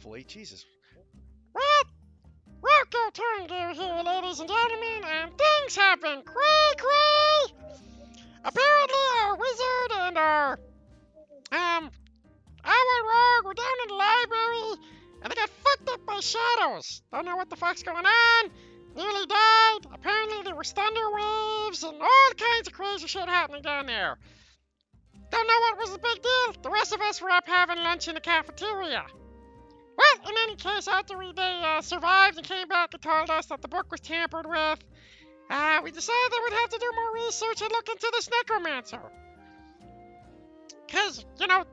hopefully. Jesus. Well, Rocco turned here, ladies and gentlemen, and things have been cray. Apparently, our wizard and our rogue were down in the library, and they got fucked up by shadows. Don't know what the fuck's going on. Nearly died. Apparently, there was thunder waves and all kinds of crazy shit happening down there. Don't know what was the big deal. The rest of us were up having lunch in the cafeteria. Well, in any case, after they survived and came back and told us that the book was tampered with, we decided that we'd have to do more research and look into this necromancer. Because,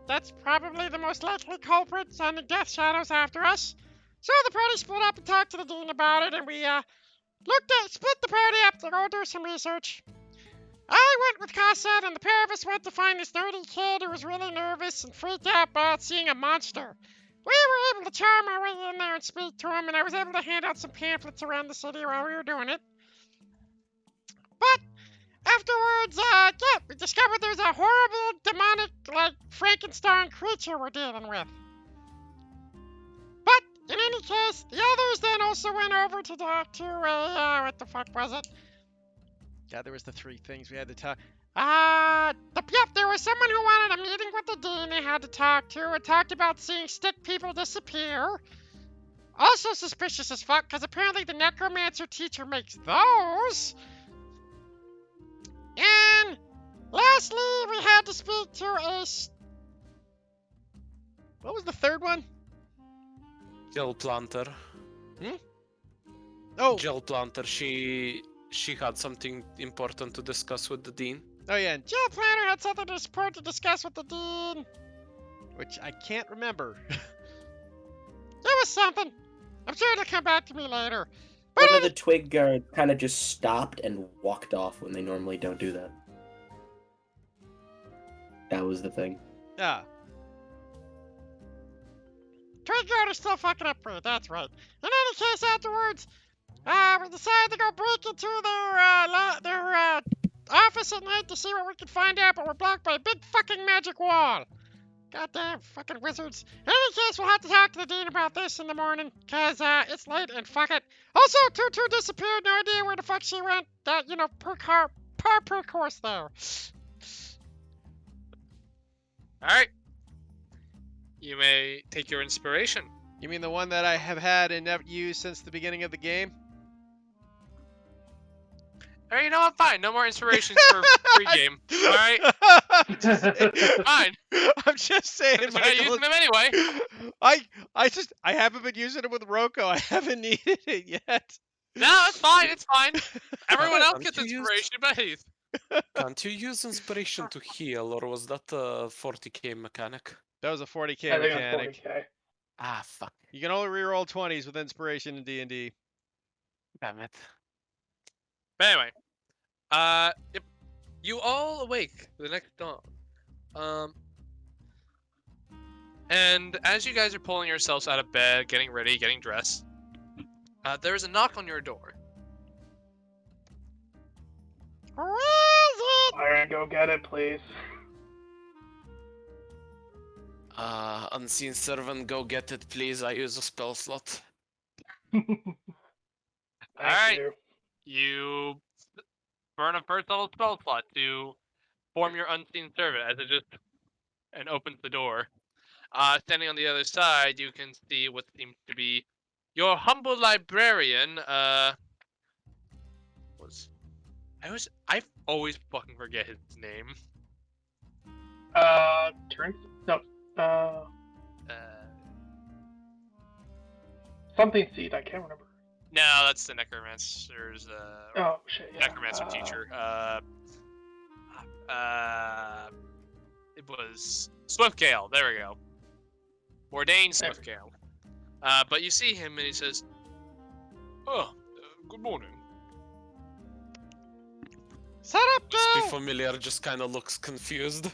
that's probably the most likely culprit sending death shadows after us. So the party split up and talked to the dean about it, and we split the party up to go do some research. I went with Cosette, and the pair of us went to find this nerdy kid who was really nervous and freaked out about seeing a monster. We were able to charm our way in there and speak to him, and I was able to hand out some pamphlets around the city while we were doing it. But afterwards, we discovered there's a horrible, demonic, Frankenstein creature we're dealing with. But, in any case, the others then also went over to talk to what the fuck was it? Yeah, there was the 3 things we had to talk. There was someone who wanted a meeting with the dean they had to talk to and talked about seeing stick people disappear. Also suspicious as fuck, because apparently the necromancer teacher makes those. And lastly, we had to speak to What was the 3rd one? Gel planter. Oh. Gel planter. She had something important to discuss with the dean. Oh, yeah. Jill Planner had something to discuss with the dean. Which I can't remember. It was something. I'm sure it'll come back to me later. One of the twig guards kind of just stopped and walked off when they normally don't do that. That was the thing. Yeah. Twig guard is still fucking up weird, that's right. In any case, afterwards, we decided to go break into their office at night to see what we could find out, but we're blocked by a big fucking magic wall. Goddamn fucking wizards. In any case, we'll have to talk to the dean about this in the morning, cause it's late and fuck it. Also, Tutu disappeared, no idea where the fuck she went. Per course there. Alright. You may take your inspiration. You mean the one that I have had and never used since the beginning of the game? Alright, you know what? Fine. No more inspirations for pre-game. Alright? Fine. I'm just saying. You're not using them anyway. I haven't been using it with Rocco. I haven't needed it yet. No, it's fine. It's fine. Everyone else gets inspiration, but Heath. Can't you use inspiration to heal, or was that a 40k mechanic? That was a 40k I think mechanic. it's 40K. Ah, fuck. You can only reroll 20s with inspiration in D&D. Damn it. But anyway, yep. You all awake the next dawn. And as you guys are pulling yourselves out of bed, getting ready, getting dressed, there's a knock on your door. Who is it? Alright, go get it, please. Unseen servant, go get it, please. I use a spell slot. Thank Alright. you. You burn a first level spell slot to form your unseen servant as it just and opens the door. Standing on the other side, you can see what seems to be your humble librarian. I always fucking forget his name. Turns? No. Something seed, I can't remember. No, that's the necromancer's. Oh, shit, yeah. Necromancer teacher. It was Swiftgale. There we go. Ordained Swiftgale. But you see him and he says, "Oh, good morning." Set up, Must be Dave! familiar, just kind of looks confused.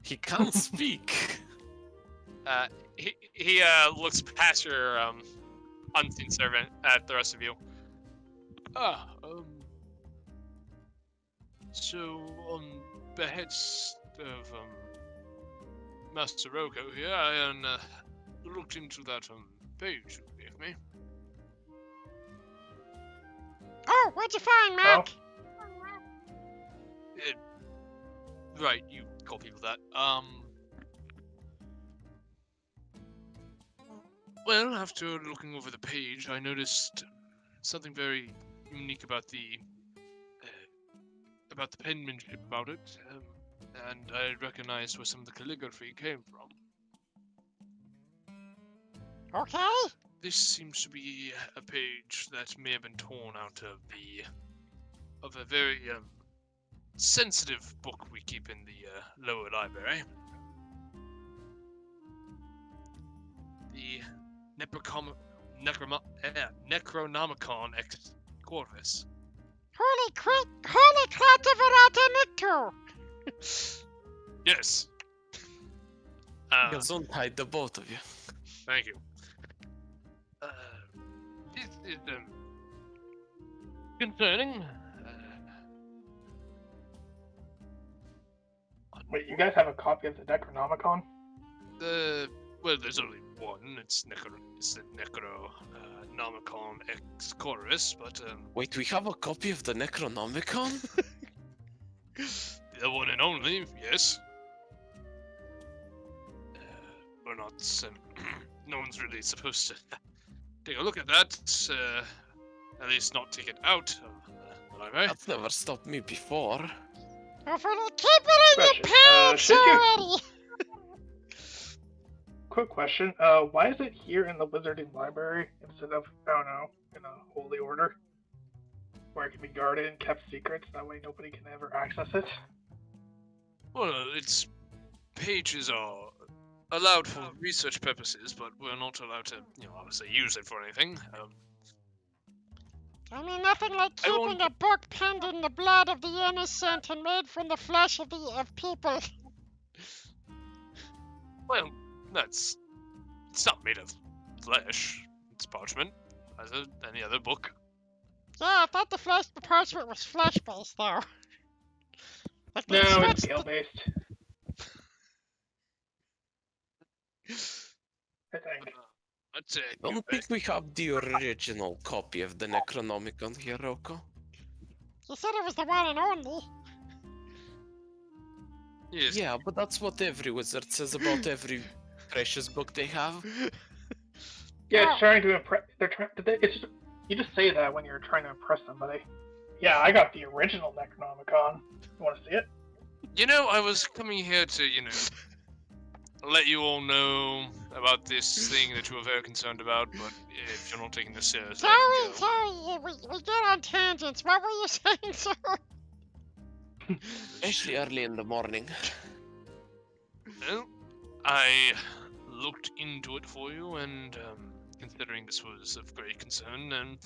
He can't speak. He looks past your unseen servant at the rest of you. So on behest of Master Rocco here, and looked into that page you gave me. Oh, what'd you find, Mac? Right, you copied that. Well, after looking over the page, I noticed something very unique about the penmanship about it, and I recognized where some of the calligraphy came from. Okay. This seems to be a page that may have been torn out of a very sensitive book we keep in the lower library. The Necronomicon Ex Corvus. Holy Clataverata Nicto! Yes. Gesundheit, the both of you. Thank you. This is concerning. Wait, you guys have a copy of the Necronomicon? Well, there's only one. It's the Necronomicon Ex Corvus, but Wait, we have a copy of the Necronomicon? the one and only, yes. We're not. No one's really supposed to take a look at that. At least not take it out of the library. That's never stopped me before. Hopefully keep it in your Question, pants should you- already! Quick question. Why is it here in the Wizarding Library instead of, I don't know, in a Holy Order? Where it can be guarded and kept secret, so that way nobody can ever access it? Well, its pages are allowed for research purposes, but we're not allowed to, obviously use it for anything. I mean, nothing like I won't- keeping a book penned in the blood of the innocent and made from the flesh of people. Well, it's not made of flesh. It's parchment, as any other book. Yeah, I thought the parchment was flesh-based, though. Like they No, it's switched scale-based. I think. I'd say. I don't think we have the original copy of the Necronomicon here, Rocco. You said it was the one and only. Yes. Yeah, but that's what every wizard says about every precious book they have. Yeah, Oh. it's trying to impress. It's just, you just say that when you're trying to impress somebody. Yeah, I got the original Necronomicon. You want to see it? I was coming here to, let you all know about this thing that you were very concerned about, but if you're not taking this seriously, I can go. We get on tangents. What were you saying, sir? Especially early in the morning. Well, I looked into it for you, and considering this was of great concern, and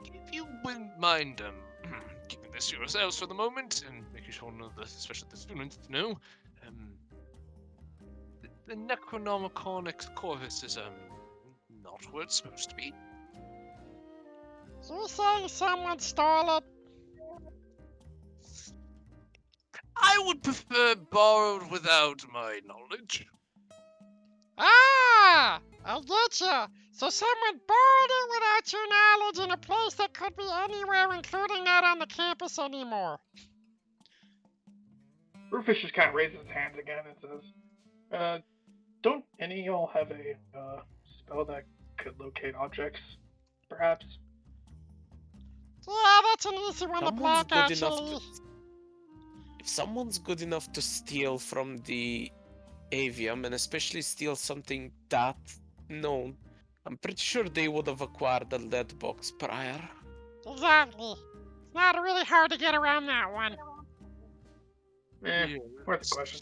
if you wouldn't mind keeping this to yourselves for the moment, and making sure none of especially the students know, the Necronomicon Ex Corvus is not where it's supposed to be. You saying someone stole it? I would prefer borrowed without my knowledge. Ah! I get ya. So someone borrowed it without your knowledge in a place that could be anywhere, including not on the campus anymore. Rufus just kind of raises his hands again and says, don't any of y'all have a spell that could locate objects, perhaps? Yeah, that's an easy one to Someone's block, good enough actually. If someone's good enough to steal from the avium, and especially steal something that known, I'm pretty sure they would have acquired the lead box prior. Exactly. It's not really hard to get around that one. Eh, worth the question.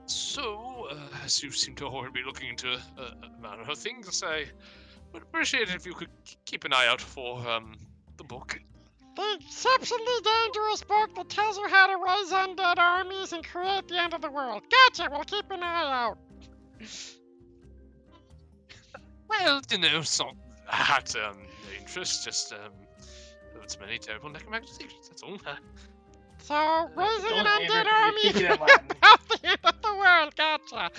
So, as you seem to already be looking into a manner of things, I would appreciate it if you could keep an eye out for the book. The exceptionally dangerous book that tells you how to raise undead armies and create the end of the world. Gotcha, we'll keep an eye out. Well, it's not that interest, just it's many terrible necromantic secrets, that's all. So, raising an Don't undead Andrew, army you're speaking is in Latin. about the end of the world, gotcha.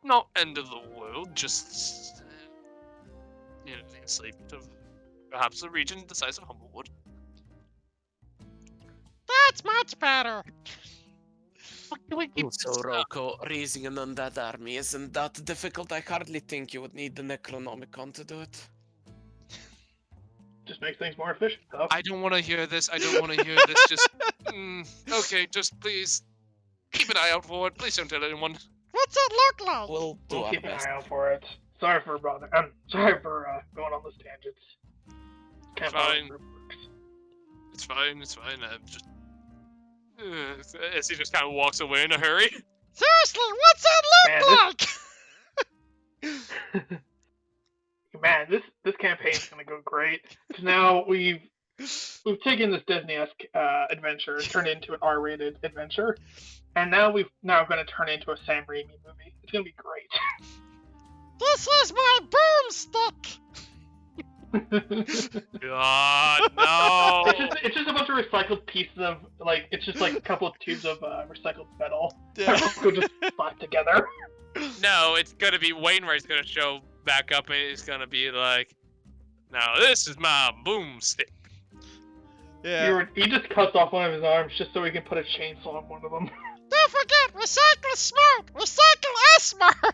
Not end of the world, just the enslavement of perhaps a region the size of Humblewood. That's much better. Can we keep Also, Roko, raising an undead army isn't that difficult. I hardly think you would need the Necronomicon to do it. Just makes things more efficient, though. I don't want to hear this. I don't want to hear this. Just okay. Just please keep an eye out for it. Please don't tell anyone. What's it look like? We'll do We'll our keep an best. eye out for it. Sorry for sorry for going on those tangents. Can't follow Fine. the works. It's fine. It's fine. I'm just. As he just kind of walks away in a hurry. Seriously, what's it look like? Man, this campaign's gonna go great. 'Cause now we've taken this Disney-esque adventure and turned it into an R-rated adventure, and now gonna turn it into a Sam Raimi movie. It's gonna be great. This is my boomstick. God no! It's just a bunch of recycled pieces of it's just like a couple of tubes of recycled metal. Yeah. Go just slapped together. No, it's gonna be Wainwright's gonna show back up and it's gonna be like, now this is my boomstick. Yeah. He just cuts off one of his arms just so he can put a chainsaw on one of them. Don't forget, recycle smart. Recycle smart.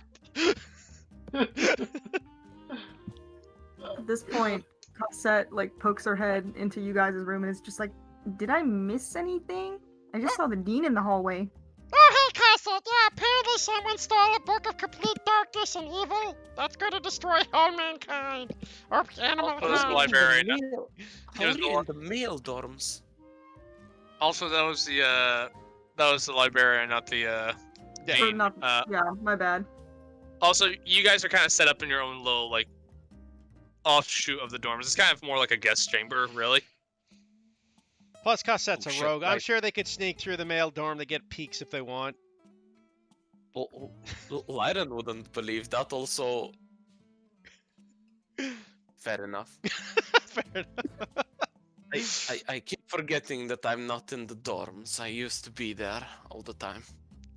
At this point, Cassette like pokes her head into you guys' room and is just like, "Did I miss anything? I just saw the dean in the hallway." Oh, hey, Castle. Yeah, apparently someone stole a book of complete darkness and evil that's going to destroy all mankind. Or animal Oh, this kind. librarian. How are you in the male dorms? Also, that was the librarian, not the Or dean. not, yeah, my bad. Also, you guys are kind of set up in your own little like offshoot of the dorms. It's kind of more like a guest chamber, really. Plus, Cossette's Oh, a shit, rogue. I'm right. sure they could sneak through the male dorm to get peeks if they want. Lyran wouldn't believe that. Also, fair enough. Fair enough. I keep forgetting that I'm not in the dorms. I used to be there all the time.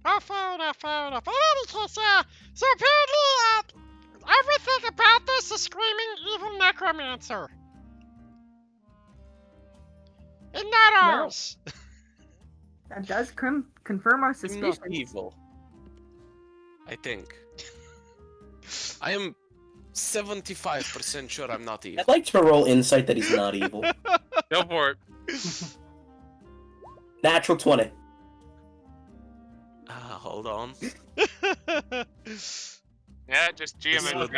Oh, fair enough, fair enough. In any case, yeah. So apparently, everything about this is screaming evil necromancer. And not Well, ours. That does confirm our I'm not suspicions. evil. I think. I am 75% sure I'm not evil. I'd like to roll insight that he's not evil. Go for it. Natural 20. Hold on. Yeah, just GM This it. would-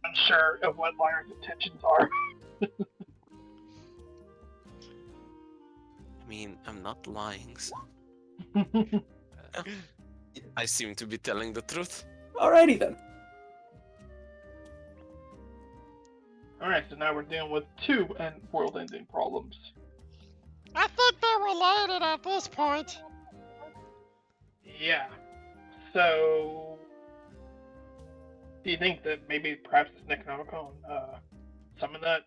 Unsure of what Lyra's intentions are. I mean, I'm not lying, so I seem to be telling the truth. Alrighty then. Alright, so now we're dealing with two world-ending problems. I think they're related at this point. Yeah. So, do you think that maybe perhaps this Necronomicon summon that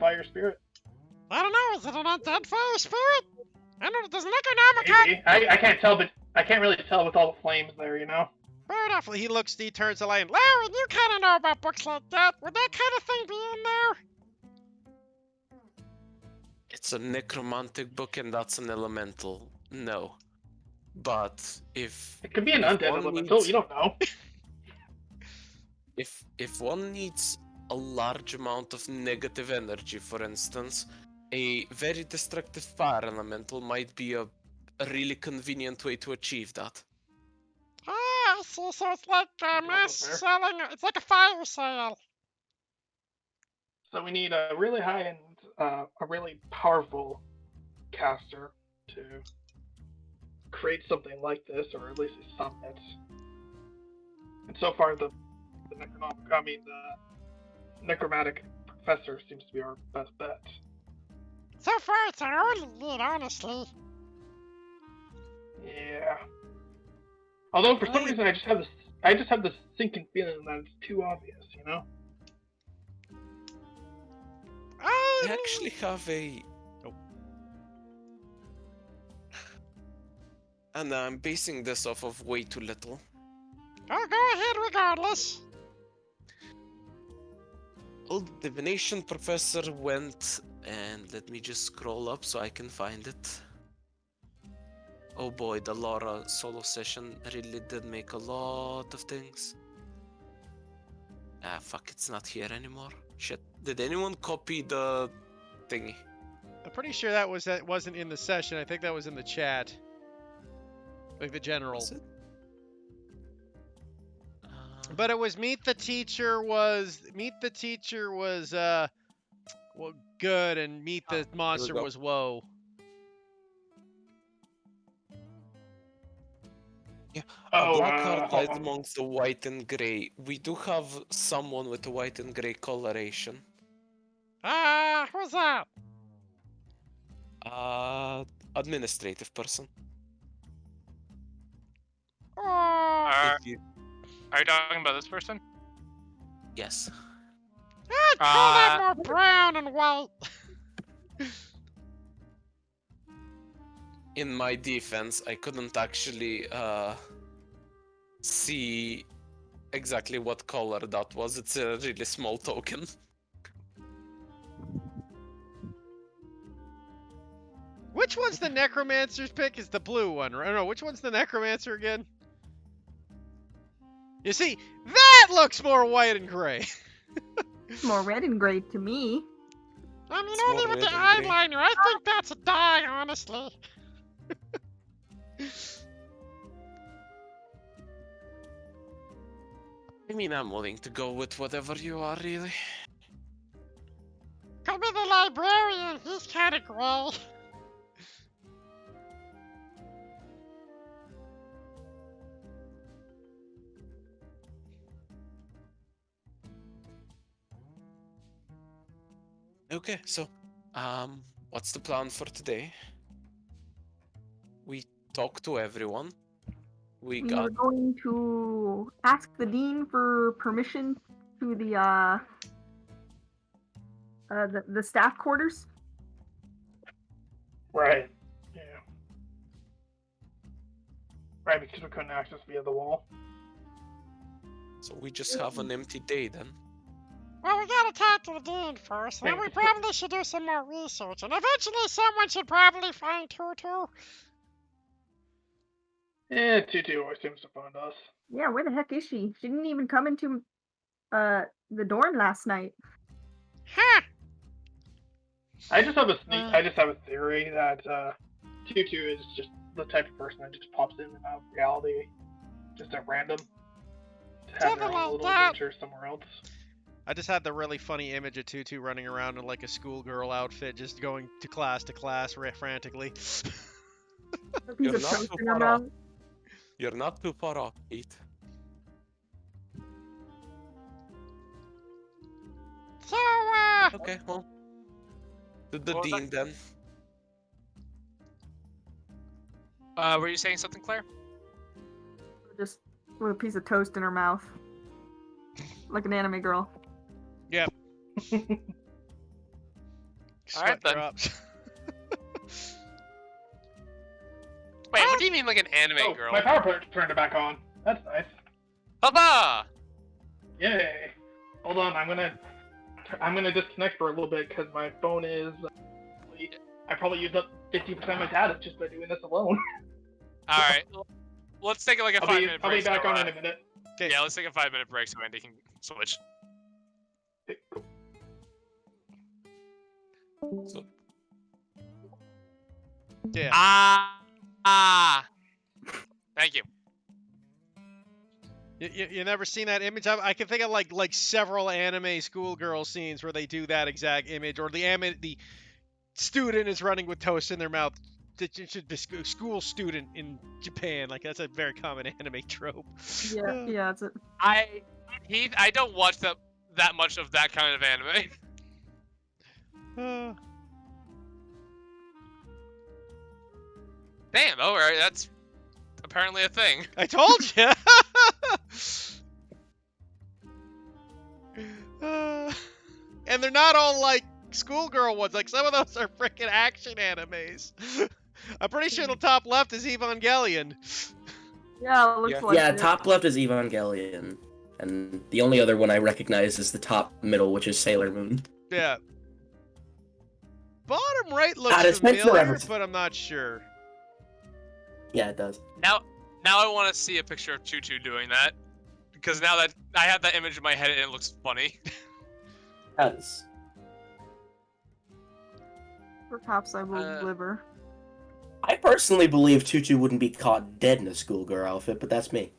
fire spirit? I don't know, is it an undead fire spirit? I don't know, does Necronomicon... Maybe. I can't tell, but I can't really tell with all the flames there, you know? Fair enough. He turns the light. Larry, you kind of know about books like that. Would that kind of thing be in there? It's a necromantic book and that's an elemental. No. But if It could be an If undead one elemental, needs- you don't know. if one needs a large amount of negative energy, for instance, a very destructive fire elemental might be a really convenient way to achieve that. Ah, I see. So it's like mass fair. selling. It's like a fire sale. So we need a really high-end, a really powerful caster to create something like this, or at least summon it. And so far, the necromantic professor seems to be our best bet. So far, it's an early lead, honestly. Yeah. Although for some reason I just have this sinking feeling that it's too obvious, you know? I actually have a And I'm basing this off of way too little. Oh, go ahead regardless. Old divination professor went, and let me just scroll up so I can find it. Oh boy, the Laura solo session really did make a lot of things. Ah, fuck, it's not here anymore. Shit. Did anyone copy the thingy? I'm pretty sure that wasn't in the session. I think that was in the chat. Like the general. Was it? But it was meet the teacher was well, good, and meet the monster go. was whoa. A black heart lies amongst the white and grey. We do have someone with a white and grey coloration. Who's that? Administrative person. Oh, Are If you- you talking about this person? Yes. I'd call that more brown and white. In my defense, I couldn't actually see exactly what color that was. It's a really small token. Which one's the necromancer's pick? Is the blue one, right? No, which one's the necromancer again? You see, that looks more white and gray. It's more red and gray to me. I mean, It's only more with the red and gray. eyeliner. I think that's a dye, honestly. I mean, I'm willing to go with whatever you are, really. Could be the librarian. He's kind of gray. Okay, so, what's the plan for today? We talk to everyone. We We got were going to ask the dean for permission to the staff quarters. Right. Yeah. Right, because we couldn't access via the wall. so we just have an empty day then. Well, we gotta talk to the dean first, and then we probably should do some more research, and eventually someone should probably find Tutu. Yeah, Tutu always seems to find us. Yeah, where the heck is she? She didn't even come into the dorm last night. Huh. I just have a theory that Tutu is just the type of person that just pops in and out of reality, just at random, to have their Something own like little that. adventure somewhere else. I just had the really funny image of Tutu running around in like a schoolgirl outfit, just going to class frantically. A piece You're of not toast too in her far off. mouth. You're not too far off, Pete. So, Okay, well. To the What was dean then. Were you saying something, Claire? Just with a piece of toast in her mouth. Like an anime girl. Sweat then. drops. Wait, what do you mean like an anime Oh, girl? my power point turned it back on. That's nice. Huzzah! Yay! Hold on, I'm gonna disconnect for a little bit because my phone is. I probably used up 50% of my data just by doing this alone. Alright, let's take like a 5-minute break. I'll be back so, on in a minute. Yeah, let's take a 5-minute break so Andy can switch. Okay, cool. So, Yeah. Thank you. You never seen that image? I can think of like several anime schoolgirl scenes where they do that exact image, or the student is running with toast in their mouth. It should be school student in Japan. Like that's a very common anime trope. Yeah, it's a I don't watch that much of that kind of anime. Damn, alright, that's apparently a thing. I told you. And they're not all like schoolgirl ones. Like some of those are freaking action animes. I'm pretty sure the top left is Evangelion. Yeah, it looks Yeah. like Yeah, it. top left is Evangelion, and the only other one I recognize is the top middle, which is Sailor Moon. Yeah. Bottom right looks it's meant for familiar, everything. but I'm not sure. Yeah, it does. Now I want to see a picture of Tutu doing that, because now that I have that image in my head and it looks funny. Does. Perhaps I will deliver. I personally believe Tutu wouldn't be caught dead in a schoolgirl outfit, but that's me.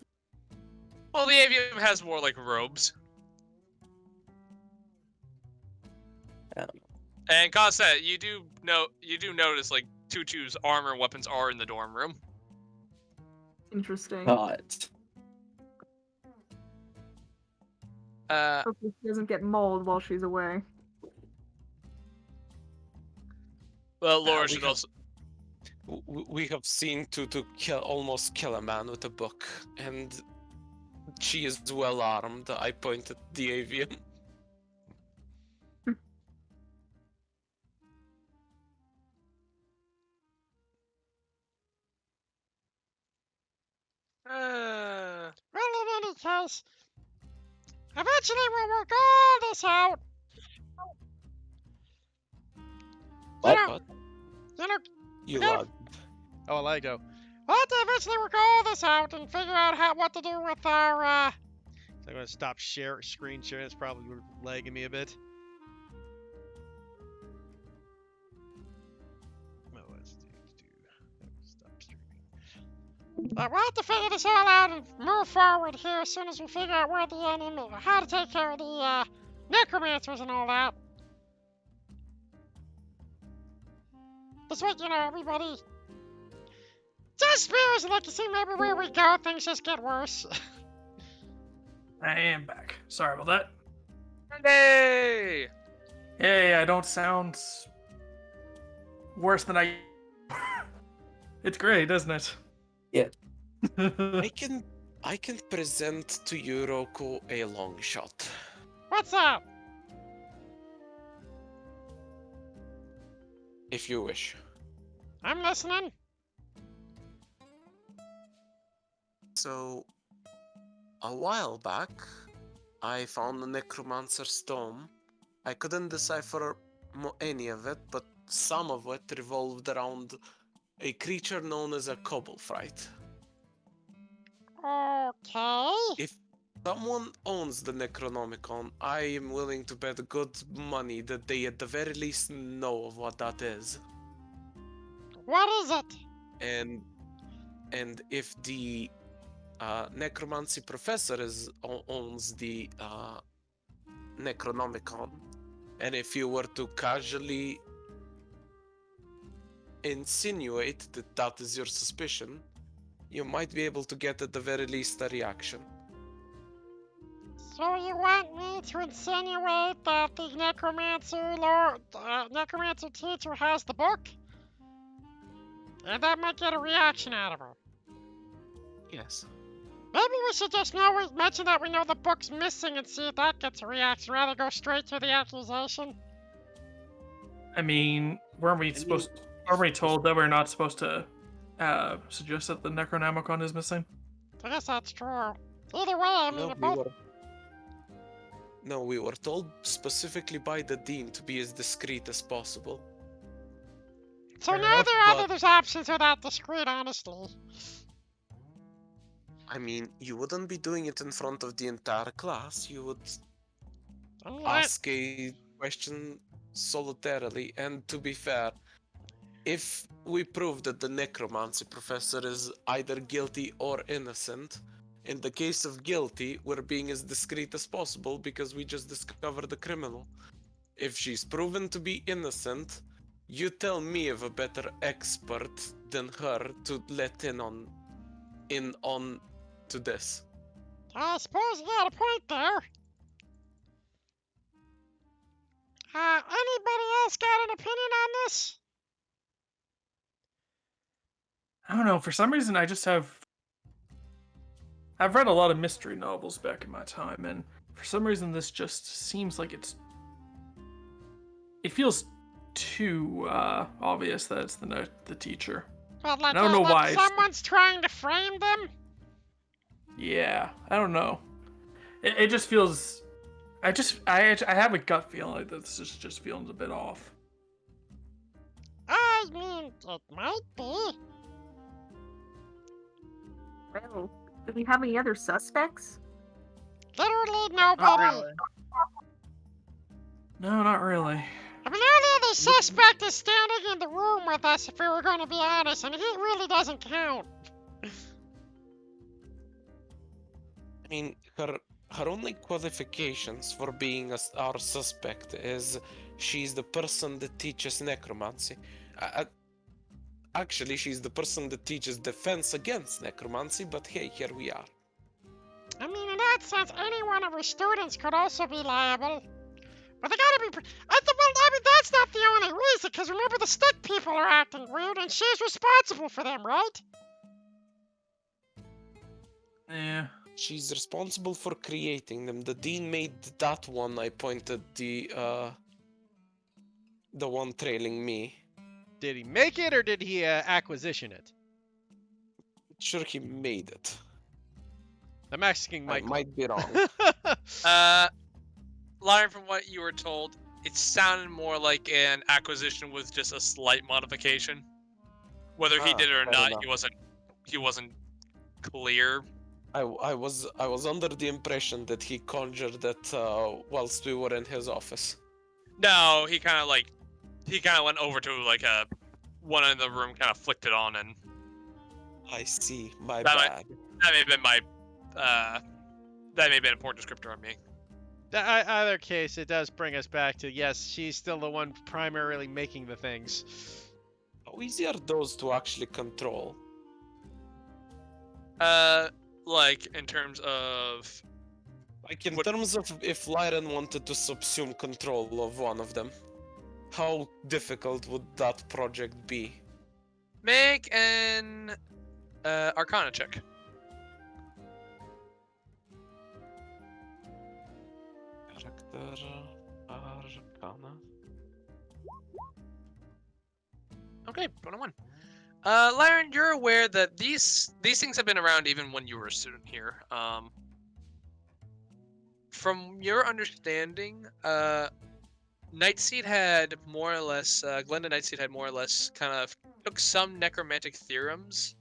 Well, the avium has more like robes. Yeah. And Constance, you do notice like Tutu's armor and weapons are in the dorm room. Interesting. But Hopefully she doesn't get mauled while she's away. Well, Laura we should have- also. We have seen Tutu almost kill a man with a book, and she is well armed. I pointed the avian. Well, in any case, eventually we'll work all this out. What? You know, What? you know, You Yeah. lad. Oh, Lego. we'll have to eventually work all this out and figure out what to do with our, So I'm gonna stop screen sharing. It's probably lagging me a bit. Oh, let's stop streaming. we'll have to figure this all out and move forward here as soon as we figure out where the enemy, how to take care of the, necromancers and all that. That's what, everybody just fears, like, you see, maybe where we go, things just get worse. I am back. Sorry about that. Hey! Hey, I don't sound worse than I. It's great, isn't it? Yeah. I can present to you, Roku, a long shot. What's up? If you wish. I'm listening. So, a while back, I found the Necromancer's Tome. I couldn't decipher any of it, but some of it revolved around a creature known as a Cobblefright. Okay. If someone owns the Necronomicon, I am willing to bet good money that they at the very least know of what that is. What is it? And if the necromancy professor owns the Necronomicon, and if you were to casually insinuate that that is your suspicion, you might be able to get at the very least a reaction. So you want me to insinuate that the necromancer necromancer teacher has the book? And that might get a reaction out of her. Yes. Maybe we should just mention that we know the book's missing and see if that gets a reaction, rather go straight to the accusation. I mean, weren't we told that we're not supposed to suggest that the Necronomicon is missing? I guess that's true. Either way, I mean, We were told specifically by the dean to be as discreet as possible. So Fair neither enough, of those options are that discreet, honestly. I mean, you wouldn't be doing it in front of the entire class. You would Alright. ask a question solitarily, and to be fair, if we prove that the necromancy professor is either guilty or innocent, in the case of guilty, we're being as discreet as possible because we just discovered the criminal. If she's proven to be innocent, you tell me of a better expert than her to let in on to this. I suppose you got a point there. Anybody else got an opinion on this? I don't know. For some reason, I've read a lot of mystery novels back in my time, and for some reason, this just seems like it feels too obvious that it's the teacher. But like, I don't know why. someone's trying to frame them? Yeah, I don't know. It just feels. I have a gut feeling like this is just feeling a bit off. I mean, it might be. Well, do we have any other suspects? Literally Not nobody. really. No, not really. I mean, the only other suspect is standing in the room with us, if we were going to be honest, and he really doesn't count. I mean, her only qualifications for being our suspect is she's the person that teaches necromancy. Actually, she's the person that teaches defense against necromancy, but hey, here we are. I mean, in that sense, any one of her students could also be liable. But they gotta be. I mean, that's not the only reason, because remember, the stick people are acting weird, and she's responsible for them, right? Yeah. She's responsible for creating them. The dean made that one. I pointed the one trailing me. Did he make it or did he acquisition it? Sure, he made it. I'm asking I Michael. might be wrong. Lying from what you were told, it sounded more like an acquisition with just a slight modification. Whether he did it or fair not, enough. he wasn't clear. I was under the impression that he conjured that whilst we were in his office. No, he kind of went over to like one in the room, kind of flicked it on, and I see. My That bad. that may have been my that may have been a poor descriptor on me. Either case, it does bring us back to, yes, she's still the one primarily making the things. How easy are those to actually control? Like in terms of Like in What- terms of if Lyran wanted to subsume control of one of them, how difficult would that project be? make an Arcana check. Character Arcana. Okay, 101. Lyran, you're aware that these things have been around even when you were a student here. From your understanding, Nightseed had more or less, Glenda Nightseed had more or less kind of took some necromantic theorems,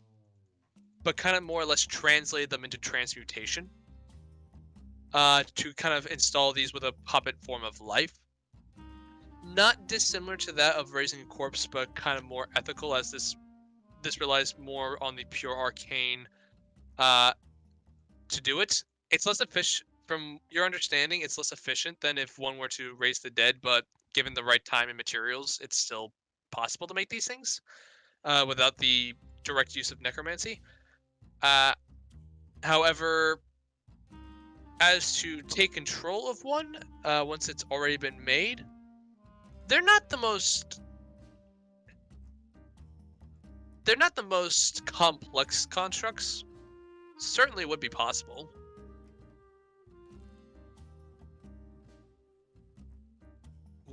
but kind of more or less translated them into transmutation. To kind of install these with a puppet form of life. Not dissimilar to that of raising a corpse, but kind of more ethical, as this relies more on the pure arcane to do it. It's less efficient, from your understanding, it's less efficient than if one were to raise the dead, but given the right time and materials, it's still possible to make these things without the direct use of necromancy. However, as to take control of one, once it's already been made, they're not the most complex constructs. Certainly would be possible.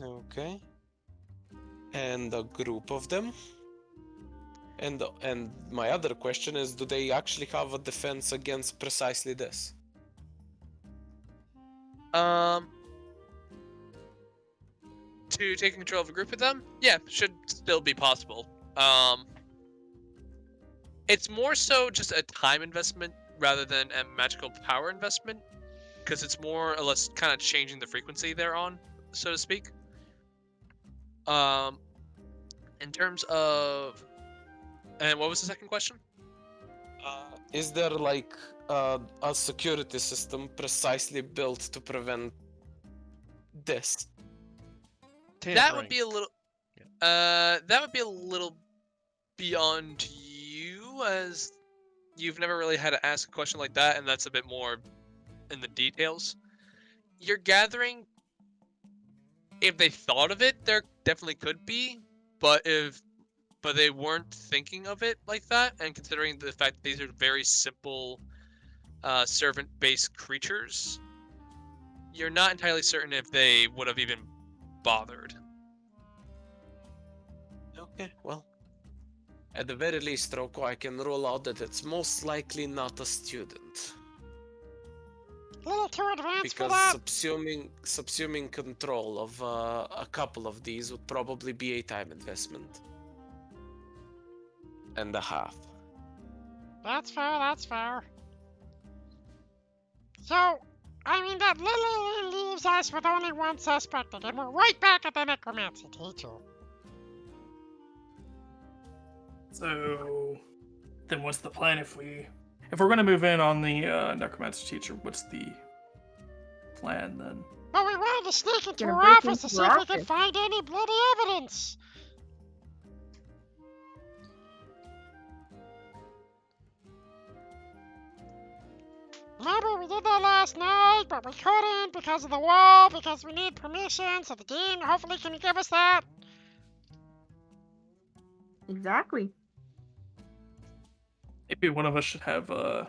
Okay. And a group of them. And my other question is, do they actually have a defense against precisely this? To take control of a group of them, yeah, should still be possible. It's more so just a time investment rather than a magical power investment, because it's more or less kind of changing the frequency they're on, so to speak. In terms of, and what was the second question? Is there like a security system precisely built to prevent this? That would be a little, that would be a little beyond you, as you've never really had to ask a question like that, and that's a bit more in the details. You're gathering, if they thought of it, there definitely could be, but they weren't thinking of it like that, and considering the fact that these are very simple servant-based creatures, you're not entirely certain if they would have even bothered. Okay, well. At the very least, Roko, I can rule out that it's most likely not a student. A little too advanced for Because that. subsuming control of a couple of these would probably be a time investment. And a half. That's fair, that's fair. So, I mean, that literally leaves us with only one suspect, and we're right back at the necromancy teacher. So, then what's the plan if we're going to move in on the necromancer teacher? What's the plan then? But we wanted to sneak into Gonna her break office to into see her if we could office. find any bloody evidence. Remember, we did that last night, but we couldn't because of the wall, because we need permission, so the dean hopefully can give us that. Exactly. Maybe one of us should have a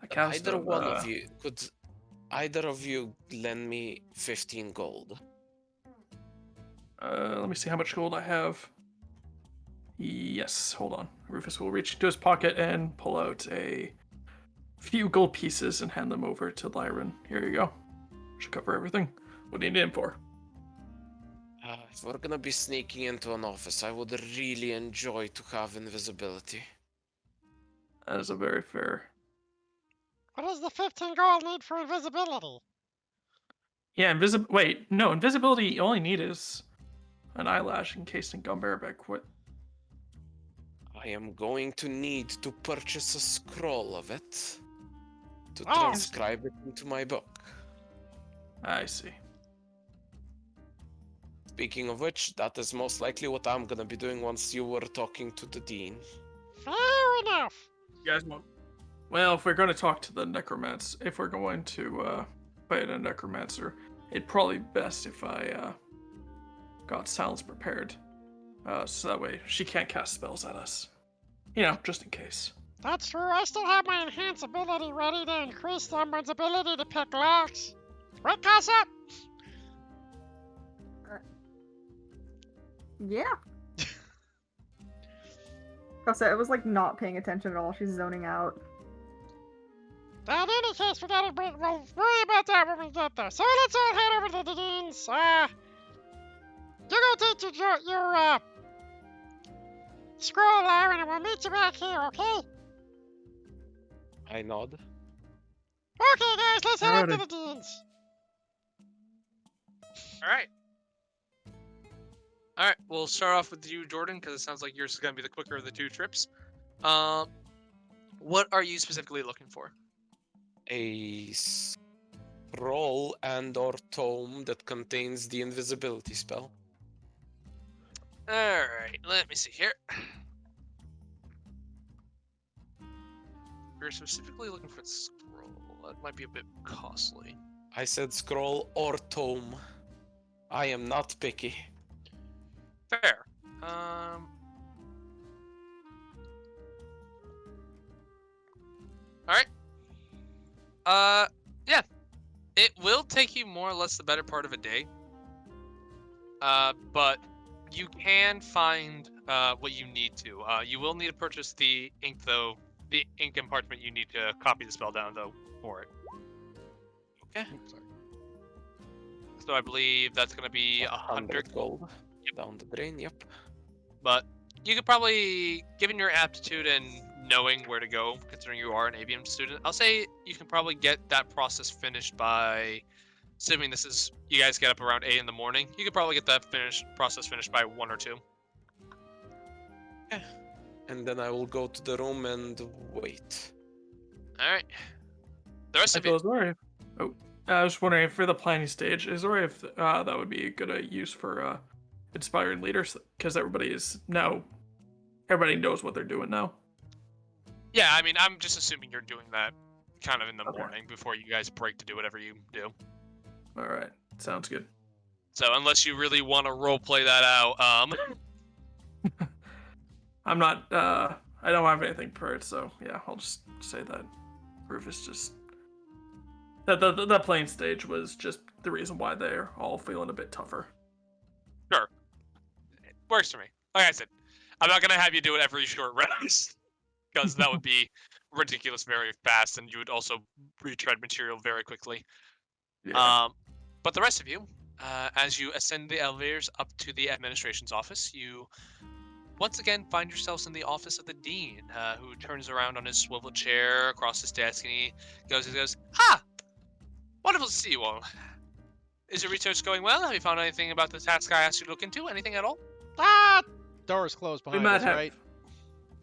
cast Either of, one of you could. Either of you lend me 15 gold. let me see how much gold I have. Yes, hold on. Rufus will reach into his pocket and pull out a few gold pieces and hand them over to Lyran. Here you go. Should cover everything. What do you need him for? If we're gonna be sneaking into an office, I would really enjoy to have invisibility. That is a very fair. What does the 15 gold need for invisibility? Yeah, Wait, no, invisibility you only need is an eyelash encased in gum bareback. What? I am going to need to purchase a scroll of it to Oh. transcribe it into my book. I see. Speaking of which, that is most likely what I'm gonna be doing once you were talking to the dean. Fair enough. You guys want? Well, if we're going to talk to the necromancer, if we're going to fight a necromancer, it'd probably be best if I got silence prepared, so that way she can't cast spells at us. You know, just in case. That's true. I still have my enhance ability ready to increase someone's ability to pick locks. Right, Casa? Yeah. Kasa, it was like not paying attention at all. She's zoning out. In any case, we'll worry about that when we get there. So let's all head over to the dean's. You go take your scroll, Lyran, and we'll meet you back here, okay? I nod. Okay, guys, let's head up to Alrighty. the dean's. Alright. Alright, we'll start off with you, Jordan, because it sounds like yours is going to be the quicker of the two trips. What are you specifically looking for? A scroll and or tome that contains the invisibility spell. Alright, let me see here. You're specifically looking for the scroll. That might be a bit costly. I said scroll or tome. I am not picky. Fair. Alright. Yeah. It will take you more or less the better part of a day. But you can find what you need to. You will need to purchase the ink, though. The ink and parchment you need to copy the spell down, though, for it. Okay. Sorry. So I believe that's going to be 100 gold. Down the drain, yep. But you could probably, given your aptitude and knowing where to go, considering you are an avium student, I'll say you can probably get that process finished by, assuming this is, you guys get up around 8 in the morning, you could probably get that process finished by 1 or 2. Okay. And then I will go to the room and wait. Alright. The rest of I you, was wondering. I was wondering for the planning stage, is there if that would be a good use for inspiring leaders, because everybody knows what they're doing now. yeah, I mean, I'm just assuming you're doing that kind of in the Okay. morning before you guys break to do whatever you do. All right, sounds good. So unless you really want to roleplay that out, I'm not. I don't have anything prepared, so yeah, I'll just say that Rufus just that the playing stage was just the reason why they're all feeling a bit tougher. Works for me. Like I said, I'm not gonna have you do it every short rest, because that would be ridiculous very fast, and you would also retread material very quickly. Yeah. But the rest of you, as you ascend the elevators up to the administration's office, you once again find yourselves in the office of the dean, who turns around on his swivel chair across his desk, and he goes, "Ah, wonderful to see you all. Is your research going well? Have you found anything about the task I asked you to look into? Anything at all?" Door's closed We behind might us, have. right?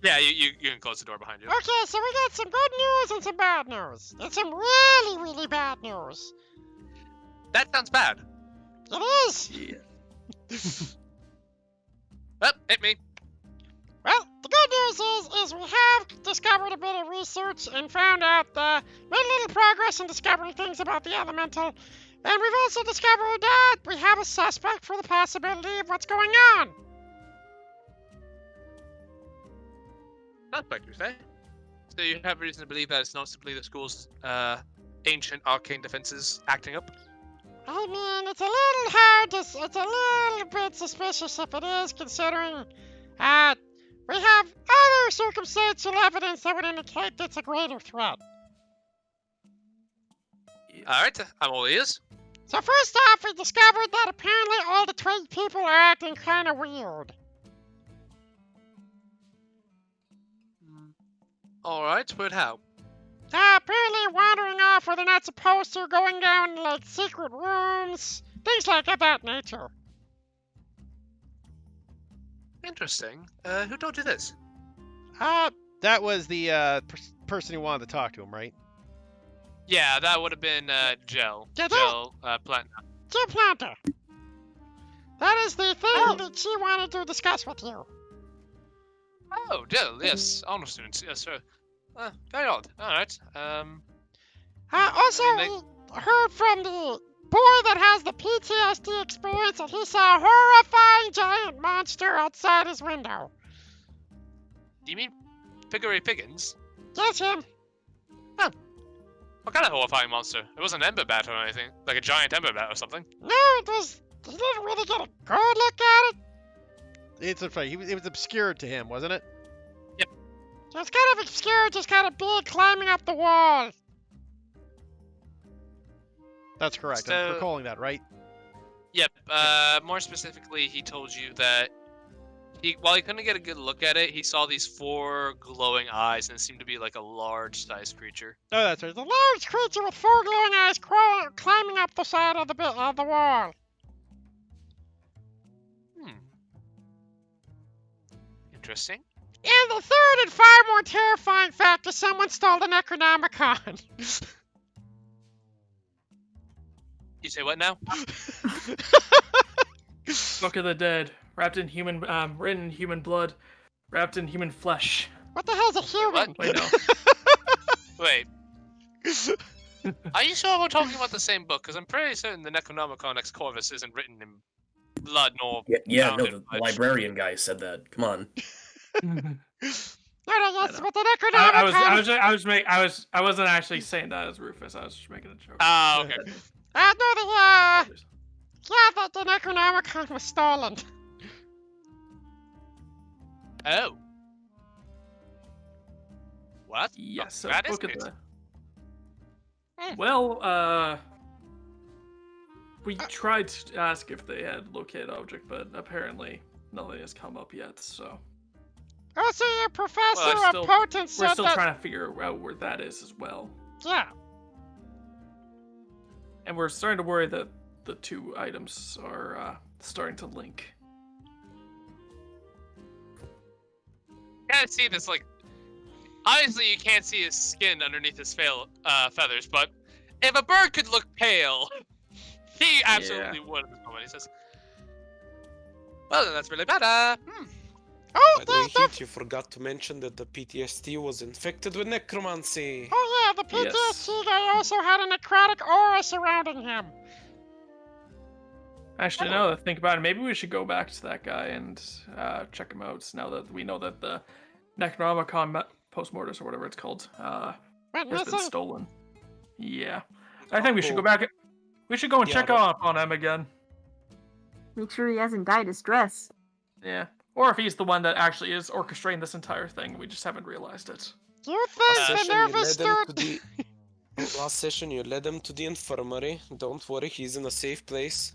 Yeah, you can close the door behind you. Okay, so we got some good news and some bad news. And some really, really bad news. That sounds bad. It is. Yeah. Oh, hit me. Well, the good news is we have discovered a bit of research and found out made a little progress in discovering things about the elemental. And we've also discovered that we have a suspect for the possibility of what's going on. Suspect, you say? So you have reason to believe that it's not simply the school's ancient arcane defenses acting up? I mean, it's a little hard to, it's a little bit suspicious if it is, considering, we have other circumstantial evidence that would indicate it's a greater threat. Alright, I'm all ears. So first off, we discovered that apparently all the twig people are acting kind of weird. Alright, but how? Apparently wandering off where they're not supposed to, going down, like, secret rooms, things like that nature. Interesting. Who told you this? That was the person who wanted to talk to him, right? Yeah, that would have been Gel. Yeah, Gel Platinum. Jim Planter. That is the thing that she wanted to discuss with you. Oh, Gel, yes. Honor students, yes, sir. Very odd. Alright. Also, we heard from the boy that has the PTSD experience that he saw a horrifying giant monster outside his window. Do you mean Piggery Piggins? Yes, him. What kind of horrifying monster? It wasn't an ember bat or anything. Like a giant ember bat or something. No, he didn't really get a good look at it. It's it was obscured to him, wasn't it? It was kind of obscure, just kind of big, climbing up the wall. That's correct. So- I'm recalling that, right? Yep. More specifically, he told you that while he couldn't get a good look at it, he saw these 4 glowing eyes, and it seemed to be like a large-sized creature. Oh, that's right. The large creature with 4 glowing eyes climbing up the side of the wall. Interesting. And the third and far more terrifying fact is someone stole the Necronomicon. You say what now? Book of the Dead, wrapped in human, written in human blood, wrapped in human flesh. What the hell's a human? Wait, no. Wait. Are you sure we're talking about the same book? Because I'm pretty certain the Necronomicon Ex Corvus isn't written in blood nor. Yeah, bound no, in the flesh. librarian guy said that. Come on. No, yes, but the I wasn't actually saying that as Rufus. I was just making a joke. Ah, okay. The Necronomicon was stolen. Oh. What? Yes, so that is book of it. the. Well, we tried to ask if they had located object, but apparently nothing has come up yet. So Also, your professor Well, of Potent said we're still that... trying to figure out where that is as well. Yeah. And we're starting to worry that the 2 items are starting to link. Gotta see this, like. Obviously, you can't see his skin underneath his feathers, but if a bird could look pale, he absolutely would at this moment. He says, "Well, then that's really bad. Oh, By the way, Heath, you forgot to mention that the PTSD was infected with necromancy. Oh yeah, the PTSD guy also had a necrotic aura surrounding him. Actually, now that I think about it, maybe we should go back to that guy and check him out. Now that we know that the Necronomicon postmortis or whatever it's called has been stolen. Yeah, I think we should go back. We should go and check up on him again. Make sure he hasn't dyed his dress. Yeah. Or if he's the one that actually is orchestrating this entire thing, we just haven't realized it. Do you Last think the session, you nervous led him to dude... the. Last session, you led him to the infirmary. Don't worry, he's in a safe place.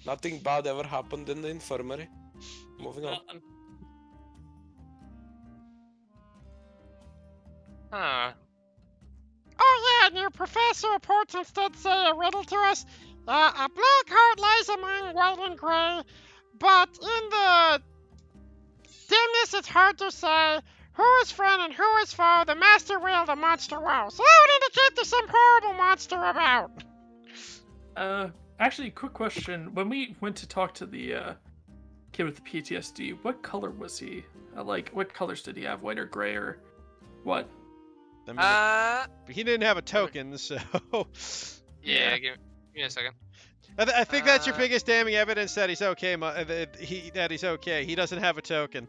Nothing bad ever happened in the infirmary. Moving on. Huh. Oh yeah, and your professor reports instead say a riddle to us. A black heart lies among white and gray, but in the dimness it's hard to say who is friend and who is foe, the master will, the monster woe. So that would indicate there's some horrible monster about. Actually, quick question. When we went to talk to the kid with the PTSD, what color was he? What colors did he have? White or gray or what? I mean, he didn't have a token, so. Yeah, give me a second. I think that's your biggest damning evidence that he's okay. That he's okay. He doesn't have a token.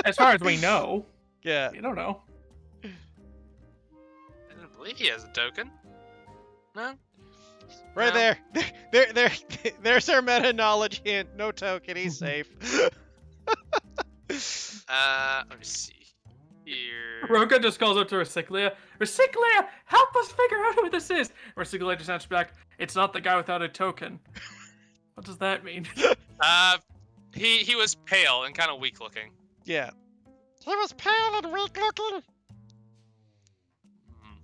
As far as we know. Yeah. You don't know. I don't believe he has a token. No? Right No. there's our meta knowledge hint. No token. He's safe. Let me see here. Roka just calls up to Recyclia. Recyclia, help us figure out who this is. Recyclia just answers back, it's not the guy without a token. What does that mean? He was pale and kind of weak looking. Yeah. He was pale and weak looking.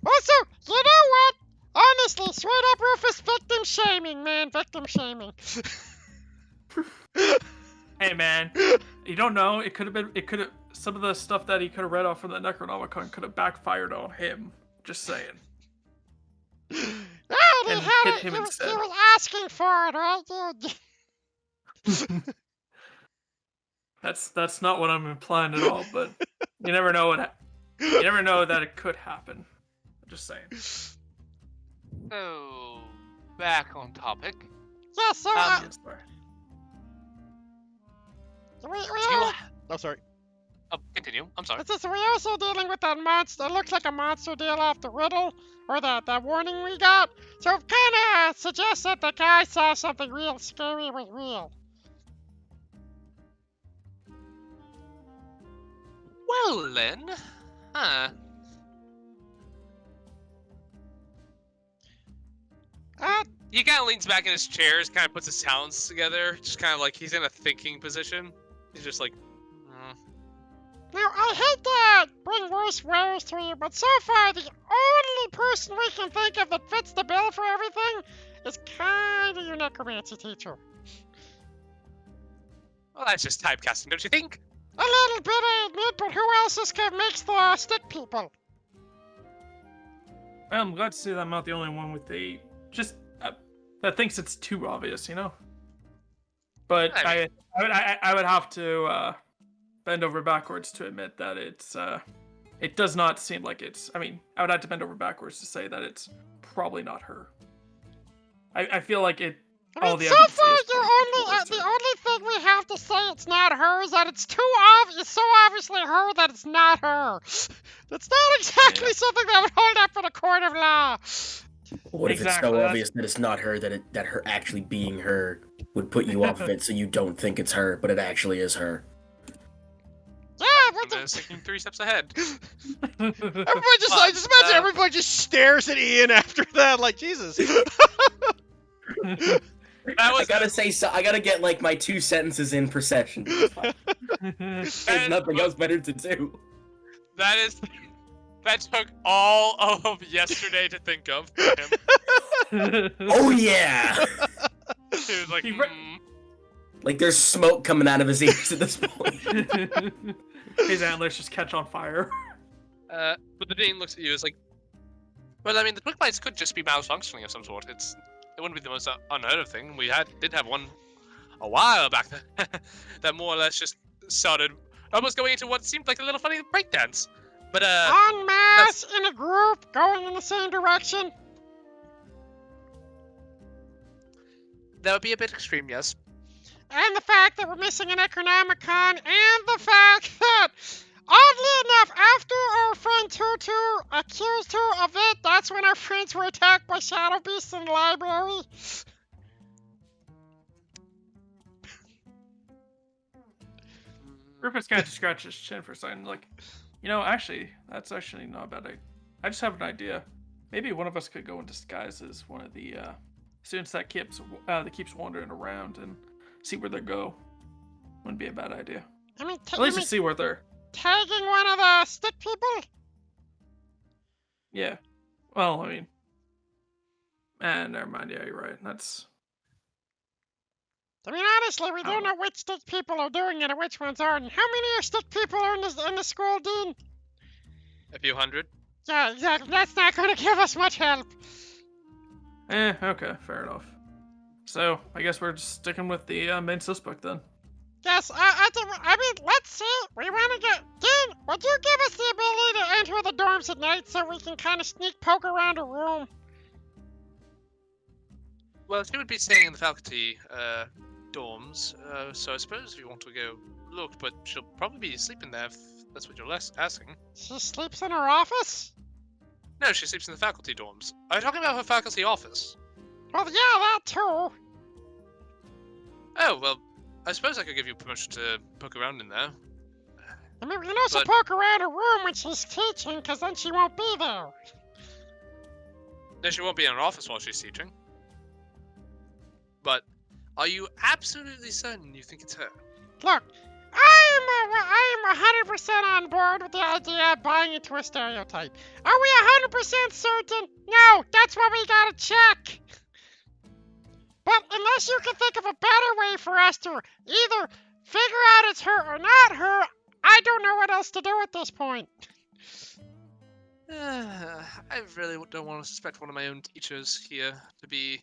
Also, you know what? Honestly, straight up Rufus, victim shaming, man. Victim shaming. Hey man, you don't know. It could have. Some of the stuff that he could have read off from the Necronomicon could have backfired on him. Just saying. Oh, And he hit him instead. He was asking for it, right? That's not what I'm implying at all. But you never know you never know that it could happen. I'm just saying. So, back on topic. Yeah, so, Yes, sir. Oh, sorry. Oh, continue. I'm sorry. it's just, we're also dealing with that monster. It looks like a monster deal off the riddle, or that warning we got. So it kind of suggests that the guy saw something real scary was real. Well then, huh? He kind of leans back in his chair, kind of puts his hands together, just kind of like he's in a thinking position. He's just like, Now, I hate to bring worse wares to you, but so far the only person we can think of that fits the bill for everything is kind of your necromancy teacher. well, that's just typecasting, don't you think? A little bit, I admit, but who else makes the stick people? Well, I'm glad to see that I'm not the only one with that thinks it's too obvious, you know. But I would have to bend over backwards to admit that it does not seem like it's. I mean, I would have to bend over backwards to say that it's probably not her. I feel like it. I All mean, the so evidence far, is pointing towards the her. only thing we have to say it's not her is that it's too obvious, so obviously her that it's not her. That's not exactly something that would hold up in a court of law. What if it's Exactly, so that's- obvious that it's not her that her actually being her would put you off of it, so you don't think it's her, but it actually is her? Yeah, what I was thinking 3 steps ahead. Everybody I just imagine everybody just stares at Ian after that, like Jesus. I gotta say, I gotta get like my 2 sentences in per session. There's nothing else better to do. That took all of yesterday to think of for him. Oh yeah! He was like, Like there's smoke coming out of his ears at this point. His antlers just catch on fire. But the dean looks at you as like, well, I mean, the quick bites could just be malfunctioning of some sort. It wouldn't be the most unheard of thing. We did have one a while back that more or less just started almost going into what seemed like a little funny breakdance. But en masse in a group going in the same direction. that would be a bit extreme, yes. And the fact that we're missing an Necronomicon, and the fact that, oddly enough, after our friend Tutu accused her of it, that's when our friends were attacked by shadow beasts in the library. Rufus kind of scratches his chin for a second, like, actually, that's actually not a bad idea. I just have an idea. Maybe one of us could go in disguise as one of the students that keeps wandering around and see where they go. Wouldn't be a bad idea. I mean, At least to see where they're. tagging one of the stick people? Yeah. Well, I mean. Never mind. Yeah, you're right. That's. I mean, honestly, we don't know which stick people are doing it and which ones aren't. How many are stick people are in the school, Dean? A few hundred. Yeah, exactly. That's not going to give us much help. Okay, fair enough. So, I guess we're just sticking with the main suspect then. Yes, I mean, let's see. We want to get... Dean, would you give us the ability to enter the dorms at night so we can kind of sneak poke around a room? Well, she would be staying in the faculty dorms, so I suppose if you want to go look, but she'll probably be sleeping there if that's what you're asking. She sleeps in her office? No, she sleeps in the faculty dorms. Are you talking about her faculty office? Well, yeah, that too. Oh, well, I suppose I could give you permission to poke around in there. I mean, we can also poke around her room when she's teaching, because then she won't be there. No, she won't be in her office while she's teaching. But are you absolutely certain you think it's her? Look, I am 100% on board with the idea of buying into a stereotype. Are we 100% certain? No, that's what we gotta check. But unless you can think of a better way for us to either figure out it's her or not her, I don't know what else to do at this point. I really don't want to suspect one of my own teachers here to be...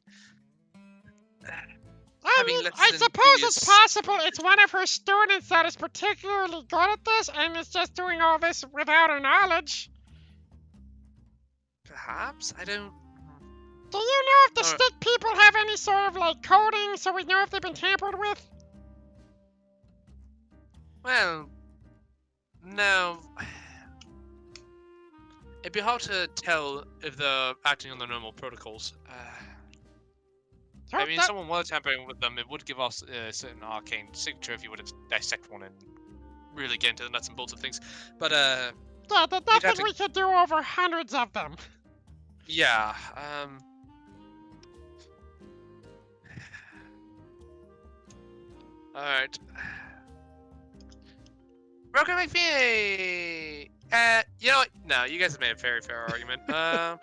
I mean, I suppose it's possible it's one of her students that is particularly good at this and is just doing all this without her knowledge. Perhaps? I don't... Do you know if the stick people have any sort of, like, coding so we know if they've been tampered with? Well... No... It'd be hard to tell if they're acting on their normal protocols. I mean, if someone was tampering with them, it would give us a certain arcane signature if you would have dissect one and really get into the nuts and bolts of things. But, yeah, that's what we could do over hundreds of them. Yeah, Alright. Broken McPhee! You know what? No, you guys have made a very fair argument. Gonna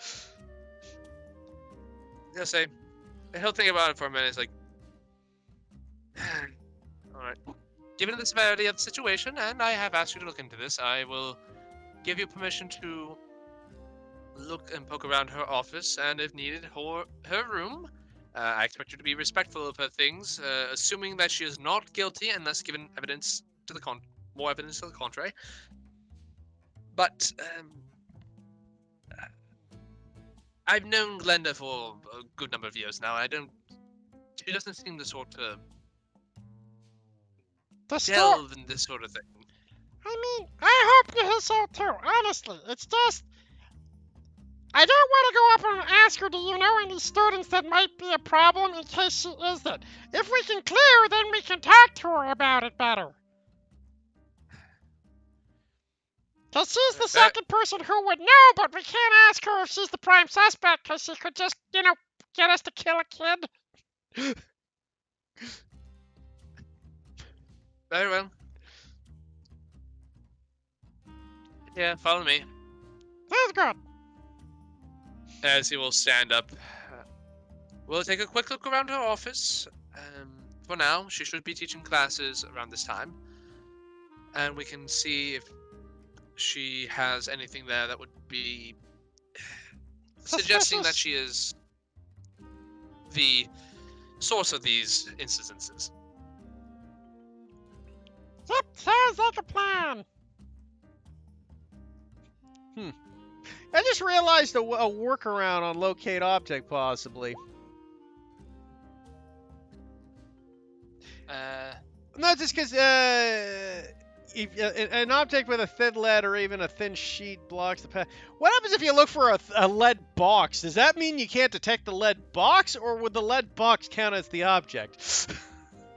say, he'll think about it for a minute. It's like, alright. Given the severity of the situation, and I have asked you to look into this, I will give you permission to look and poke around her office, and if needed, her room. I expect you to be respectful of her things, assuming that she is not guilty unless given evidence to the more evidence to the contrary. But I've known Glenda for a good number of years now. She doesn't seem the sort to delve in this sort of thing. I mean, I hope you so too. Honestly, it's just I don't want to go up and ask her, do you know any students that might be a problem in case she is it? If we can clear, then we can talk to her about it better. Because she's the second person who would know, but we can't ask her if she's the prime suspect, because she could just, get us to kill a kid. Very well. Yeah, follow me. Sounds good. As he will stand up. We'll take a quick look around her office. For now, she should be teaching classes around this time. And we can see if she has anything there that would be suggesting that she is the source of these incidences. Yep, sounds like a plan. I just realized a workaround on locate object, possibly. No, just because an object with a thin lead or even a thin sheet blocks the path. What happens if you look for a lead box? Does that mean you can't detect the lead box, or would the lead box count as the object?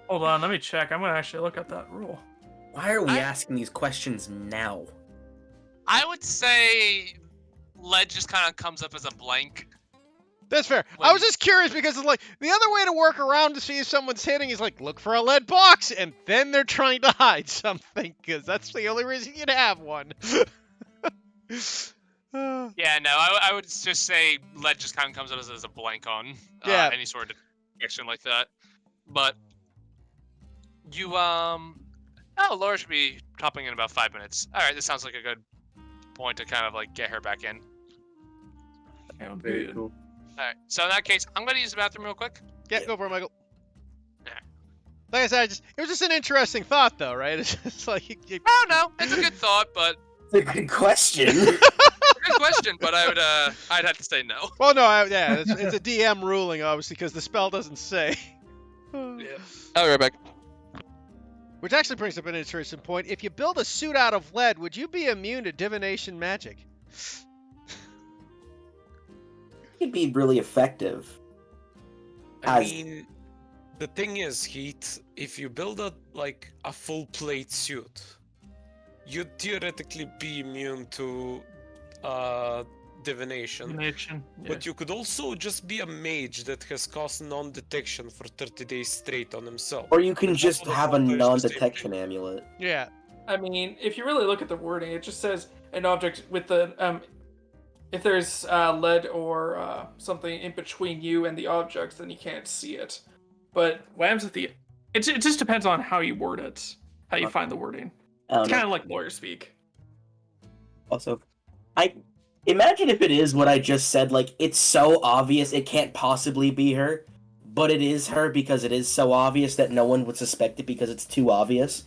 Hold on, let me check. I'm gonna actually look at that rule. Why are we I- asking these questions now? I would say lead just kind of comes up as a blank. That's fair. I When- was just curious because it's like the other way to work around to see if someone's hitting is like look for a lead box, and then they're trying to hide something because that's the only reason you'd have one. Yeah, no, I would just say lead just kind of comes up as a blank on Yeah. any sort of action like that. But you Laura should be topping in about 5 minutes. All right, this sounds like a good point to kind of like get her back in. Sounds Very good. cool. All right, so in that case, I'm gonna use the bathroom real quick. Yeah, go for it, Michael. Yeah. Like I said, it was just an interesting thought, though, right? It's just like Oh no, it's a good thought, but It's a good question. good question. But I'd have to say no. Well, no, yeah, it's a DM ruling, obviously, because the spell doesn't say. Yeah. I'll be right back. Which actually brings up an interesting point. If you build a suit out of lead, would you be immune to divination magic? It'd be really effective. I As- mean, the thing is, Heath, if you build a full plate suit, you'd theoretically be immune to divination. Connection. But you could also just be a mage that has cast non-detection for 30 days straight on himself. Or you can That's just what have a vampires do, same non-detection thing. amulet. Yeah. I mean, if you really look at the wording, it just says an object with the if there's lead or something in between you and the objects, then you can't see it. But what happens at the it just depends on how you word it, how you find the wording. I don't It's know. kind of like lawyer speak. Also, I imagine if it is what I just said, like, it's so obvious it can't possibly be her, but it is her because it is so obvious that no one would suspect it because it's too obvious.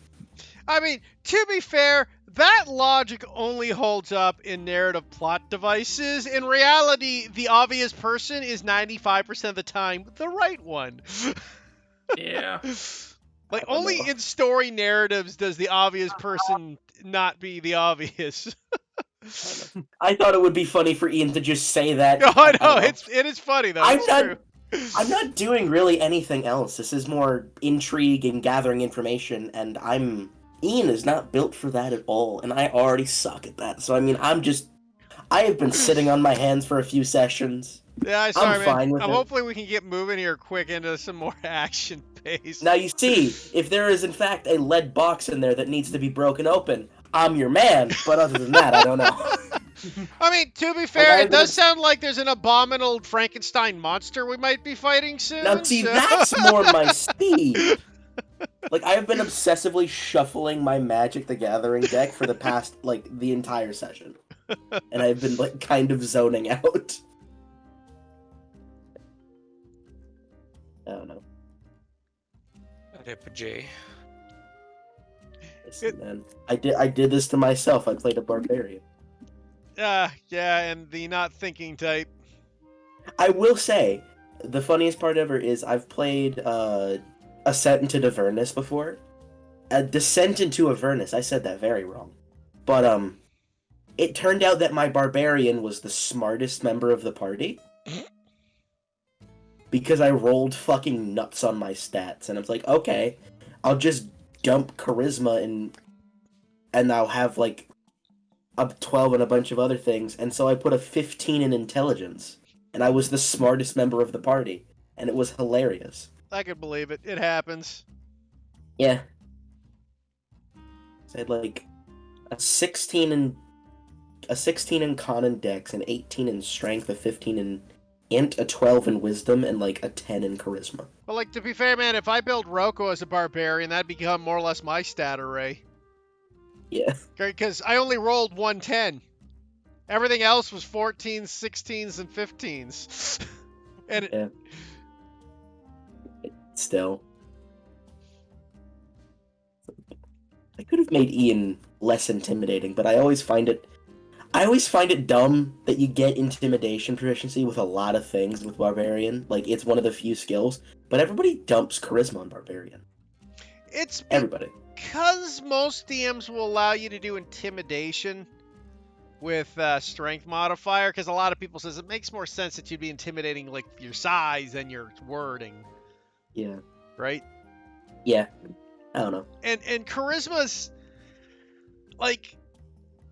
I mean, to be fair, that logic only holds up in narrative plot devices. In reality, the obvious person is 95% of the time the right one. Yeah. Like, I don't only know. in story narratives does the obvious person not be the obvious. I thought it would be funny for Ian to just say that. No, I don't know, know. it is funny, though. I'm It's not- true. I'm not doing really anything else. This is more intrigue and gathering information, and Ian is not built for that at all, and I already suck at that. So I mean, I have been sitting on my hands for a few sessions. Yeah, sorry, man. fine with it. Hopefully we can get moving here quick into some more action pace. Now you see, if there is in fact a lead box in there that needs to be broken open, I'm your man. But other than that, I don't know. I mean, to be fair, I've it does been- sound like there's an abominable Frankenstein monster we might be fighting soon. Now see, so- that's more my speed. Like, I have been obsessively shuffling my Magic the Gathering deck for the past, like, the entire session. And I've been, like, kind of zoning out. I don't know. Rip J. Listen, man. I did this to myself. I played a Barbarian. yeah, and the not thinking type. I will say, the funniest part ever is I've played Ascent into Avernus before. Descent into Avernus. I said that very wrong. But it turned out that my barbarian was the smartest member of the party. Because I rolled fucking nuts on my stats, and I was like, okay, I'll just dump charisma and I'll have like a 12 and a bunch of other things, and so I put a 15 in intelligence, and I was the smartest member of the party, and it was hilarious. I could believe it. It happens. Yeah. So I had like a 16 in con and dex, an 18 in strength, a 15 in int, a 12 in wisdom, and like a 10 in charisma. But like, to be fair, man, if I build Roko as a barbarian, that'd become more or less my stat array. Yeah. Because I only rolled 110. Everything else was 14s, 16s, and 15s. And Yeah. Still. I could have made Ian less intimidating, but I always find it dumb that you get intimidation proficiency with a lot of things with Barbarian. Like, it's one of the few skills, but everybody dumps charisma on Barbarian. it's Everybody. because most DMs will allow you to do intimidation with strength modifier, because a lot of people says it makes more sense that you'd be intimidating like your size than your wording, Yeah. right? Yeah. I don't know. And charisma's like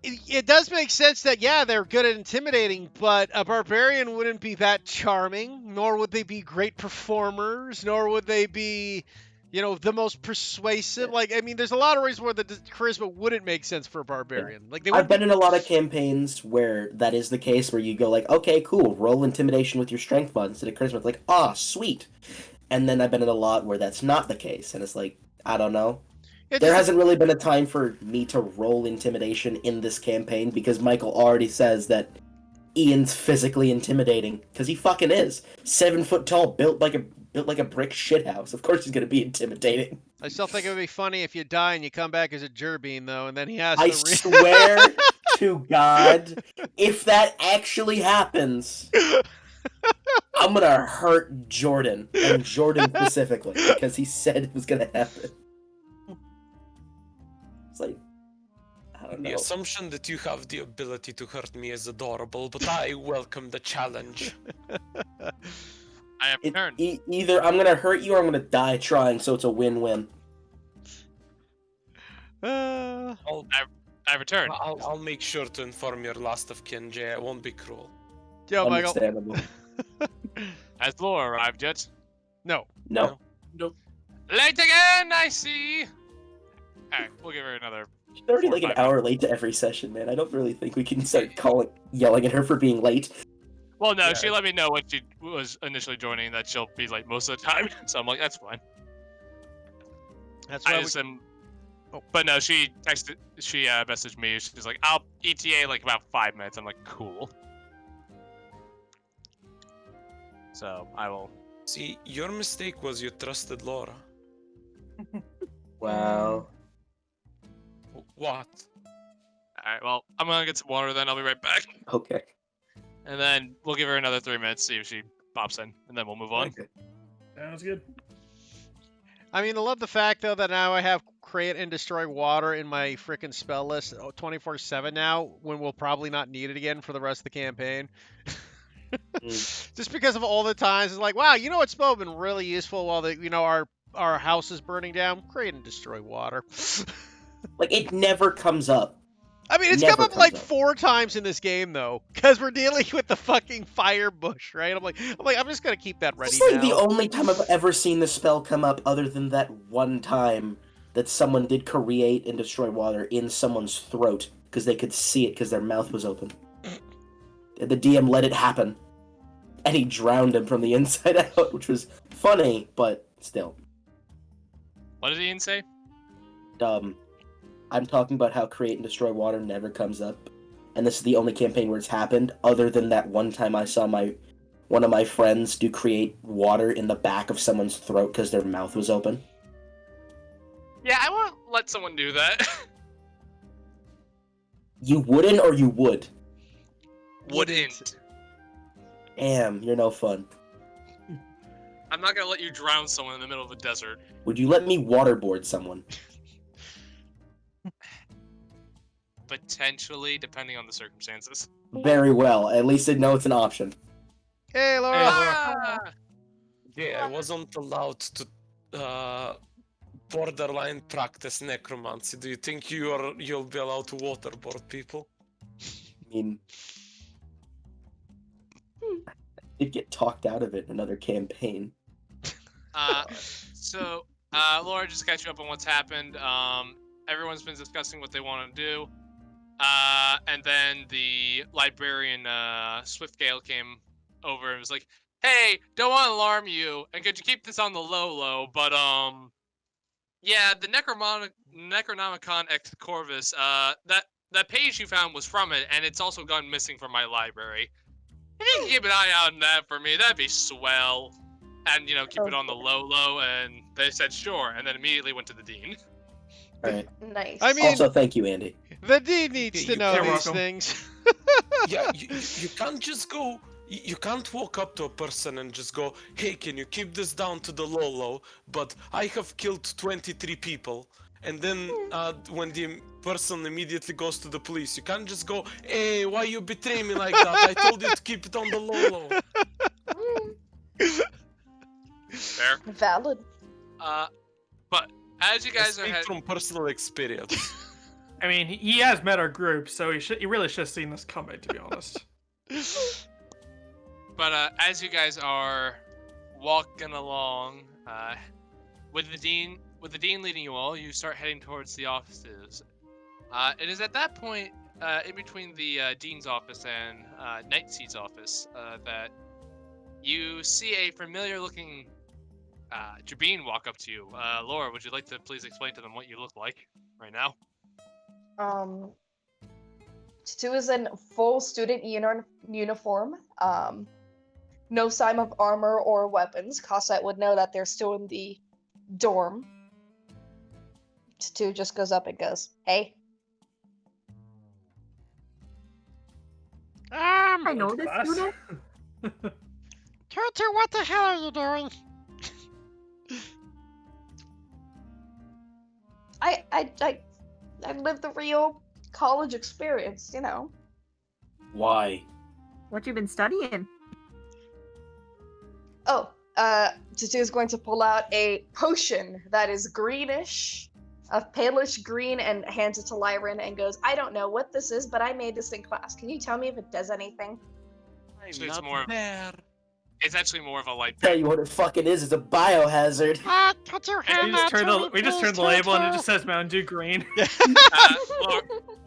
it does make sense that yeah, they're good at intimidating, but a barbarian wouldn't be that charming, nor would they be great performers, nor would they be, the most persuasive. Yeah. Like, I mean, there's a lot of reasons where the charisma wouldn't make sense for a barbarian. Like, they I've wouldn't been in a lot of campaigns where that is the case, where you go like, okay, cool, roll intimidation with your strength mod instead of charisma. It's like, sweet. And then I've been in a lot where that's not the case, and it's like, I don't know. There hasn't really been a time for me to roll intimidation in this campaign because Michael already says that Ian's physically intimidating, because he fucking is. 7 foot tall, built like a brick shithouse. Of course he's gonna be intimidating. I still think it would be funny if you die and you come back as a Jerbean, though, and then he has I to swear to God, if that actually happens, I'm gonna hurt Jordan, and Jordan specifically, because he said it was gonna happen. It's like, I don't know. The assumption that you have the ability to hurt me is adorable, but I welcome the challenge. I have returned. Either I'm gonna hurt you or I'm gonna die trying, so it's a win-win. I returned. I'll make sure to inform your last of kin, Jay. I won't be cruel. Yo, Michael. Understandable. Has Laura arrived yet? No. No. Late again, I see. Alright, we'll give her another. She's already 4 or like an 5 hour late to every session, man. I don't really think we can start yelling at her for being late. Well, no, Yeah. she let me know when she was initially joining that she'll be late most of the time. So I'm like, that's fine. That's why I just am. But no, she messaged me. She's like, I'll ETA like about 5 minutes. I'm like, cool. So I will. See, your mistake was you trusted Laura. Wow. What? Alright, well, I'm gonna get some water then. I'll be right back. Okay. And then we'll give her another 3 minutes, see if she pops in, and then we'll move on. Okay. Sounds good. I mean, I love the fact, though, that now I have create and destroy water in my freaking spell list 24/7 now, when we'll probably not need it again for the rest of the campaign. Just because of all the times, it's like, wow, you know what spell been really useful while our house is burning down? Create and destroy water. Like, it never comes up. I mean, it's Never come up comes like up. 4 times in this game, though, because we're dealing with the fucking fire bush, right? I'm just gonna keep that ready It's like now. the only time I've ever seen the spell come up, other than that one time that someone did create and destroy water in someone's throat because they could see it because their mouth was open. And the DM let it happen, and he drowned him from the inside out, which was funny, but still. What did Ian say? I'm talking about how create and destroy water never comes up, and this is the only campaign where it's happened, other than that one time I saw one of my friends do create water in the back of someone's throat because their mouth was open. Yeah, I won't let someone do that. You wouldn't, or you would? Wouldn't. Damn, you're no fun. I'm not gonna let you drown someone in the middle of the desert. Would you let me waterboard someone? Potentially, depending on the circumstances. Very well. At least I know it's an option. Hey, Laura. Ah! Yeah, I wasn't allowed to borderline practice necromancy. Do you think you'll be allowed to waterboard people? I mean, I did get talked out of it in another campaign. So, Laura, just to catch you up on what's happened. Everyone's been discussing what they want to do. And then the librarian, Swiftgale, came over and was like, hey, don't want to alarm you, and could you keep this on the low, but, yeah, the Necronomicon Ex Corvus, that page you found was from it, and it's also gone missing from my library. If you can keep an eye out on that for me, that'd be swell. And, keep it on the low, and they said sure, and then immediately went to the dean. Alright. Nice. I mean, Also, thank you, Andy. the dean needs to know You're these welcome. things. Yeah, you can't just go. You can't walk up to a person and just go, hey, can you keep this down to the low, but I have killed 23 people. And then when the person immediately goes to the police, you can't just go, hey, why you betray me like that? I told you to keep it on the low. Fair. Valid. But As you I guys are speak from personal experience. I mean, he has met our group, so he really should have seen this coming, to be honest. But as you guys are walking along, with the dean leading you all, you start heading towards the offices. It is at that point, in between the dean's office and Nightseed's office, that you see a familiar-looking Jabeen walk up to you. Laura, would you like to please explain to them what you look like right now? Stu is in full student uniform. No sign of armor or weapons. Cosette would know that they're still in the dorm. Stu just goes up and goes, "Hey." I know this Class. student. Tutu, what the hell are you doing? I lived the real college experience, you know. Why? What you been studying? Oh, Tutu is going to pull out a potion that is greenish, a palish green, and hands it to Lyran and goes, "I don't know what this is, but I made this in class. Can you tell me if it does anything?" So it's more. It's actually more of a light Tell pink. you what it fucking is. It's a biohazard. Tutu, We hand just that to me, we just please, turned the label and it Tutu. just says Mountain Dew Green.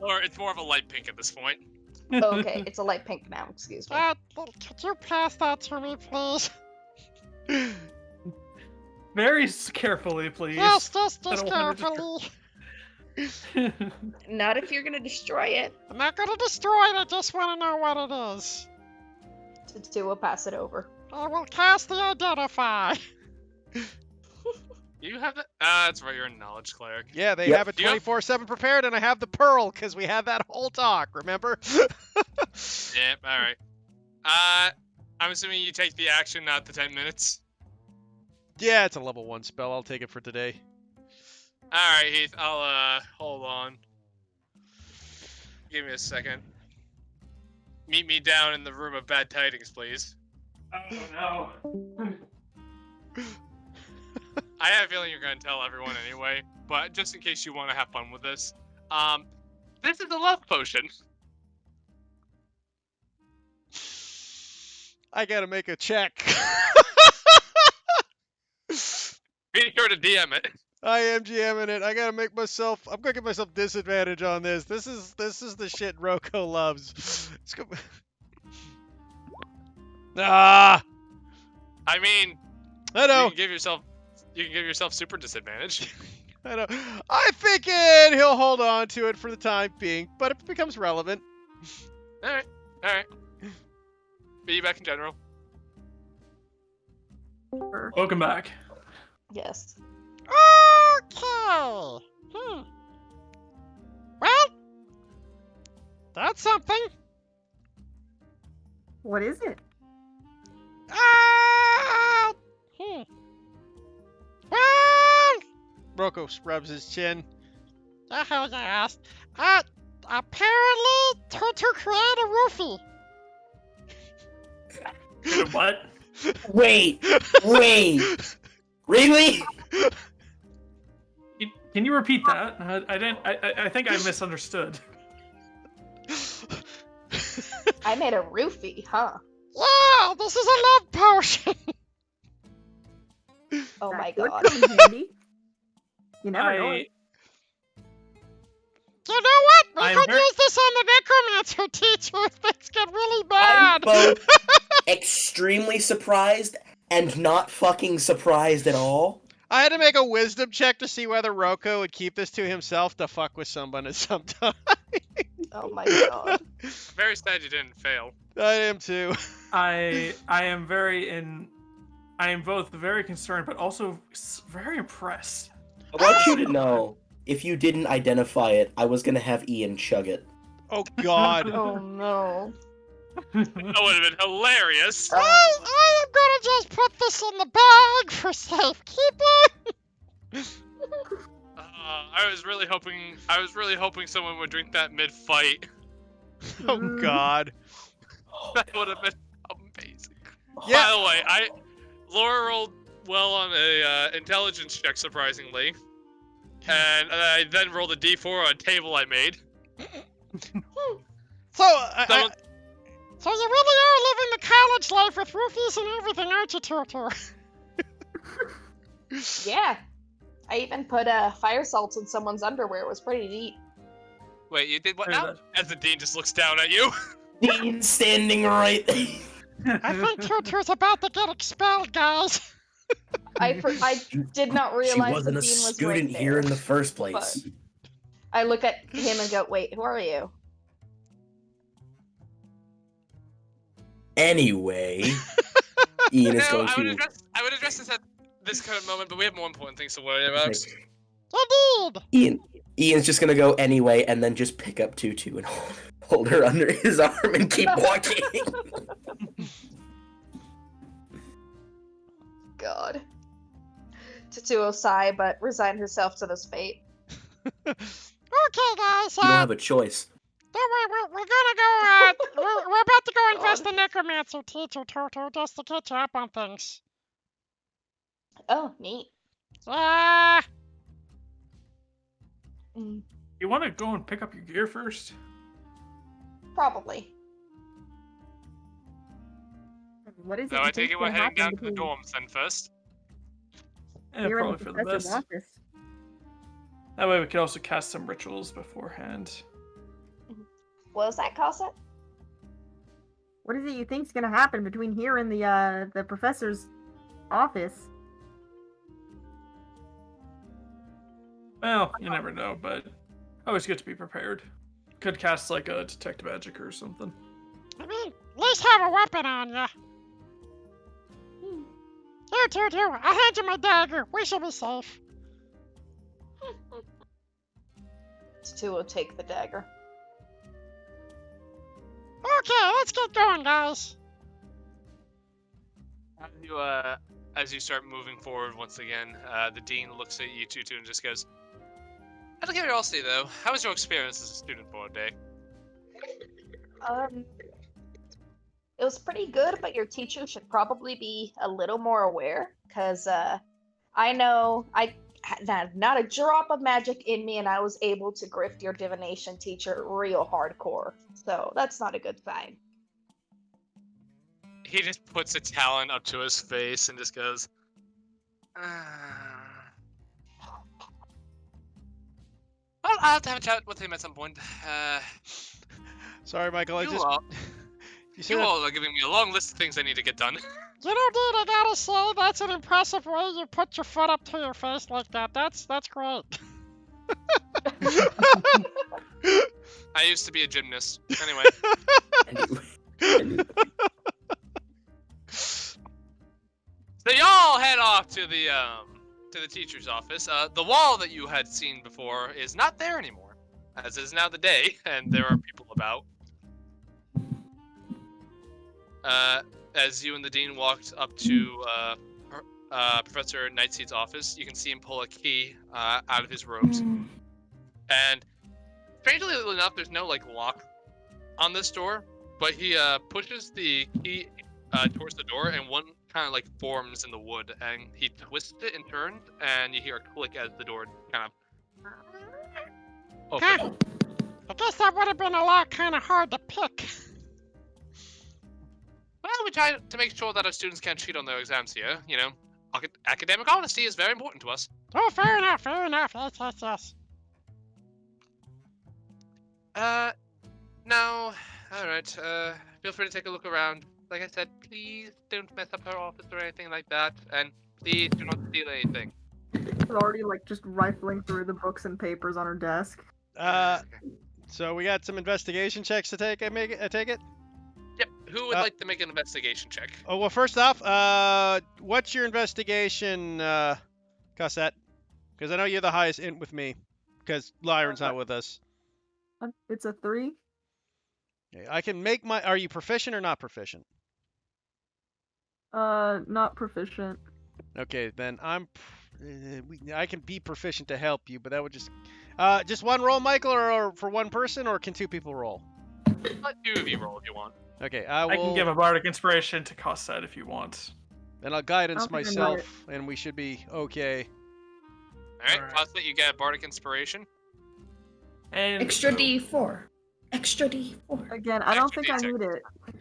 Or it's more of a light pink at this point. Okay, it's a light pink now, excuse me. Could you pass that to me, please? Very carefully, please. Yes, just I don't wanna carefully. Not if you're gonna destroy it. I'm not gonna destroy it, I just want to know what it is. Tutu will pass it over. I will cast the Identify. You have that? That's right. You're a knowledge cleric. Yeah, they Yep. have it Yep. 24/7 prepared, and I have the pearl because we had that whole talk. Remember? Yeah. All right. I'm assuming you take the action, not the 10 minutes. Yeah, it's a level 1 spell. I'll take it for today. All right, Heath. I'll hold on. Give me a second. Meet me down in the room of bad tidings, please. Oh no. I have a feeling you're gonna tell everyone anyway, but just in case you want to have fun with this, this is a love potion. I gotta make a check. Be sure to DM it. I am GMing it. I gotta make myself. I'm gonna give myself disadvantage on this. This is the shit Roko loves. Let's go. Ah, I mean, I you know. can give yourself super disadvantage. I know. I figured he'll hold on to it for the time being, but if it becomes relevant. All right. Be back in general. Welcome back. Yes. Okay. Well, that's something. What is it? Well, Roko rubs his chin. the hell you asked? Apparently, Tutu created a roofie. What? Wait. Really? Can you repeat that? I didn't. I think I misunderstood. I made a roofie, huh? Yeah, this is a love potion. Oh my That would god. come in handy. You never know. You know what? We I'm could very- use this on the necromancer teacher if things get really I'm bad. both extremely surprised and not fucking surprised at all. I had to make a wisdom check to see whether Roko would keep this to himself to fuck with someone at some time. Oh my god. Very sad you didn't fail. I am too. I am I am both very concerned, but also very impressed. I want you to know, if you didn't identify it, I was gonna have Ian chug it. Oh God. Oh no. That would have been hilarious. I am gonna just put this in the bag for safekeeping. I was really hoping someone would drink that mid-fight. Oh God. That would have been amazing. Yeah. By the way, Laura rolled well on a intelligence check, surprisingly. And I then rolled a d4 on a table I made. So, Someone- So you really are living the college life with roofies and everything, aren't you, Tutu? Yeah. I even put fire salts in someone's underwear. It was pretty neat. Wait, you did what Hear now? that. As the dean just looks down at you. Dean standing right. I think Tutu's about to get expelled, guys. I did not She realize wasn't the a dean was student right here there. in the first place. but- I look at him and go, "Wait, who are you?" Anyway, Ian is going I would to. address this at this current moment, but we have more important things to worry about. Indeed. Ian's just gonna go anyway, and then just pick up Tutu and hold her under his arm and keep walking. God. Tutu will sigh, but resign herself to this fate. Okay, guys. You don't have a choice. Don't worry, we're gonna go. We're about to go invest the necromancer teacher, Tutu, just to catch you up on things. Oh, neat. Mm, You want to go and pick up your gear first? probably. What is it? So you I think's take it we're gonna heading down happen to the between dorms then first. Yeah, here and probably the for the professor's best. office? That way we could also cast some rituals beforehand. What was that, Cosset? What is it you think's gonna happen between here and the professor's office? Well, you never know, but always good to be prepared. Could cast like a detect magic or something. I mean, at least have a weapon on ya. Here, Tutu, I'll hand you my dagger. We should be safe. Tutu will take the dagger. Okay, let's get going, guys. As you start moving forward once again, the dean looks at you two and just goes, "Out of curiosity, though, how was your experience as a student for a day?" It was pretty good, but your teacher should probably be a little more aware, because I know I had not a drop of magic in me, and I was able to grift your divination teacher real hardcore. So that's not a good sign. He just puts a talon up to his face and just goes, Well, I'll have to have a chat with him at some point. Sorry, Michael. You all are giving me a long list of things I need to get done. You know, dude, I gotta say, that's an impressive way you put your foot up to your face like that. That's great. I used to be a gymnast. Anyway. So y'all head off to the teacher's office. The wall that you had seen before is not there anymore, as is now the day, and there are people about. As you and the dean walked up to Professor Nightseed's office, you can see him pull a key out of his robes. And strangely enough, there's no lock on this door, but he pushes the key towards the door, and one kind of forms in the wood, and he twists it and turns, and you hear a click as the door kind of opens. I guess that would have been a lot kind of hard to pick. Well, we try to make sure that our students can't cheat on their exams here. You know, academic honesty is very important to us. Oh, fair enough, fair enough. Yes. Now, alright, feel free to take a look around. Like I said, please don't mess up her office or anything like that, and please do not steal anything. She's already just rifling through the books and papers on her desk. So we got some investigation checks to take. I take it. Yep. Who would like to make an investigation check? Oh well, first off, what's your investigation, Cosette? Because I know you're the highest int with me, because Lyron's not with us. It's a 3. Okay, I can make my. Are you proficient or not proficient? Not proficient. Okay, then I can be proficient to help you, but that would just one roll, Michael, or for one person, or can 2 people roll? Let 2 of you roll if you want. Okay, I can give a bardic inspiration to Cosset if you want. Then I'll guidance I'll take a myself, and we should be okay. Alright, Alright. plus that you get a bardic inspiration. And Extra D4. Extra D4. Again, I don't Extra think I D6. need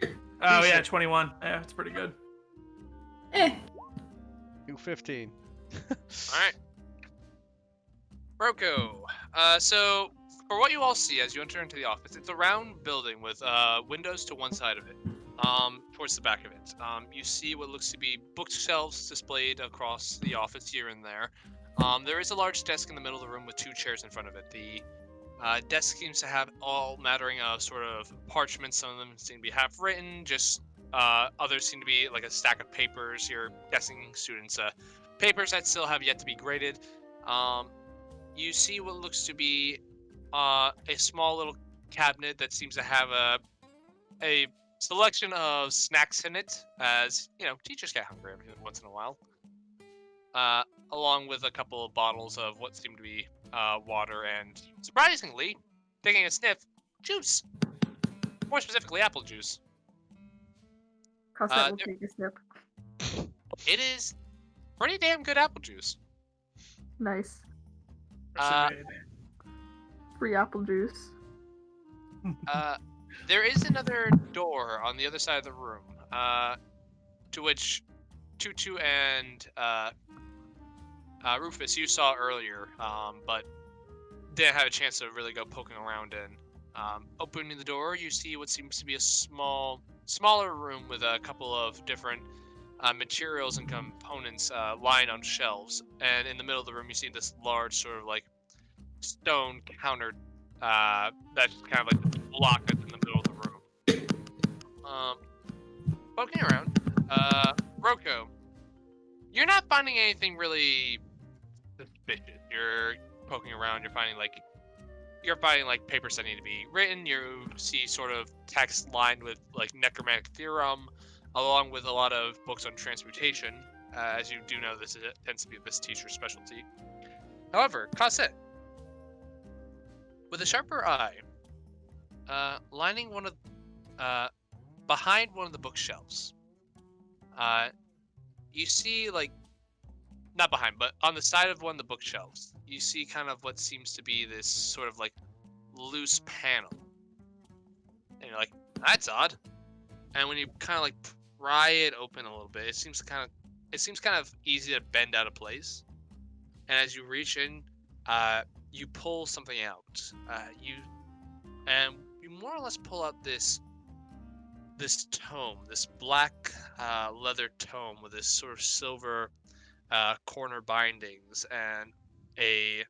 it. Oh yeah, Decent. 21. Yeah, it's pretty good. Eh. Do 15. Alright. Roko. So, for what you all see as you enter into the office, it's a round building with windows to one side of it, towards the back of it. You see what looks to be bookshelves displayed across the office here and there. There is a large desk in the middle of the room with 2 chairs in front of it. The desk seems to have all mattering of sort of parchments. Some of them seem to be half written, just others seem to be like a stack of papers. You're guessing students' papers that still have yet to be graded. You see what looks to be a small little cabinet that seems to have a selection of snacks in it, as you know, teachers get hungry every once in a while. Along with a couple of bottles of what seem to be water and, surprisingly, taking a sniff, juice. More specifically, apple juice. Cosette will take a sip. It is pretty damn good apple juice. Nice. Uh, Free apple juice. There is another door on the other side of the room, to which Tutu and Rufus you saw earlier, but didn't have a chance to really go poking around in. Opening the door, you see what seems to be a smaller room with a couple of different materials and components lying on shelves. And in the middle of the room, you see this large sort of like stone counter that's kind of like the block that's in the middle of the room. Poking around, Roko, you're not finding anything really suspicious. You're poking around, you're finding like papers that need to be written. You see sort of text lined with like necromantic theorem, along with a lot of books on transmutation. As you do know, tends to be this teacher's specialty. However, Cosette, with a sharper eye, lining one of, behind one of the bookshelves, you see like, not behind, but on the side of one of the bookshelves, you see kind of what seems to be this sort of like loose panel. And you're like, that's odd. And when you kind of like pry it open a little bit, it seems kind of easy to bend out of place. And as you reach in, you pull something out. You more or less pull out this tome, this black leather tome with this sort of silver corner bindings and a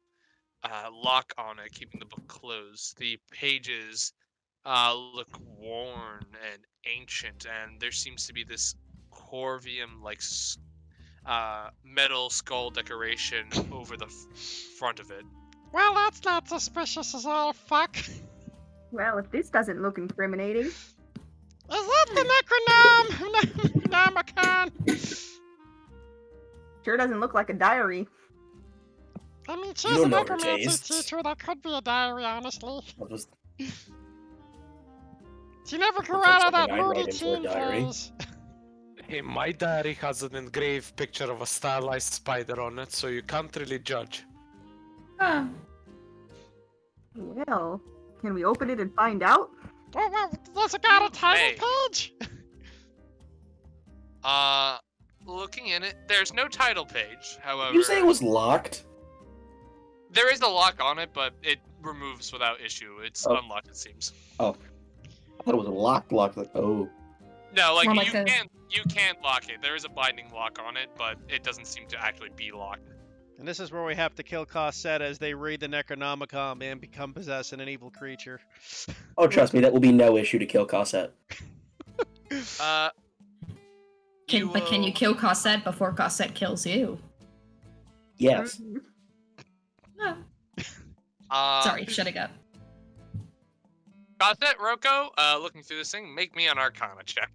lock on it, keeping the book closed. The pages look worn and ancient, and there seems to be this Corvium like metal skull decoration over the front of it. Well, that's not suspicious as all fuck. Is Well, if this doesn't look incriminating. that the Necronomicon? Sure doesn't look like a diary. I mean, You she's a don't know her necromancy tastes. teacher. That could be a diary, honestly. I'll just She never grew Looks like out of that something I'd moody write into a teen diary. phase. Hey, my diary has an engraved picture of a stylized spider on it, so you can't really judge. Oh. Well, can we open it and find out? Well, does it got a title Hey. page? Looking in it, there's no title page. However, you say it was locked? there is a lock on it, but it removes without issue. It's Oh. unlocked, it seems. I thought it was locked. Like, oh, No, like More like you a- can't lock it. There is a binding lock on it, but it doesn't seem to actually be locked. And this is where we have to kill Cosette as they read the Necronomicon and become possessed in an evil creature. oh, trust me, that will be no issue to kill Cosette. But can you kill Cosette before Cosette kills you? Yes. No. Uh, Sorry, shutting up. Cosette, Roko, looking through this thing, make me an Arcana check.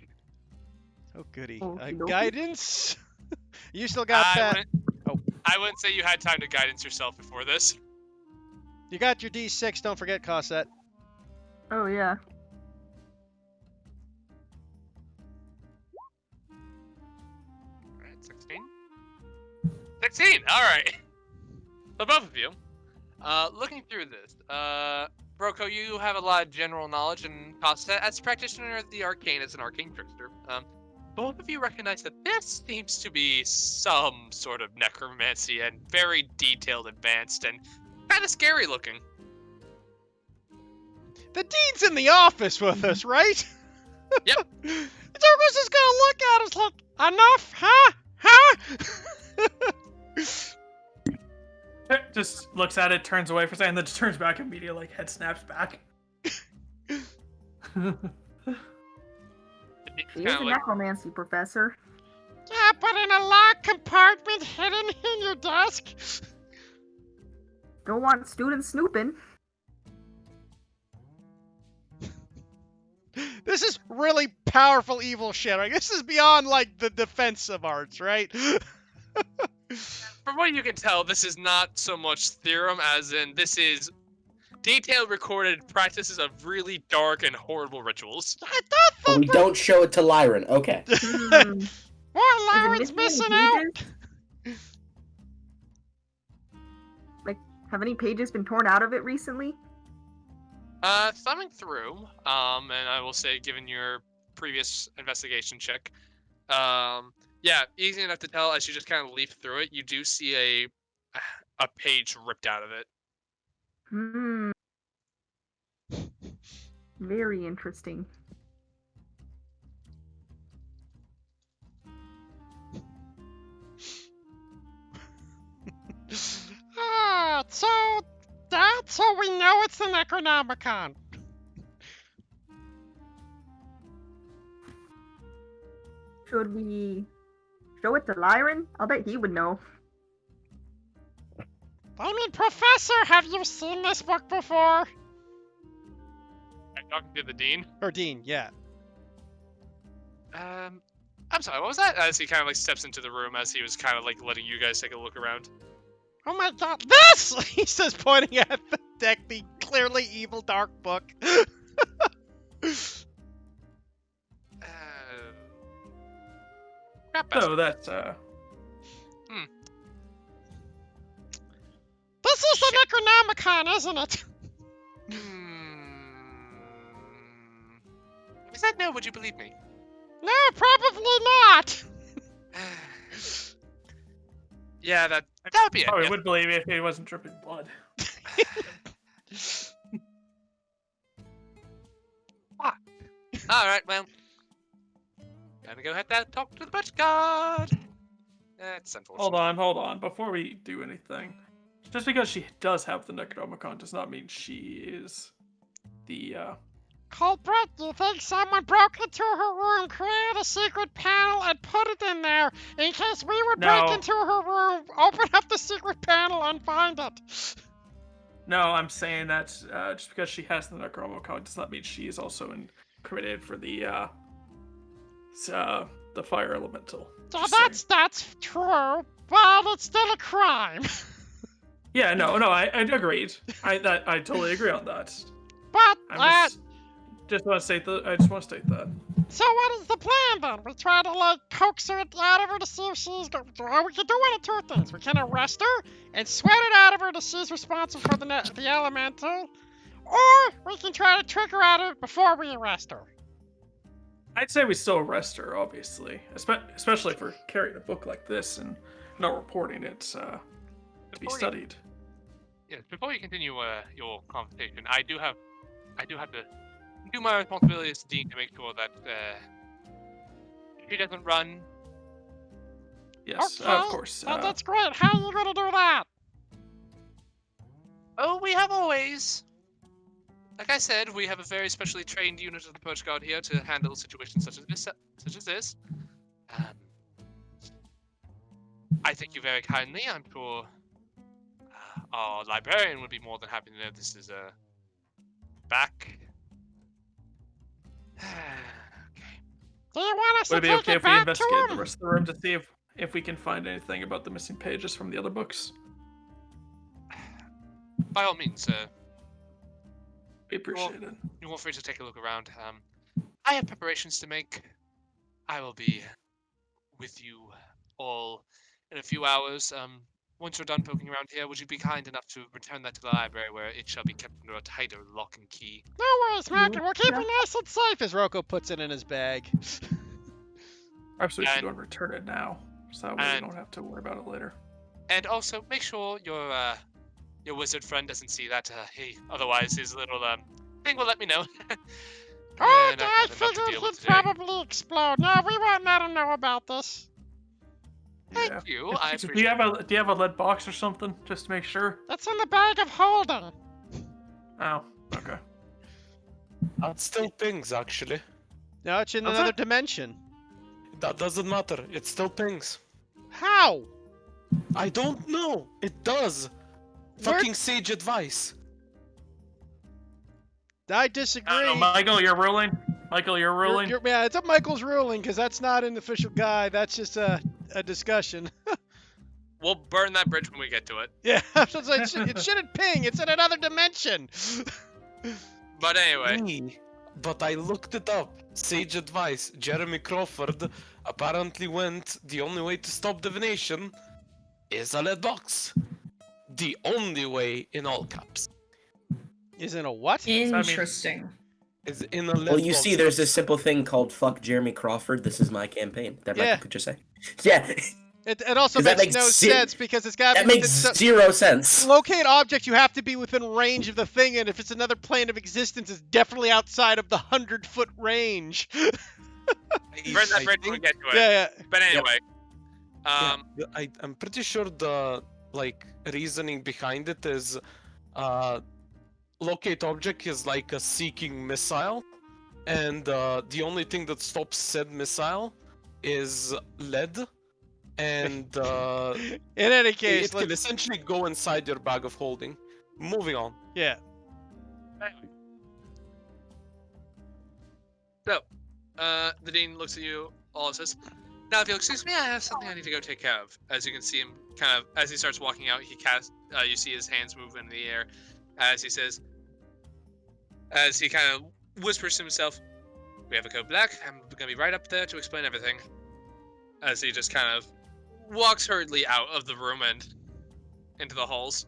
Oh, goody. Okey dokey. Guidance? You still got I that. wouldn't- Oh. I wouldn't say you had time to guidance yourself before this. You got your D6, don't forget, Cosette. Oh, yeah. Alright, 16? 16, alright. So both of you, looking through this, Broco, you have a lot of general knowledge, and Costa, as a practitioner of the arcane, as an arcane trickster, both of you recognize that this seems to be some sort of necromancy and very detailed, advanced, and kind of scary looking. The dean's in the office with us, right? Yep. Douglas is gonna look at us like, enough, huh? Just looks at it, turns away for a second, then just turns back immediately, like head snaps back. He is a necromancy professor. Yeah, but in a locked compartment hidden in your desk. Don't want students snooping. This is really powerful evil shit. Like, this is beyond, like, the defensive arts, right? From what you can tell, this is not so much theorem as in this is detailed recorded practices of really dark and horrible rituals. I thought But we don't show it to Lyran. Okay. What, Lyran's missing out? Like, have any pages been torn out of it recently? Thumbing through, and I will say, given your previous investigation check, yeah, easy enough to tell as you just kind of leaf through it. You do see a page ripped out of it. Very interesting. So that's how we know it's the Necronomicon. Should we show it to Lyran? I'll bet he would know. I mean, Professor, have you seen this book before? I'm talking to the dean. Or Dean, yeah. I'm sorry, what was that? As he kind of like steps into the room, as he was kind of like letting you guys take a look around. Oh my god, this! He says, pointing at the deck, the clearly evil dark book. So that's This is the Necronomicon, isn't it? If I said no, would you believe me? No, probably not. Yeah, that would be it. probably Yeah. would believe if he wasn't dripping blood. All right, well, gonna go ahead and talk to the butch guard. That's unfortunate. Hold on. Before we do anything, just because she does have the Necronomicon does not mean she is the Culprit, you think someone broke into her room, created a secret panel, and put it in there in case we would break No. into her room, open up the secret panel, and find it? No, I'm saying that just because she has the Necronomicon does not mean she is also incriminated for the fire elemental. Yeah, Just saying. that's true, but it's still a crime. Yeah, no, I agreed. I totally agree on that. But I just want to state that. So what is the plan then? We try to like coax her out of her to see if she's. Or we can do one of two things. We can arrest her and sweat it out of her to see she's responsible for the elemental, or we can try to trick her out of it before we arrest her. I'd say we still arrest her, obviously, especially for carrying a book like this and not reporting it to be studied. Yes, before you continue your conversation, I do have to do my responsibility as dean to make sure that she doesn't run. Yes, Okay, of course. that's great. How are you gonna do that? Oh, we have always. Like I said, we have a very specially trained unit of the Purge Guard here to handle situations such as this. I thank you very kindly. I'm sure our librarian would be more than happy to know this is back. Okay. Do you want us Would it to be take okay it if we back investigate to the him? rest of the room to see if we can find anything about the missing pages from the other books? By all means, We appreciate it. you're free to take a look around. I have preparations to make. I will be with you all in a few hours. once you're done poking around here, would you be kind enough to return that to the library where it shall be kept under a tighter lock and key? No worries, Mac, and we'll keep it nice and safe. As Rocco puts it in his bag. Perhaps we should And- go and return it now, so that way we and- don't have to worry about it later. And also, make sure your wizard friend doesn't see that. Otherwise his little thing will let me know. Oh, And I I have enough to figured deal with he'd today. probably explode. No, we won't let him know about this. Thank Yeah. you. I Do appreciate you have a lead box or something, just to make sure? It's in the bag of holding. Oh, okay. That still pings, actually. No, it's in Does another it? dimension. That doesn't matter. It still pings. How? I don't know. It does. Where- Fucking sage advice. I disagree. I don't know, Michael, you're ruling. Michael, you're ruling. Yeah, it's a Michael's ruling because that's not an official guide. That's just a discussion. We'll burn that bridge when we get to it. Yeah, it shouldn't ping. It's in another dimension. But anyway, But I looked it up. Sage advice. Jeremy Crawford apparently went the only way to stop divination is a lead box. The only way in all caps. Is in a what? Interesting. Is in a lead Well, you box. see, there's this simple thing called "fuck Jeremy Crawford." This is my campaign. That Yeah. Michael could just say. Yeah, It also 'Cause that makes no makes sense because it's got that makes zero sense. locate object. You have to be within range of the thing, and if it's another plane of existence, it's definitely outside of the 100-foot range. burn that bridge when we get to it. Yeah. But anyway, I'm pretty sure the reasoning behind it is locate object is like a seeking missile, and the only thing that stops said missile is lead, and In any case, it can essentially go inside your bag of holding. Moving on. yeah. So, the dean looks at you all and says, "Now, if you'll excuse me, I have something I need to go take care of." As you can see him kind of, as he starts walking out, you see his hands move in the air as he says, as he kind of whispers to himself, "We have a code black. I'm gonna be right up there to explain everything." As he just kind of walks hurriedly out of the room and into the halls.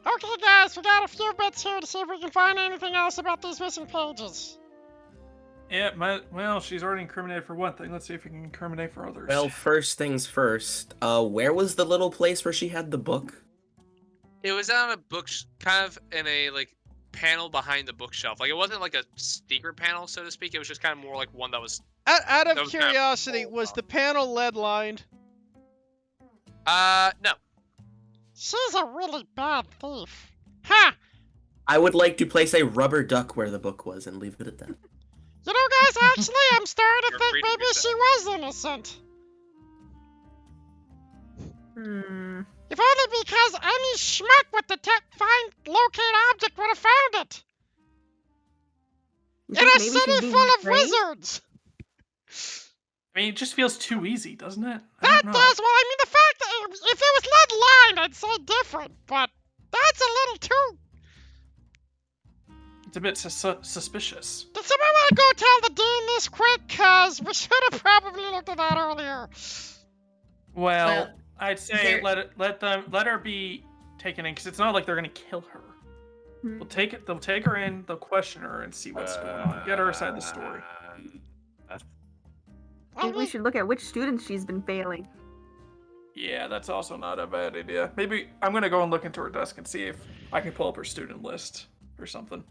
Okay, guys, we got a few bits here to see if we can find anything else about these missing pages. Yeah, well, she's already incriminated for one thing. Let's see if we can incriminate for others. Well, first things first. Where was the little place where she had the book? It was on a book, kind of in a panel behind the bookshelf. Like, it wasn't like a secret panel, so to speak. It was just kind of more like one that was. Out That of was kind of curiosity, full was of- the panel lead lined? No. She's a really bad thief. Ha! I would like to place a rubber duck where the book was and leave it at that. You know, guys, actually, I'm starting to You're think free to maybe do she that. was innocent. Hmm. If only because any schmuck with the locate object would have found it. You In think a maybe she's city being full of trained? wizards. I mean, it just feels too easy, doesn't it? I That don't know. does, well, I mean, the fact that if it was lead lined, I'd say different, but that's a little too. It's a bit suspicious. Did someone want to go tell the dean this quick? Cause we should have probably looked at that earlier. Well, Well, I'd say there- let her be taken in, because it's not like they're gonna kill her. Hmm. They'll take her in, they'll question her and see what's going on. Get her side of the story. Maybe we should look at which students she's been failing. Yeah, that's also not a bad idea. Maybe I'm gonna go and look into her desk and see if I can pull up her student list or something.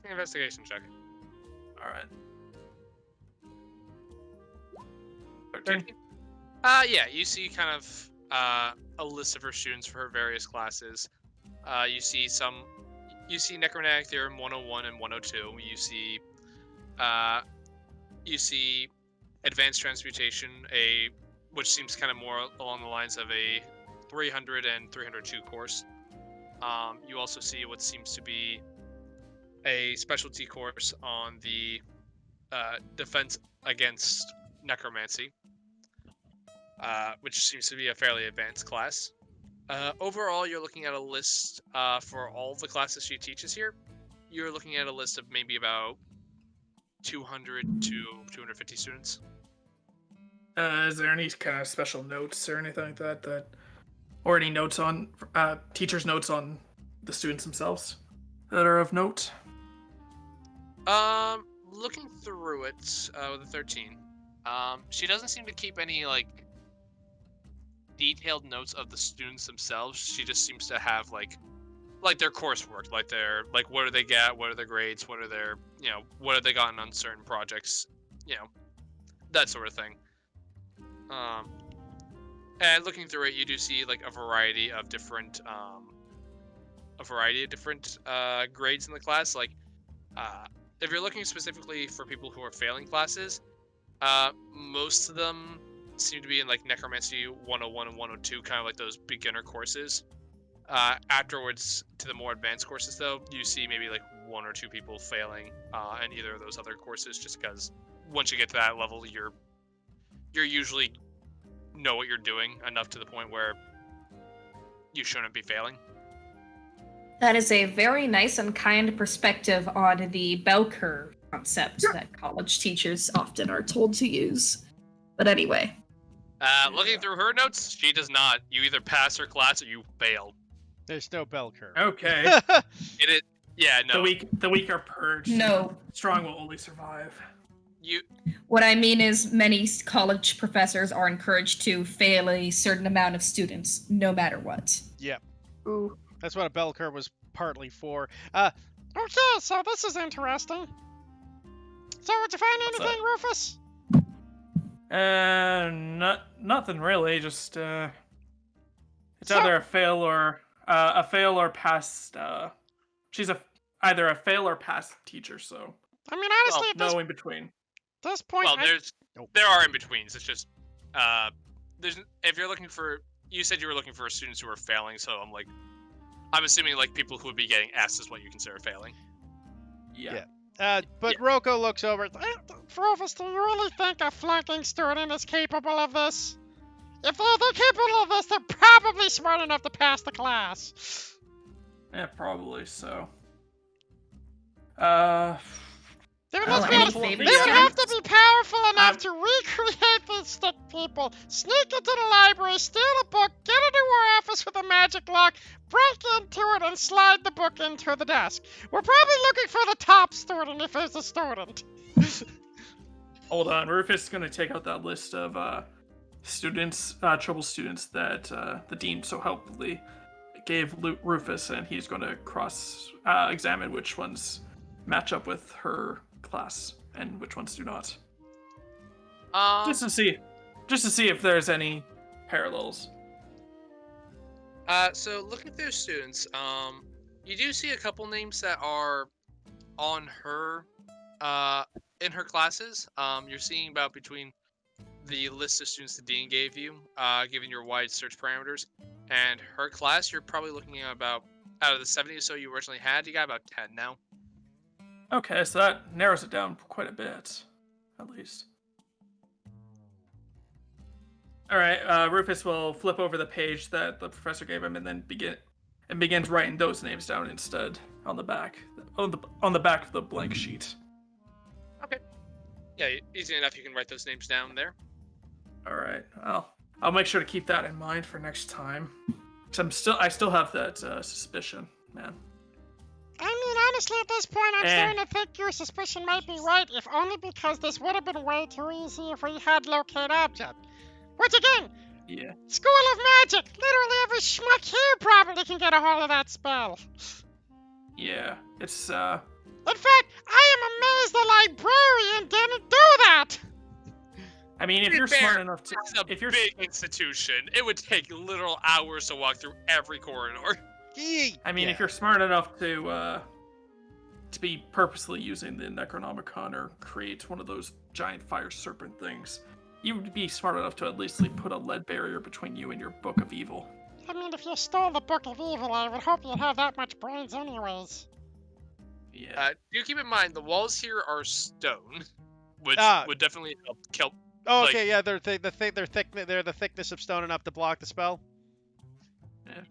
Investigation check. Alright. 13. Yeah, you see kind of a list of her students for her various classes. You see Necromantic Theorem 101 and 102. You see Advanced Transmutation, which seems kind of more along the lines of a 300 and 302 course. You also see what seems to be a specialty course on the defense against necromancy, which seems to be a fairly advanced class. Overall, you're looking at a list for all the classes she teaches here. You're looking at a list of maybe about 200 to 250 students. Is there any kind of special notes or anything like that Or any notes on teachers' notes on the students themselves that are of note? Looking through it with a 13, she doesn't seem to keep any like detailed notes of the students themselves. She just seems to have like their coursework, like their what do they get, what are their grades, what are their what have they gotten on certain projects, that sort of thing. And looking through it, you do see like a variety of different grades in the class. Like if you're looking specifically for people who are failing classes, most of them seem to be in like Necromancy 101 and 102, kind of like those beginner courses. Afterwards, to the more advanced courses, though, you see maybe like 1 or 2 people failing in either of those other courses, just because once you get to that level, you're usually know what you're doing enough to the point where you shouldn't be failing. That is a very nice and kind perspective on the bell curve concept that college teachers often are told to use. But anyway. Looking through her notes, she does not. You either pass her class or you fail. There's no bell curve. Okay. It is. Yeah, no. The weak are purged. No. Strong will only survive. What I mean is many college professors are encouraged to fail a certain amount of students, no matter what. Yep. Ooh. That's what a bell curve was partly for. Okay, so this is interesting. So, did you find anything, Rufus? Nothing really. Just it's either a fail or pass. She's either a fail or pass teacher. So I mean, honestly, no in between. This point, well, there are in betweens. It's just if you're looking for, you said you were looking for students who are failing, so I'm assuming like people who would be getting S is what you consider failing. Yeah. But Rocco looks over. Rufus, do you really think a flunking student is capable of this? If they're capable of this, they're probably smart enough to pass the class. Yeah, probably so. They would Oh, have to be powerful enough to recreate these stick people, sneak into the library, steal a book, get into our office with a magic lock, break into it, and slide the book into the desk. We're probably looking for the top student if there's a student. Hold on, Rufus is gonna take out that list of students, trouble students that the dean so helpfully gave Rufus, and he's gonna examine which ones match up with her class and which ones do not. Just to see if there's any parallels. So looking through students, you do see a couple names that are on her, in her classes. You're seeing about between the list of students the dean gave you, given your wide search parameters, and her class, you're probably looking at about, out of the 70 or so you originally had, you got about 10 now. Okay, so that narrows it down quite a bit, at least. All right, Rufus will flip over the page that the professor gave him, and then begins writing those names down instead on the back of the blank sheet. Okay. Yeah, easy enough. You can write those names down there. All right. I'll make sure to keep that in mind for next time. Cause I still have that suspicion, man. I mean, honestly, at this point, I'm starting to think your suspicion might be right, if only because this would have been way too easy if we had locate object. Which again, yeah. School of Magic. Literally every schmuck here probably can get a hold of that spell. Yeah, it's In fact, I am amazed the librarian didn't do that. I mean, if you're smart enough to, it's a big institution, it would take literal hours to walk through every corridor. I mean, if you're smart enough to be purposely using the Necronomicon or create one of those giant fire serpent things, you would be smart enough to at least put a lead barrier between you and your Book of Evil. I mean, if you stole the Book of Evil, I would hope you'd have that much brains anyways. Yeah. Do keep in mind, the walls here are stone, which would definitely help. Oh, okay, yeah, they're the thickness of stone enough to block the spell.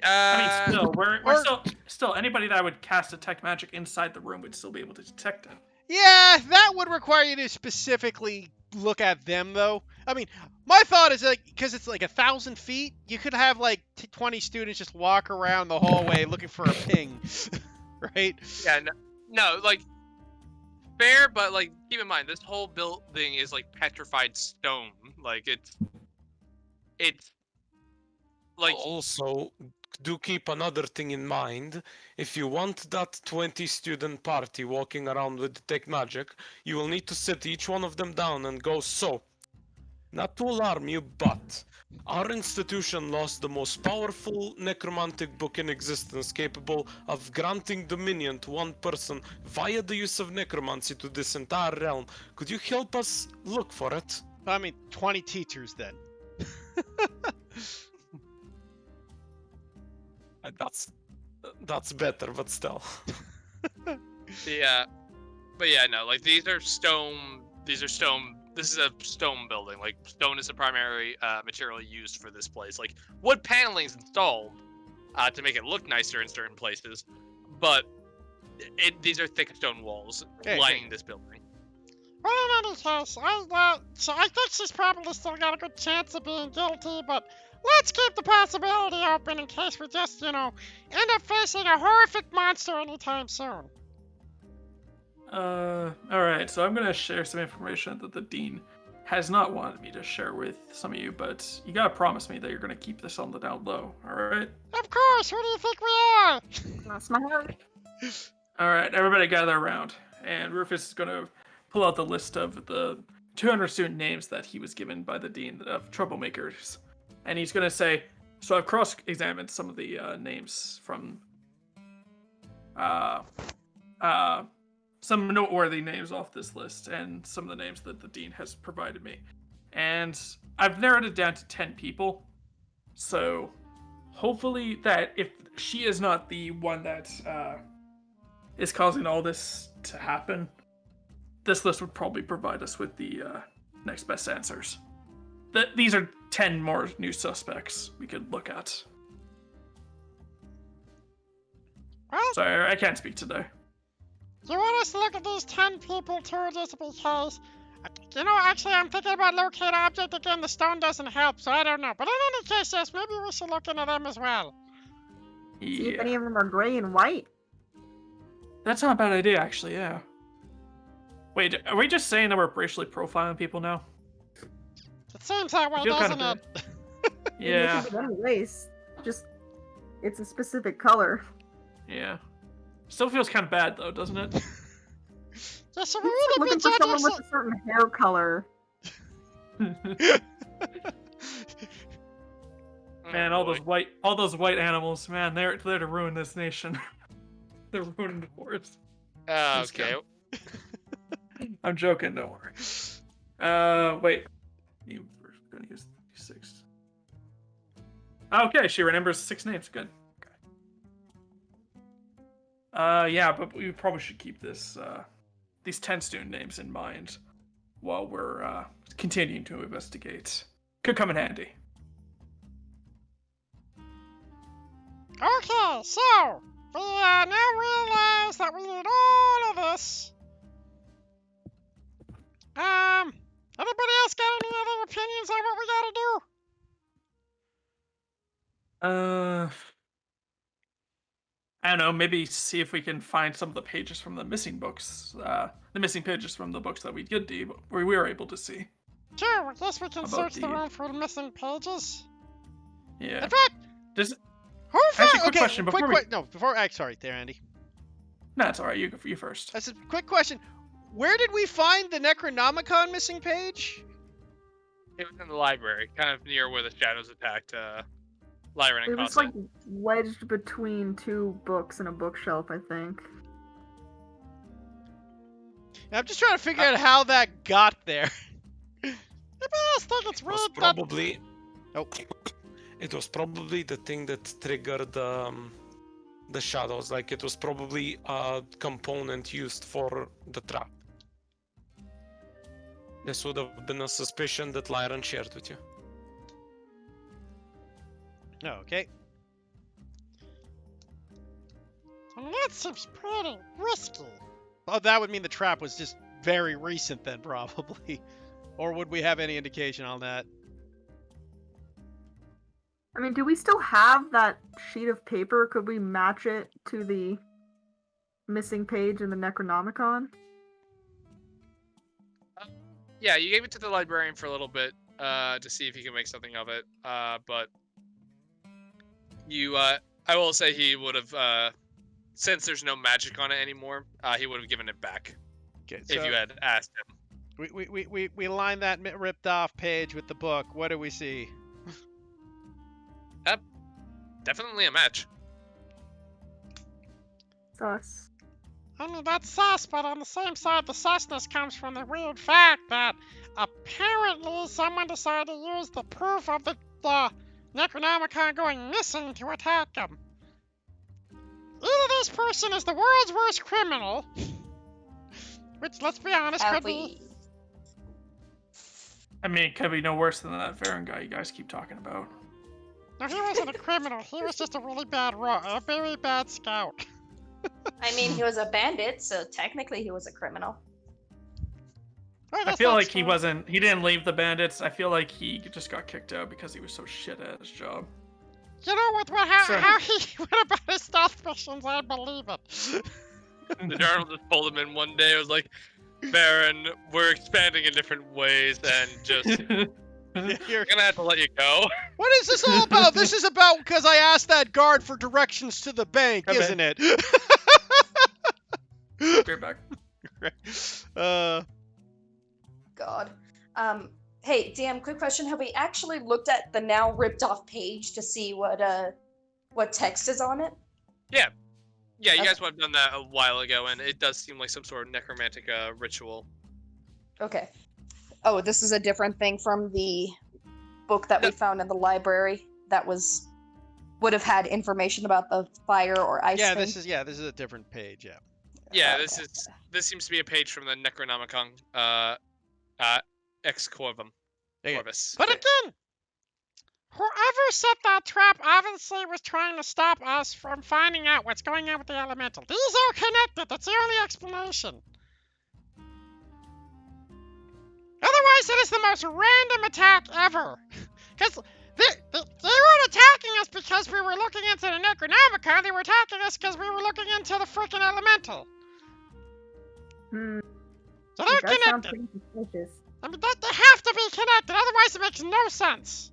I mean, still, anybody that would cast detect magic inside the room would still be able to detect it. Yeah, that would require you to specifically look at them though. I mean, my thought is like because it's like 1,000 feet, you could have like 20 students just walk around the hallway looking for a ping, right? Yeah, no, like fair, but like keep in mind this whole building is like petrified stone. Like it's like Also, do keep another thing in mind. If you want that 20 student party walking around with detect magic, you will need to sit each one of them down and go, so, not to alarm you, but our institution lost the most powerful necromantic book in existence capable of granting dominion to one person via the use of necromancy to this entire realm. Could you help us look for it? I mean, 20 teachers then. That's better, but still. yeah, but yeah, no, like these are stone. These are stone. This is a stone building. Like stone is the primary material used for this place. Like wood paneling is installed to make it look nicer in certain places, but these are thick stone walls lining this building. Well, in any case, so I think she's probably still got a good chance of being guilty, but let's keep the possibility open in case we just, end up facing a horrific monster anytime soon. Alright, so I'm gonna share some information that the Dean has not wanted me to share with some of you, but you gotta promise me that you're gonna keep this on the down low, alright? Of course, who do you think we are? That's my heart. Alright, everybody gather around, and Rufus is gonna pull out the list of the 200 student names that he was given by the Dean of troublemakers. And he's gonna say, so I've cross-examined some of the names from some noteworthy names off this list and some of the names that the Dean has provided me. And I've narrowed it down to 10 people. So hopefully that if she is not the one that is causing all this to happen, this list would probably provide us with the next best answers. These are 10 more new suspects we could look at. Well, Sorry, I can't speak today. you want us to look at these 10 people too, just because... actually, I'm thinking about locate object again. The stone doesn't help, so I don't know. But in any case, yes, maybe we should look into them as well. See if any of them are gray and white. That's not a bad idea, actually, yeah. Wait, are we just saying that we're racially profiling people now? It seems that way, I feel doesn't kind it? Yeah. It could be any race. Just, it's a specific color. Yeah. Still feels kind of bad, though, doesn't it? Yeah, so It's we really looking be for judging someone with a certain hair color. Man, all those white animals, man, they're to ruin this nation. They're ruining the forest. Okay. I'm joking, don't worry. Wait. You were gonna use 6. Okay, she remembers 6 names. Good. Okay. Yeah, but we probably should keep these 10 student names in mind while we're continuing to investigate. Could come in handy. Okay, so we now realize that we need all of this. Anybody else got any other opinions on what we gotta do? I don't know, maybe see if we can find some of the pages from the missing books. The missing pages from the books that we were able to see. Sure, I guess we can About search the the- room for missing pages. Yeah. In fact, Does who Actually, found... quick question before Sorry there, Andy. No, it's alright, you first. That's a quick question. Where did we find the Necronomicon missing page? It was in the library, kind of near where the shadows attacked Lyran and It was Constance. like wedged between 2 books and a bookshelf, I think. I'm just trying to figure out how that got there. Maybe I just think it's It was weird that... probably. Oh. It was probably the thing that triggered the shadows. Like it was probably a component used for the trap. This would have been a suspicion that Lyran shared with you. Okay. I mean, that seems pretty risky. Oh, that would mean the trap was just very recent then, probably. Or would we have any indication on that? I mean, do we still have that sheet of paper? Could we match it to the missing page in the Necronomicon? Yeah, you gave it to the librarian for a little bit to see if he can make something of it. But you, I will say he would have, since there's no magic on it anymore, he would have given it back Okay, if you had asked him. We line that ripped off page with the book. What do we see? Definitely a match. Sus. I mean, that's sus, but on the same side, the susness comes from the weird fact that apparently someone decided to use the proof of the Necronomicon going missing to attack him. Either this person is the world's worst criminal, which, let's be honest, could be. I mean, it could be no worse than that Varen guy you guys keep talking about. No, he wasn't a criminal. He was just a really bad a very bad scout. I mean, he was a bandit, so technically he was a criminal. Well, I feel like he didn't leave the bandits. I feel like he just got kicked out because he was so shit at his job. You know, how he went about his stealth missions, I believe it. The journal just pulled him in one day. It was like, Baron, we're expanding in different ways, and just you're gonna have to let you go. What is this all about? This is about because I asked that guard for directions to the bank, isn't it? Be back. God. Hey, DM, quick question. Have we actually looked at the now ripped off page to see what text is on it? Yeah, you guys would have done that a while ago, and it does seem like some sort of necromantic ritual. Okay. Oh, this is a different thing from the book that we found in the library that would have had information about the fire or ice thing. This is a different page, yeah. Yeah, this seems to be a page from the Necronomicon ex Corvum. Corvus. But again, whoever set that trap obviously was trying to stop us from finding out what's going on with the elemental. These are connected. That's the only explanation. Otherwise, it is the most random attack ever. Because they weren't attacking us because we were looking into the Necronomicon. They were attacking us because we were looking into the freaking elemental. So they're connected. I mean, they have to be connected. Otherwise, it makes no sense.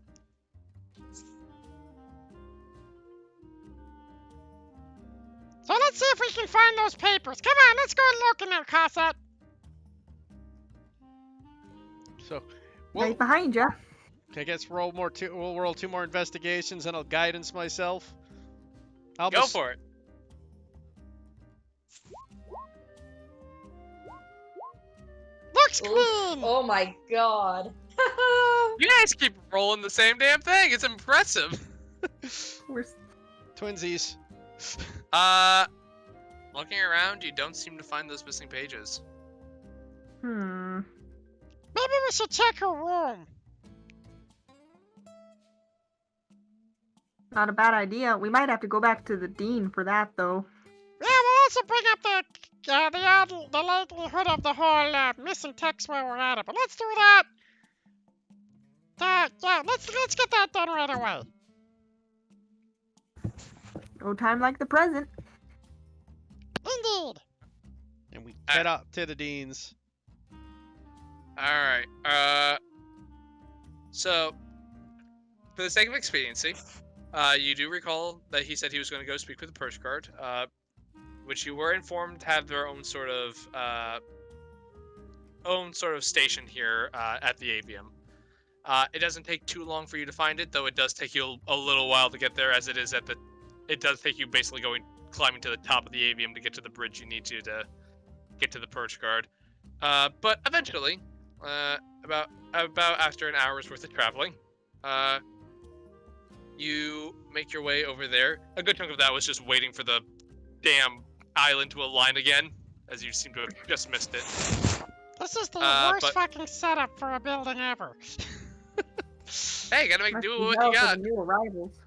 So let's see if we can find those papers. Come on, let's go and look in there, Cosette. So, Right behind you. I guess we'll roll 2 more investigations and I'll guidance myself. Go for it. Looks clean. Oh my god. You guys keep rolling the same damn thing. It's impressive. We're Twinsies. Looking around, you don't seem to find those missing pages. Maybe we should check her room. Not a bad idea. We might have to go back to the dean for that, though. Yeah, we'll also bring up the likelihood of the whole missing text while we're at it. But let's do that. Yeah, let's get that done right away. No time like the present. Indeed. And we head up to the dean's. Alright, so, for the sake of expediency, you do recall that he said he was going to go speak with the purse guard, which you were informed have their own sort of station here at the avium. It doesn't take too long for you to find it, though it does take you a little while to get there, as it is it does take you basically climbing to the top of the avium to get to the bridge you need to get to the purse guard. But eventually, about after an hour's worth of traveling, you make your way over there. A good chunk of that was just waiting for the damn island to align again, as you seem to have just missed it. This is the worst fucking setup for a building ever. Hey, gotta make do with what you got. New arrivals.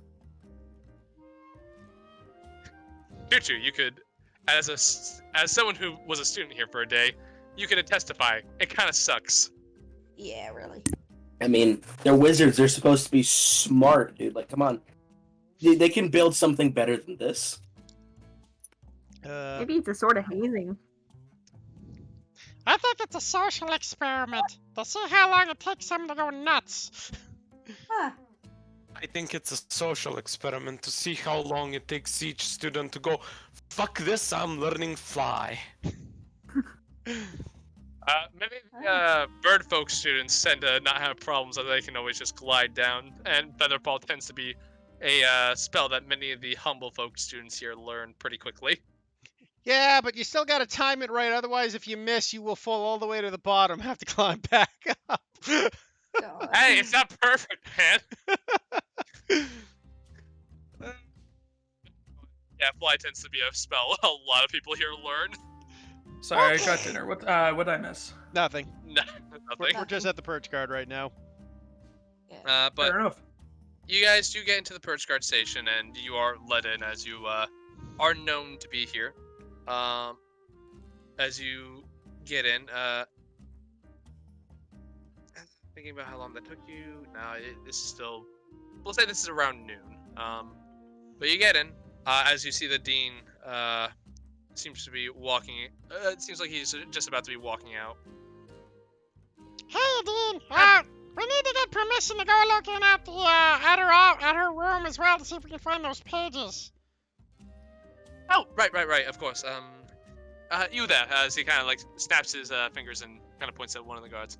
Choo-choo, you could, as someone who was a student here for a day, you could testify. It kind of sucks. Yeah, really. I mean, they're wizards. They're supposed to be smart, dude. Like, come on. They can build something better than this. Maybe it's a sort of hazing. I think it's a social experiment to see how long it takes them to go nuts. Huh. I think it's a social experiment to see how long it takes each student to go, fuck this, I'm learning fly. Maybe bird folk students tend to not have problems that they can always just glide down, and Featherfall tends to be a spell that many of the humble folk students here learn pretty quickly. Yeah, but you still got to time it right. Otherwise, if you miss, you will fall all the way to the bottom, have to climb back up. God. Hey, it's not perfect, man. Yeah, fly tends to be a spell a lot of people here learn. Sorry, I got dinner. What'd I miss? Nothing. No, nothing. We're just at the purge guard right now. But Fair enough. you guys do get into the purge guard station, and you are let in as you are known to be here. As you get in, thinking about how long that took you. No, this is still. We'll say this is around noon. But you get in as you see the dean. Seems to be walking. It seems like he's just about to be walking out. Hey, Dean. We need to get permission to go looking at the at her room as well to see if we can find those pages. Oh, right. Of course. You there? As he kind of like snaps his fingers and kind of points at one of the guards.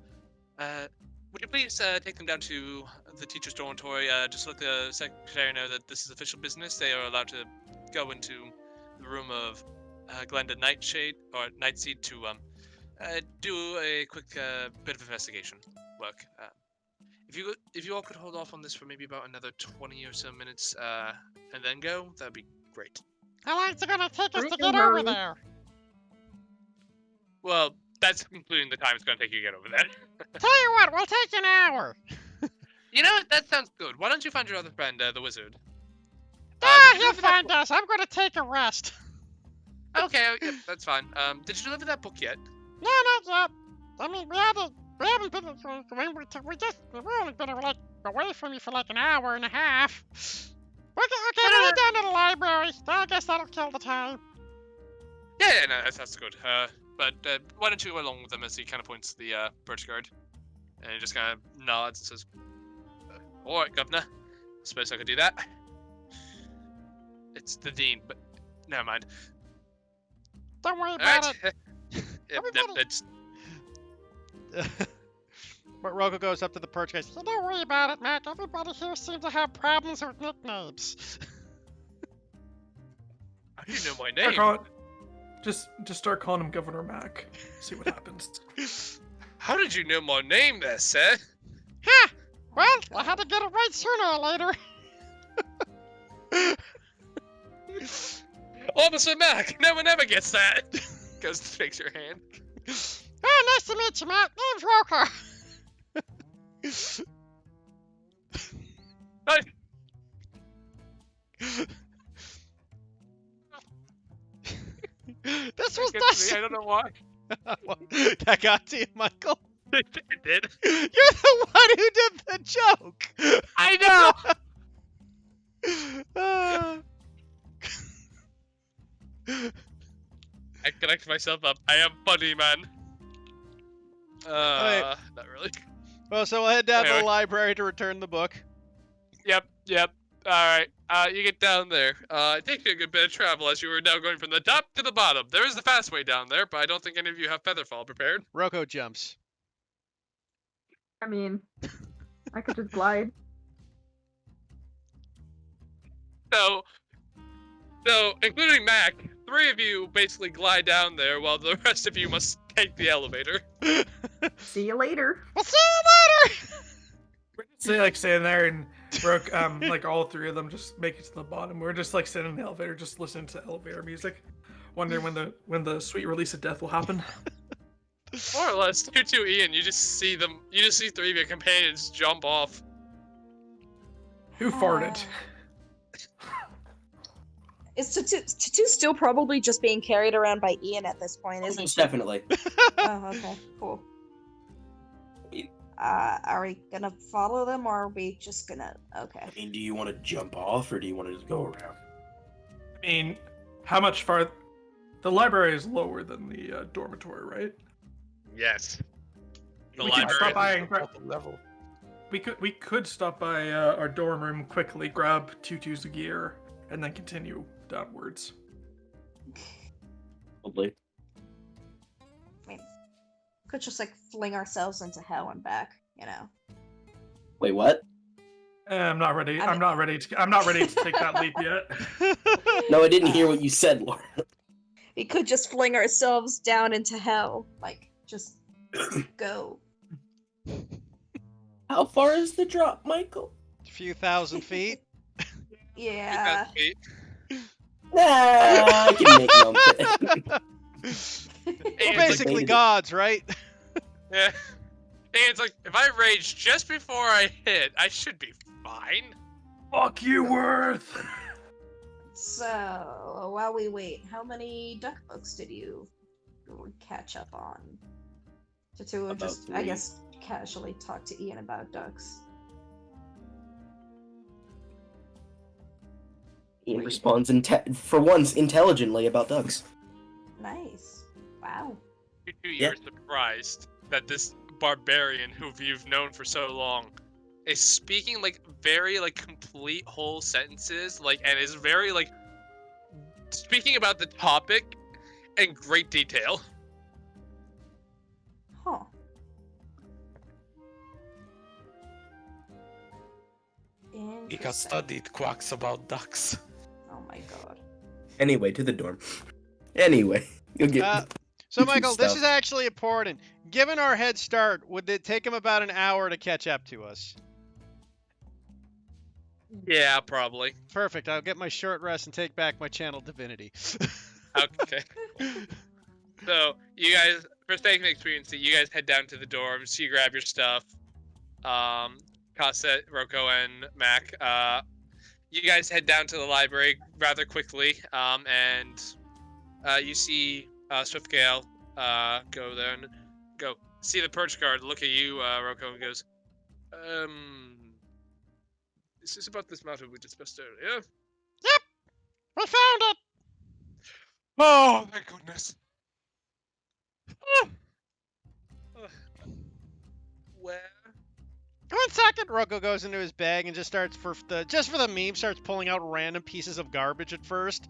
Would you please take them down to the teacher's dormitory? Just let the secretary know that this is official business. They are allowed to go into the room of Glenda Nightshade or Nightseed to do a quick bit of investigation work. If you all could hold off on this for maybe about another 20 or so minutes, and then go, that'd be great. How long is it gonna take us We to can get over hurry. there? Well, that's including the time it's going to take you to get over there. Tell you what, we'll take an hour. You know what? That sounds good. Why don't you find your other friend, the wizard? Ah, did you he'll deliver that find us. I'm gonna take a rest. Okay, yep, that's fine. Did you deliver that book yet? No, not yet. I mean, we haven't been. We've only been like away from you for like an hour and a half. Okay, we'll head down to the library. I guess that'll kill the time. Yeah, no, that's good. But why don't you go along with them as he kind of points to the birch guard, and he just kind of nods and says, "All right, Governor. Suppose I could do that." It's the dean, but never mind. Don't worry All about right. it. Yep, Everybody- it's But Roko goes up to the purge guy. So don't worry about it, Mac. Everybody here seems to have problems with nicknames. How do you know my Start name? calling- Just start calling him Governor Mac. See what happens. How did you know my name there, sir? Ha! Well, I had to get it right sooner or later. Officer Mac. No one ever gets that. Goes to shakes your hand. Oh, nice to meet you, Mac. Name's Roker. Hey, This was I don't know why. That got to you, Michael. It did. You're the one who did the joke. I know. I connect myself up. I am funny, man. Alright. Not really. Well, so we'll head down to Anyway. the library to return the book. Yep. Alright. You get down there. It takes you a good bit of travel as you are now going from the top to the bottom. There is the fast way down there, but I don't think any of you have Featherfall prepared. Roko jumps. I mean, I could just glide. So, including Mac, 3 of you basically glide down there while the rest of you must take the elevator. See you later. We'll see you later. So like sitting there and broke like all 3 of them just make it to the bottom. We're just like sitting in the elevator, just listening to elevator music, wondering when the sweet release of death will happen. More or less, you two, Ian, you just see 3 of your companions jump off. Who farted? Is Tutu still probably just being carried around by Ian at this point, isn't Most she? definitely. Oh, okay, cool. Are we gonna follow them, or are we just gonna? Okay. I mean, do you want to jump off, or do you want to just go around? I mean, how much far? The library is lower than the dormitory, right? Yes. The We could library stop by is and the bottom level. We could stop by our dorm room quickly, grab Tutu's gear, and then continue downwards. Probably. I mean, could just like fling ourselves into hell and back, you know. Wait, what? I'm not ready. I'm not ready to take that leap yet. No, I didn't hear what you said, Laura. We could just fling ourselves down into hell, like just go. How far is the drop, Michael? A few thousand feet. Yeah. Nah, I can make no We're basically gods, right? Yeah. And it's like, if I rage just before I hit, I should be fine. Fuck you, Worth! So, while we wait, how many duck books did you catch up on? To just, 3. I guess, casually talk to Ian about ducks. Ian responds for once intelligently about ducks. Nice. Wow. You're surprised that this barbarian who you've known for so long is speaking like very like complete whole sentences, like, and is very like speaking about the topic in great detail. Huh. He has studied quacks about ducks. Oh my god. Anyway, to the dorm. Anyway, you'll get. So, Michael, this stuff. is actually important. Given our head start, would it take him about an hour to catch up to us? Yeah, probably. Perfect. I'll get my short rest and take back my channel divinity. Okay. So, you guys, for sake of experience, you guys head down to the dorms, you grab your stuff. Cassette, Rocco, and Mac, you guys head down to the library rather quickly, and you see Swiftgale go there and go see the perch guard, look at you, Rocco, and goes, is this about this matter we discussed earlier? Yep! We found it! Oh, thank goodness. Where? 1 second. Rocco goes into his bag and just starts for the meme, starts pulling out random pieces of garbage at first.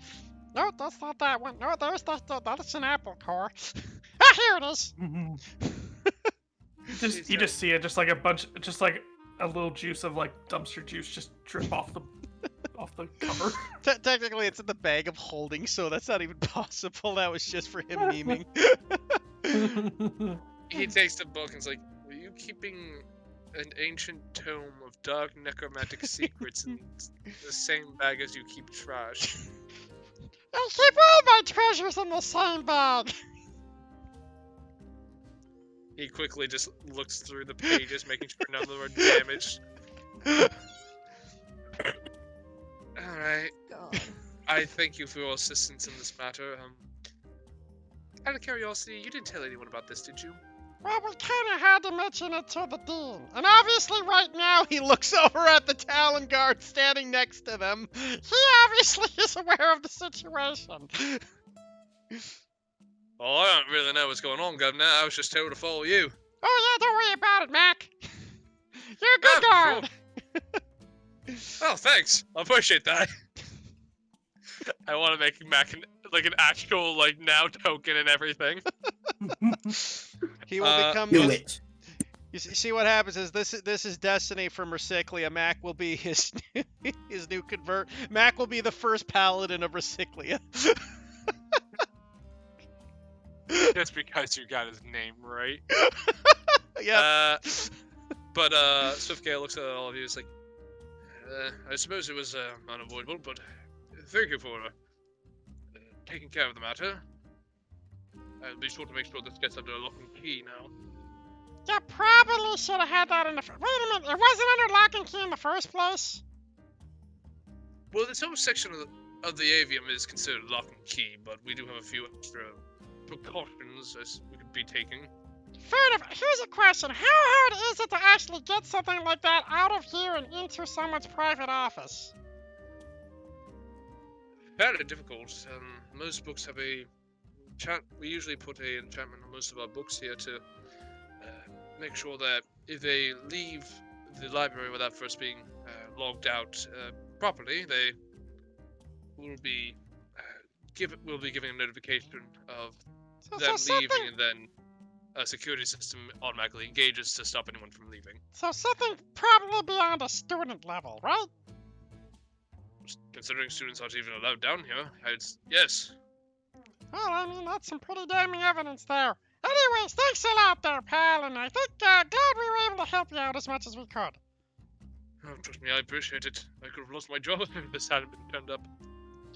No, that's not that one. No, that's an apple core. Ah, here it is. You just see it, just like a little juice of like dumpster juice just drip off the cover. Technically, it's in the bag of holding, so that's not even possible. That was just for him memeing. He takes the book and is like, were you keeping an ancient tome of dark necromantic secrets in the same bag as you keep trash? I keep all my treasures in the same bag. He quickly just looks through the pages, making sure none of them are damaged. Alright. God. I thank you for your assistance in this matter. Out of curiosity, you didn't tell anyone about this, did you? Well, we kind of had to mention it to the dean. And obviously, right now, he looks over at the Talon guard standing next to them. He obviously is aware of the situation. Well, I don't really know what's going on, Governor. I was just told to follow you. Oh yeah, don't worry about it, Mac. You're a good guard. Sure. Oh, thanks. I appreciate that. I want to make Mac an actual now token and everything. He will become. Do it. You see what happens is this is destiny from Recyclia. Mac will be his new convert. Mac will be the first paladin of Recyclia. Just because you got his name right. Yeah. But Swiftgale looks at all of you. It's like, I suppose it was unavoidable, but thank you for taking care of the matter. I'll be sure to make sure this gets under lock and key now. You probably should have had that in the. Wait a minute, it wasn't under lock and key in the first place. Well, this whole section of the avium is considered lock and key, but we do have a few extra precautions as we could be taking. Fair enough. Here's a question. How hard is it to actually get something like that out of here and into someone's private office? Fairly difficult. Most books have a we usually put a enchantment on most of our books here to make sure that if they leave the library without first being logged out properly, they will be giving a notification of them leaving, and then a security system automatically engages to stop anyone from leaving. So something probably beyond a student level, right? Considering students aren't even allowed down here, yes. Well, I mean, that's some pretty damning evidence there. Anyways, thanks a lot there, pal, and I think glad we were able to help you out as much as we could. Oh, trust me, I appreciate it. I could have lost my job if this hadn't been turned up.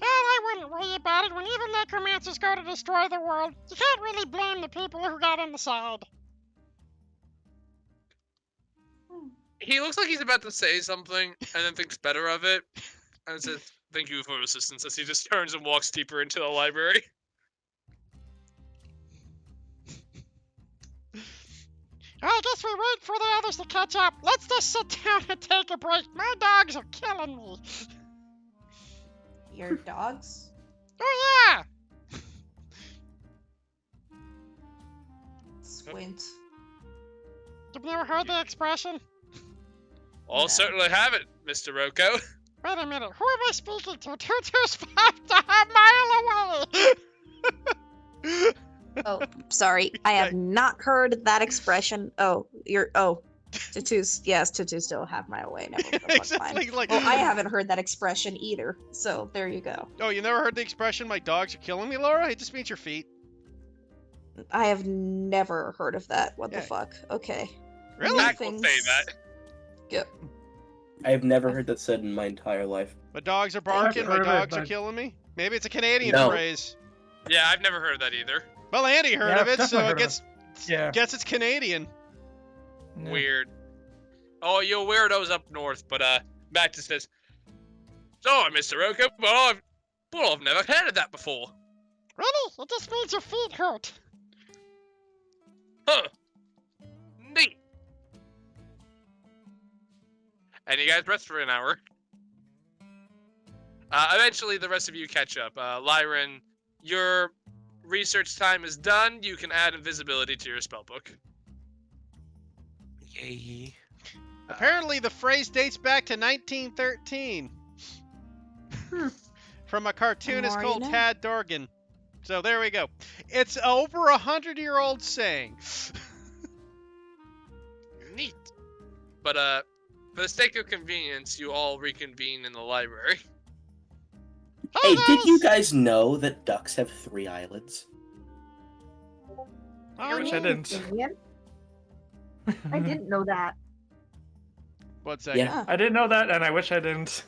Well, I wouldn't worry about it. When evil necromancers go to destroy the world, you can't really blame the people who got on the side. He looks like he's about to say something, and then thinks better of it, and says, "Thank you for your assistance," as he just turns and walks deeper into the library. I guess we wait for the others to catch up. Let's just sit down and take a break. My dogs are killing me. Your dogs? Oh, yeah! Squint. You've never heard the expression? I'll certainly have it, Mr. Rocco. Wait a minute, who am I speaking to? 225 mile away! Oh, sorry. I have not heard that expression. Tutus. Yes, Tutus still half mile away. Never the fuck fine. like, Well, I haven't heard that expression either. So there you go. Oh, you never heard the expression, my dogs are killing me, Laura? It just means your feet. I have never heard of that. What Yeah. the fuck? Okay. Really? Mac will say that. Yep. I have never heard that said in my entire life. My dogs are barking, my heard it, dogs are but- killing me. Maybe it's a Canadian No. phrase. Yeah, I've never heard that either. Well, Andy heard Yeah, of I've it, so definitely it heard gets Yeah. gets it's Canadian. Yeah. Weird. Oh, you weirdos up north, but Matt just says, "Sorry, Mr. Rocco, but I've never heard of that before." Really? It just means your feet hurt. Huh. Neat. And you guys rest for an hour. Eventually, the rest of you catch up. Lyran, your research time is done. You can add invisibility to your spellbook. Yay. Apparently, the phrase dates back to 1913 from a cartoonist more you called know. Tad Dorgan. So there we go. It's over 100-year-old saying. Neat. But for the sake of convenience, you all reconvene in the library. Hey, did you guys know that ducks have 3 eyelids? I wish I didn't. I didn't know that. 1 second. Yeah. I didn't know that, and I wish I didn't.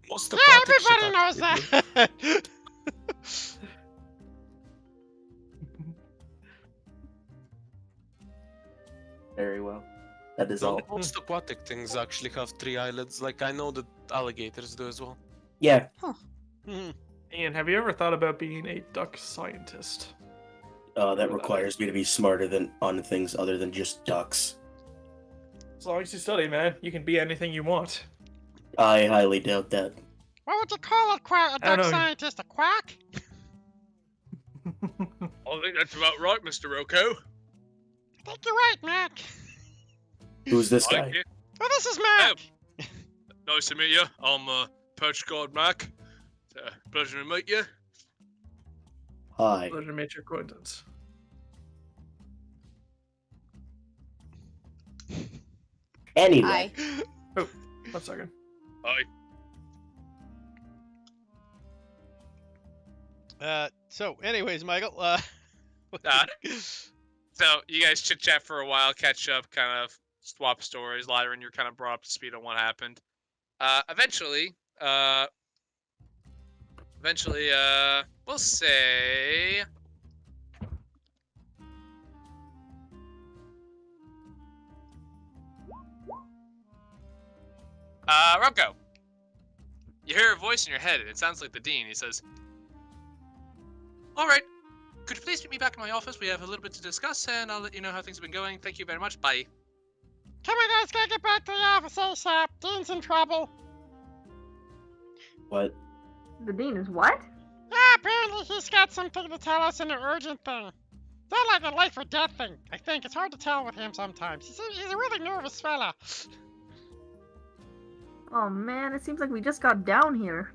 Most Yeah, aquatic shit everybody knows actually that. Very well. That is do. all. Most aquatic things actually have 3 eyelids. Like I know that alligators do as well. Yeah. Mhm. Ian, have you ever thought about being a duck scientist? That requires me to be smarter than on things other than just ducks. As long as you study, man, you can be anything you want. I highly doubt that. What would you call it, a I duck don't know. scientist? A quack? I think that's about right, Mr. Rocco. I think you're right, Mac. Who's this guy? Thank you. Oh, this is Mac. Nice to meet you. I'm Perch Guard Mac. Pleasure to meet you. Hi. Pleasure to meet your acquaintance. Anyway. Hi. 1 second. Hi. So, anyways, Michael, So you guys chit chat for a while, catch up, kind of swap stories. Lyran, you're kind of brought up to speed on what happened. Eventually, we'll say. Rocco, you hear a voice in your head, and it sounds like the dean. He says, "All right, could you please meet me back in my office? We have a little bit to discuss, and I'll let you know how things have been going. Thank you very much. Bye. Come on, guys, gotta get back to the office ASAP. Dean's in trouble. What? The dean is what? Yeah, apparently he's got something to tell us, an urgent thing. It's not like a life or death thing, I think. It's hard to tell with him sometimes. He's a really nervous fella. Oh man, it seems like we just got down here.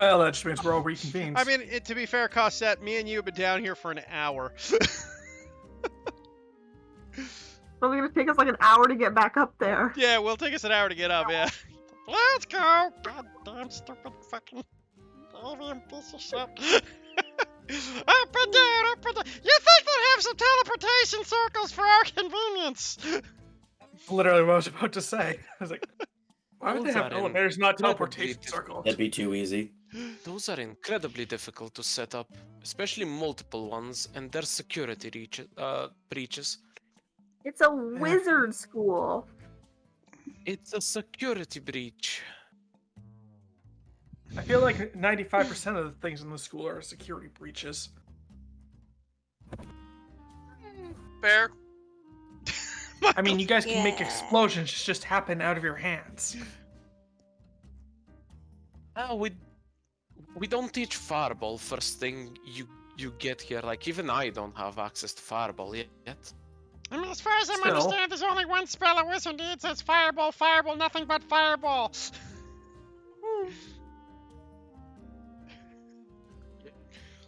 Well, that just means we're all reconvened. I mean, to be fair, Cosette, me and you have been down here for an hour. So it's gonna take us like an hour to get back up there. Yeah, will take us an hour to get up, yeah. Let's go! Goddamn stupid fucking alien piece of shit. Up and down, up and down. You think they'd have some teleportation circles for our convenience? Literally what I was about to say. I was like, why would they Those have are elevators, not incredibly teleportation difficult. circles? That'd be too easy. Those are incredibly difficult to set up, especially multiple ones, and their security breaches. It's a wizard school. It's a security breach. I feel like 95% of the things in the school are security breaches. Fair. I mean, you guys can make Yeah. explosions just happen out of your hands. We don't teach Fireball first thing you get here. Like, even I don't have access to Fireball yet. I mean, as far as I Still. understand, there's only one spell a wizard needs. It's fireball, fireball, nothing but fireball.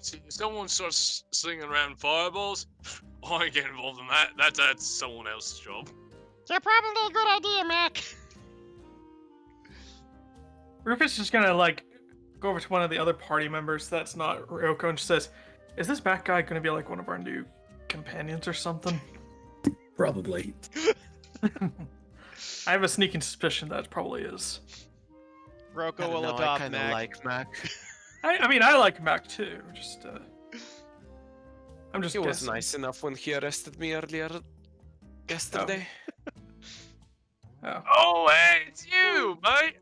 See, if someone starts slinging around fireballs, I ain't getting involved in that. That's someone else's job. Yeah, probably a good idea, Mac. Rufus is gonna, like, go over to one of the other party members that's not Ryoko and just says, is this back guy gonna be, like, one of our new companions or something? Probably. I have a sneaking suspicion that it probably is. Rocco I will don't know, I adopt kind of Mac. like Mac. I mean, I like Mac too. Just, I'm just He was guessing. nice enough when he arrested me earlier yesterday. Oh. Oh, hey, it's you, mate.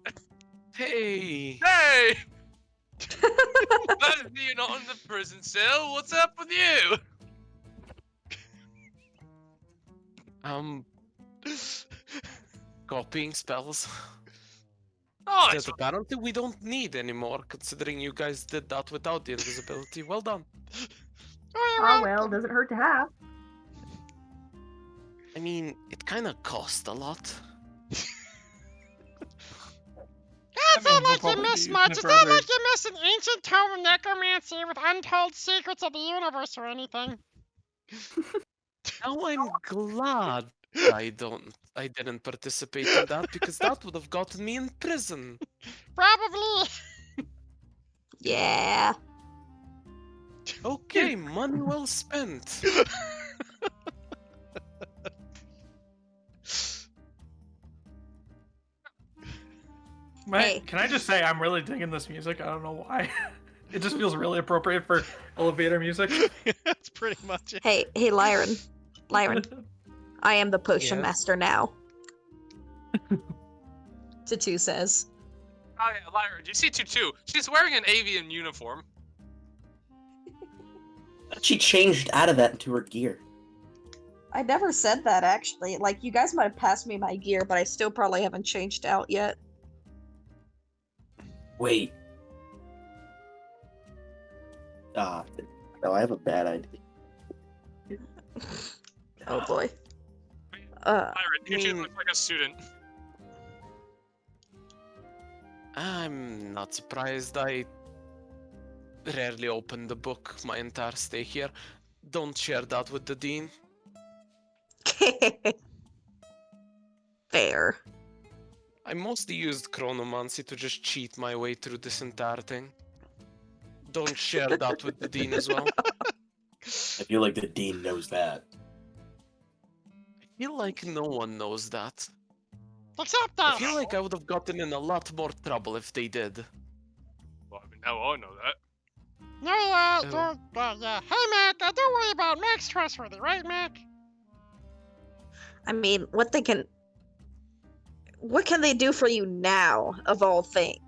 Hey! Hey. Glad to see you're not in the prison cell. What's up with you? Copying spells. Oh, That it's apparently we don't need anymore, considering you guys did that without the invisibility. Well done. Oh well, doesn't hurt to have. I mean, it kind of cost a lot. It's not we'll like you probably miss be much. using it It's for not other- like you miss an ancient tome of necromancy with untold secrets of the universe or anything. Now I'm glad I didn't participate in that, because that would have gotten me in prison. Probably. Yeah. Okay, money well spent. Hey. Can I just say I'm really digging this music? I don't know why. It just feels really appropriate for elevator music. That's pretty much it. Hey, Lyron. Lyron, I am the potion Yes? master now. Tatu says. Oh yeah, Lyra, do you see Tutu? She's wearing an avian uniform. She changed out of that into her gear. I never said that actually. Like, you guys might have passed me my gear, but I still probably haven't changed out yet. Wait. No, I have a bad idea. Oh boy. Lyra, Tutu mean- looks like a student. I'm not surprised. I rarely open the book my entire stay here. Don't share that with the dean. Fair. I mostly used chronomancy to just cheat my way through this entire thing. Don't share that with the dean as well. I feel like the dean knows that. I feel like no one knows that. Except I us. feel like I would have gotten in a lot more trouble if they did. Well, I mean, now I know that. No, Oh. don't, yeah. Hey, Mac, don't worry about it. Mac's trustworthy, right, Mac? I mean, what can they do for you now, of all things?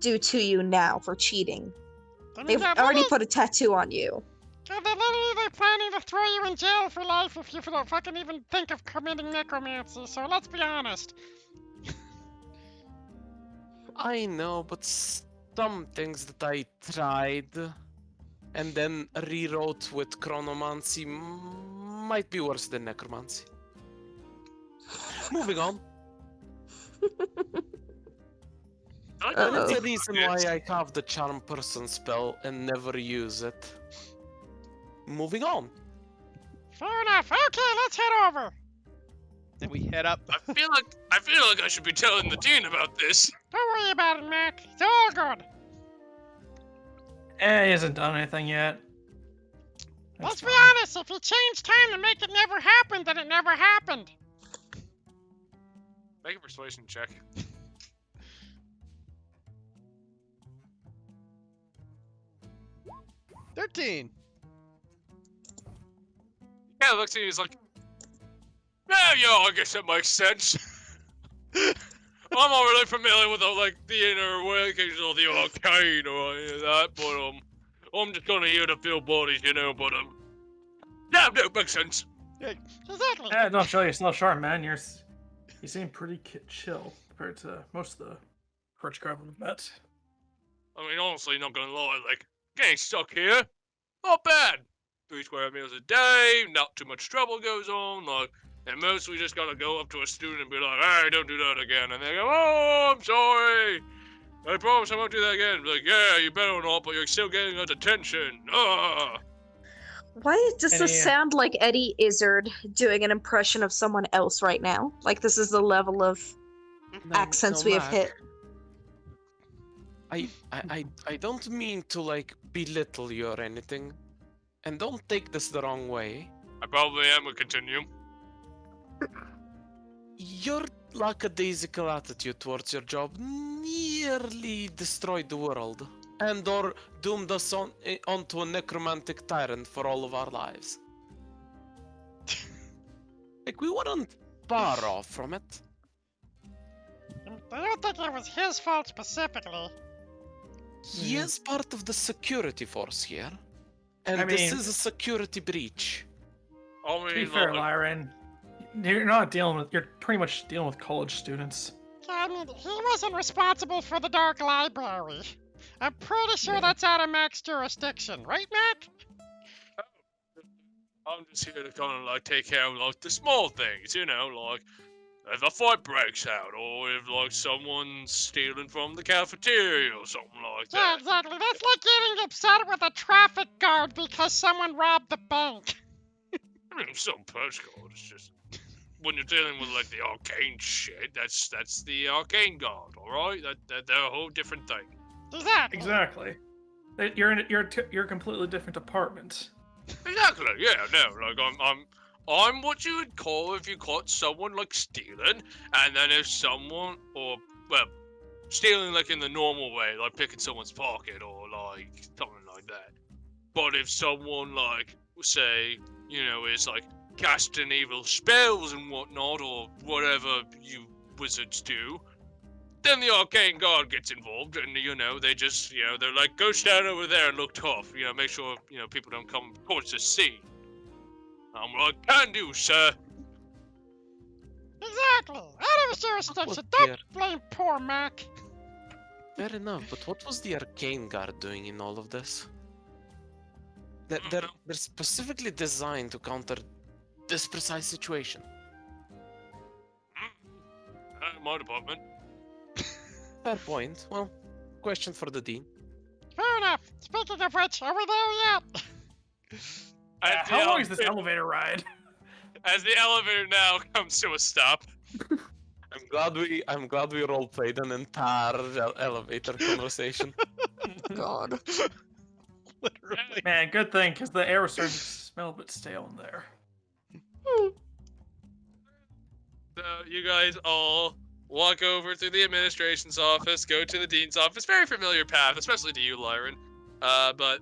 Do to you now for cheating? They've already put a tattoo on you. They're planning to throw you in jail for life if you don't fucking even think of committing necromancy, so let's be honest. I know, but some things that I tried and then rewrote with chronomancy might be worse than necromancy. Moving on. That's the reason why I have the charm person spell and never use it. Moving on. Fair enough. Okay, let's head over. And we head up. I feel like I should be telling the dean about this. Don't worry about it, Mac. It's all good. He hasn't done anything yet. Let's be honest. If he changed time to make it never happen, then it never happened. Make a persuasion check. 13. Yeah, looks at you, he's like, yeah, I guess that makes sense. I'm not really familiar with the inner workings of the arcane or any of that, but I'm just gonna here to fill bodies, but yeah, no, makes sense. Exactly. Yeah, don't show yourself short, man. You seem pretty chill compared to most of the Crutch Crab I've met. I mean, honestly, not gonna lie, getting stuck here, not bad. 3 square meals a day, not too much trouble goes on, and most we just gotta go up to a student and be like, hey, don't do that again, and they go, oh, I'm sorry, I promise I won't do that again. Be like, yeah, you better not, but you're still getting a detention. Why does this sound like Eddie Izzard doing an impression of someone else right now? Like this is the level of accents we have hit. I don't mean to belittle you or anything, and don't take this the wrong way. I probably am gonna continue. Your lackadaisical attitude towards your job nearly destroyed the world, and/or doomed us onto a necromantic tyrant for all of our lives. We weren't far off from it. I don't think it was his fault specifically. He is part of the security force here, and this is a security breach. To be fair, Lyran, you're pretty much dealing with college students. Yeah, I mean, he wasn't responsible for the Dark Library. I'm pretty sure that's out of Mac's jurisdiction, right, Mac? I'm just here to kind of take care of the small things, if a fight breaks out, or if someone's stealing from the cafeteria or something like that. Yeah, exactly. That's like getting upset with a traffic guard because someone robbed the bank. I mean, some postcard. It's just when you're dealing with the arcane shit, that's the arcane guard, all right? They're a whole different thing. Exactly. You're a completely different department. Exactly. Yeah. No. I'm what you would call if you caught someone stealing, and then if someone stealing in the normal way, picking someone's pocket or something like that. But if someone say is casting evil spells and whatnot, or whatever you wizards do, then the arcane guard gets involved, and they just they're like, go stand over there and look tough, make sure people don't come towards the scene. I'm like, can do, sir. Exactly. Out of his jurisdiction. Don't blame poor Mac. Fair enough, but what was the arcane guard doing in all of this? They're specifically designed to counter this precise situation. My department. Fair point. Well, question for the dean. Fair enough. Speaking of which, are we there yet? How long is this elevator ride? As the elevator now comes to a stop. I'm glad we role played an entire elevator conversation. God. Literally. Man, good thing, because the air was starting to smell a bit stale in there. So you guys all walk over through the administration's office, go to the dean's office. Very familiar path, especially to you, Lyran. But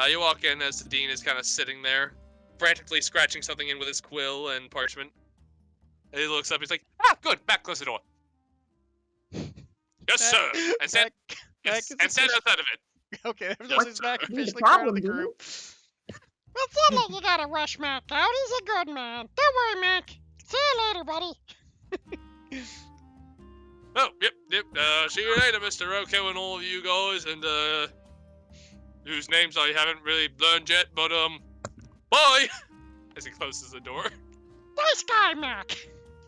you walk in as the dean is kind of sitting there, frantically scratching something in with his quill and parchment. And he looks up, he's like, good, back, close the door. Yes, sir. And stand outside of it. Okay, just is Mac Be the officially part of problem, the dude. group. It's not like you gotta rush Mac out. He's a good man. Don't worry, Mac. See you later, buddy. Oh, yep. See you later, Mr. Roko and all of you guys, and whose names I haven't really learned yet, but bye. As he closes the door. Nice guy, Mac.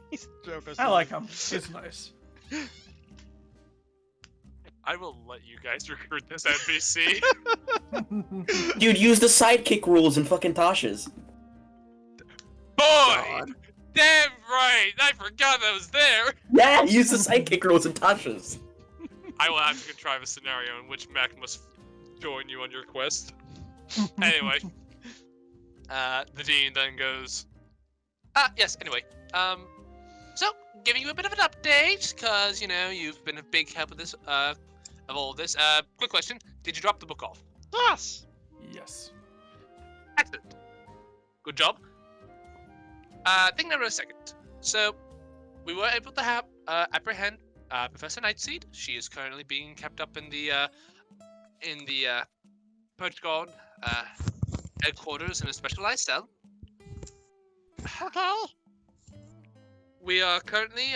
He's Joko's I like him. He's nice. I will let you guys recruit this NPC. Dude, use the sidekick rules in fucking Tasha's. Boy! Damn right! I forgot that was there! Yeah, use the sidekick rules in Tasha's. I will have to contrive a scenario in which Mac must join you on your quest. Anyway. The Dean then goes... yes, anyway. So, giving you a bit of an update, because, you know, you've been a big help with this, of all this. Quick question. Did you drop the book off? Yes. Yes. Excellent. Good job. Thing number a second. So, we were able to have, apprehend, Professor Nightseed. She is currently being kept up in the Purge Guard, headquarters in a specialized cell. Okay. We are currently,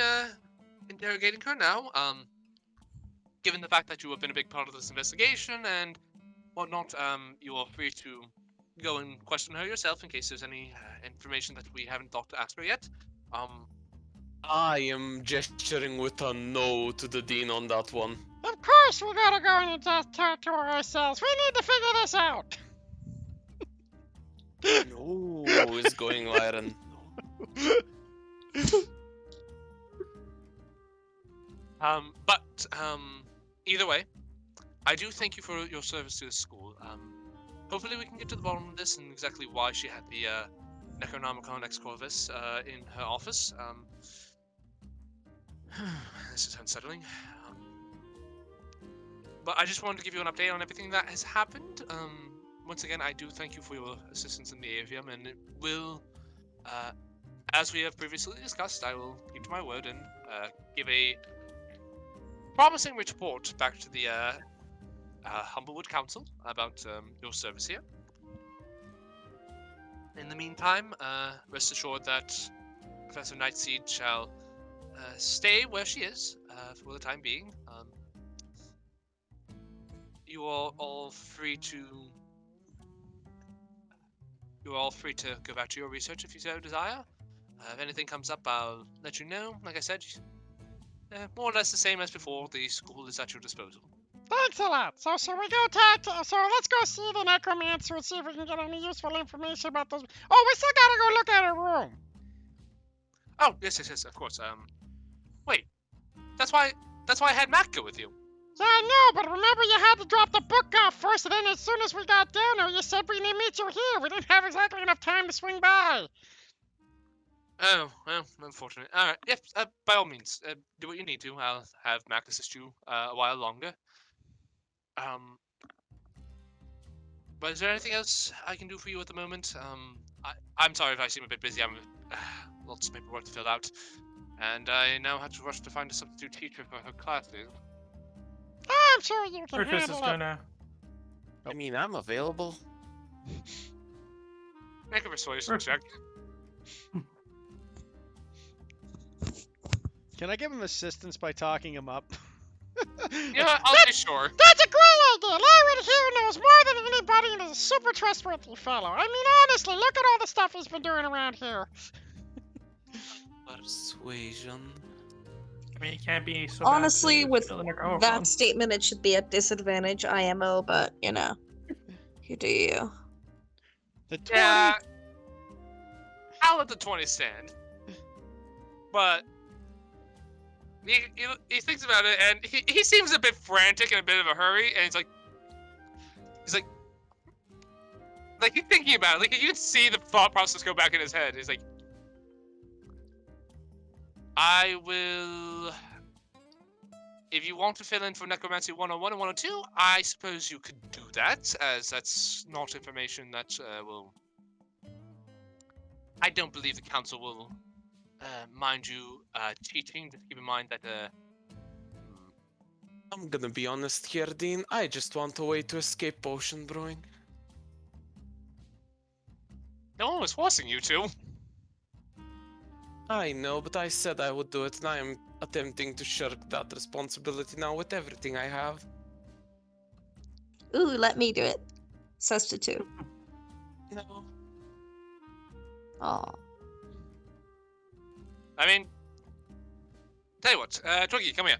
interrogating her now, given the fact that you have been a big part of this investigation and whatnot, you are free to go and question her yourself in case there's any information that we haven't thought to ask her yet. I am gesturing with a no to the Dean on that one. Of course we gotta go into that territory ourselves. We need to figure this out. No, is going Lyran. Either way, I do thank you for your service to the school. Hopefully we can get to the bottom of this and exactly why she had the, Necronomicon Ex Corvus, in her office. This is unsettling. But I just wanted to give you an update on everything that has happened. Once again, I do thank you for your assistance in the avium, and it will, as we have previously discussed, I will keep to my word and give a promising report back to the Humblewood Council about your service here. In the meantime, rest assured that Professor Nightseed shall stay where she is for the time being. You are all free to go back to your research if you so desire. If anything comes up, I'll let you know. Like I said, more or less the same as before. The school is at your disposal. Thanks a lot. So we go talk to, so let's go see the necromancer and see if we can get any useful information about those. Oh, we still gotta go look at her room. Oh, yes, of course. Wait. That's why I had Matt go with you. Yeah, I know, but remember you had to drop the book off first, and then as soon as we got down there, you said we didn't meet you here. We didn't have exactly enough time to swing by. Oh, well, unfortunate. Alright, yes, by all means, do what you need to. I'll have Mac assist you a while longer. But is there anything else I can do for you at the moment? I'm sorry if I seem a bit busy. I'm lots of paperwork to fill out. And I now have to rush to find a substitute teacher for her classes. I'm sure you can Rufus is handle it. gonna. I mean, I'm available. Make a persuasion check. Can I give him assistance by talking him up? Yeah, I'll be sure. That's a great idea. Lyran here knows more than anybody and is a super trustworthy fellow. I mean, honestly, look at all the stuff he's been doing around here. Persuasion. I mean, it can't be so. Honestly, bad to with fill in a that statement, it should be at disadvantage IMO, but you know, you do you. The 20. Yeah. I'll let the 20 stand. But he thinks about it, and he seems a bit frantic and a bit of a hurry, and he's like he's thinking about it. Like you can see the thought process go back in his head. He's like, I will. If you want to fill in for Necromancy 101 and 102, I suppose you could do that, as that's not information that will. I don't believe the council will mind you teaching. Just keep in mind that I'm gonna be honest here, Dean. I just want a way to escape potion brewing. No one was forcing you to. I know, but I said I would do it, and I am attempting to shirk that responsibility now with everything I have. Ooh, let me do it. Substitute. No. Aw. I mean, tell you what, Twiggy, come here.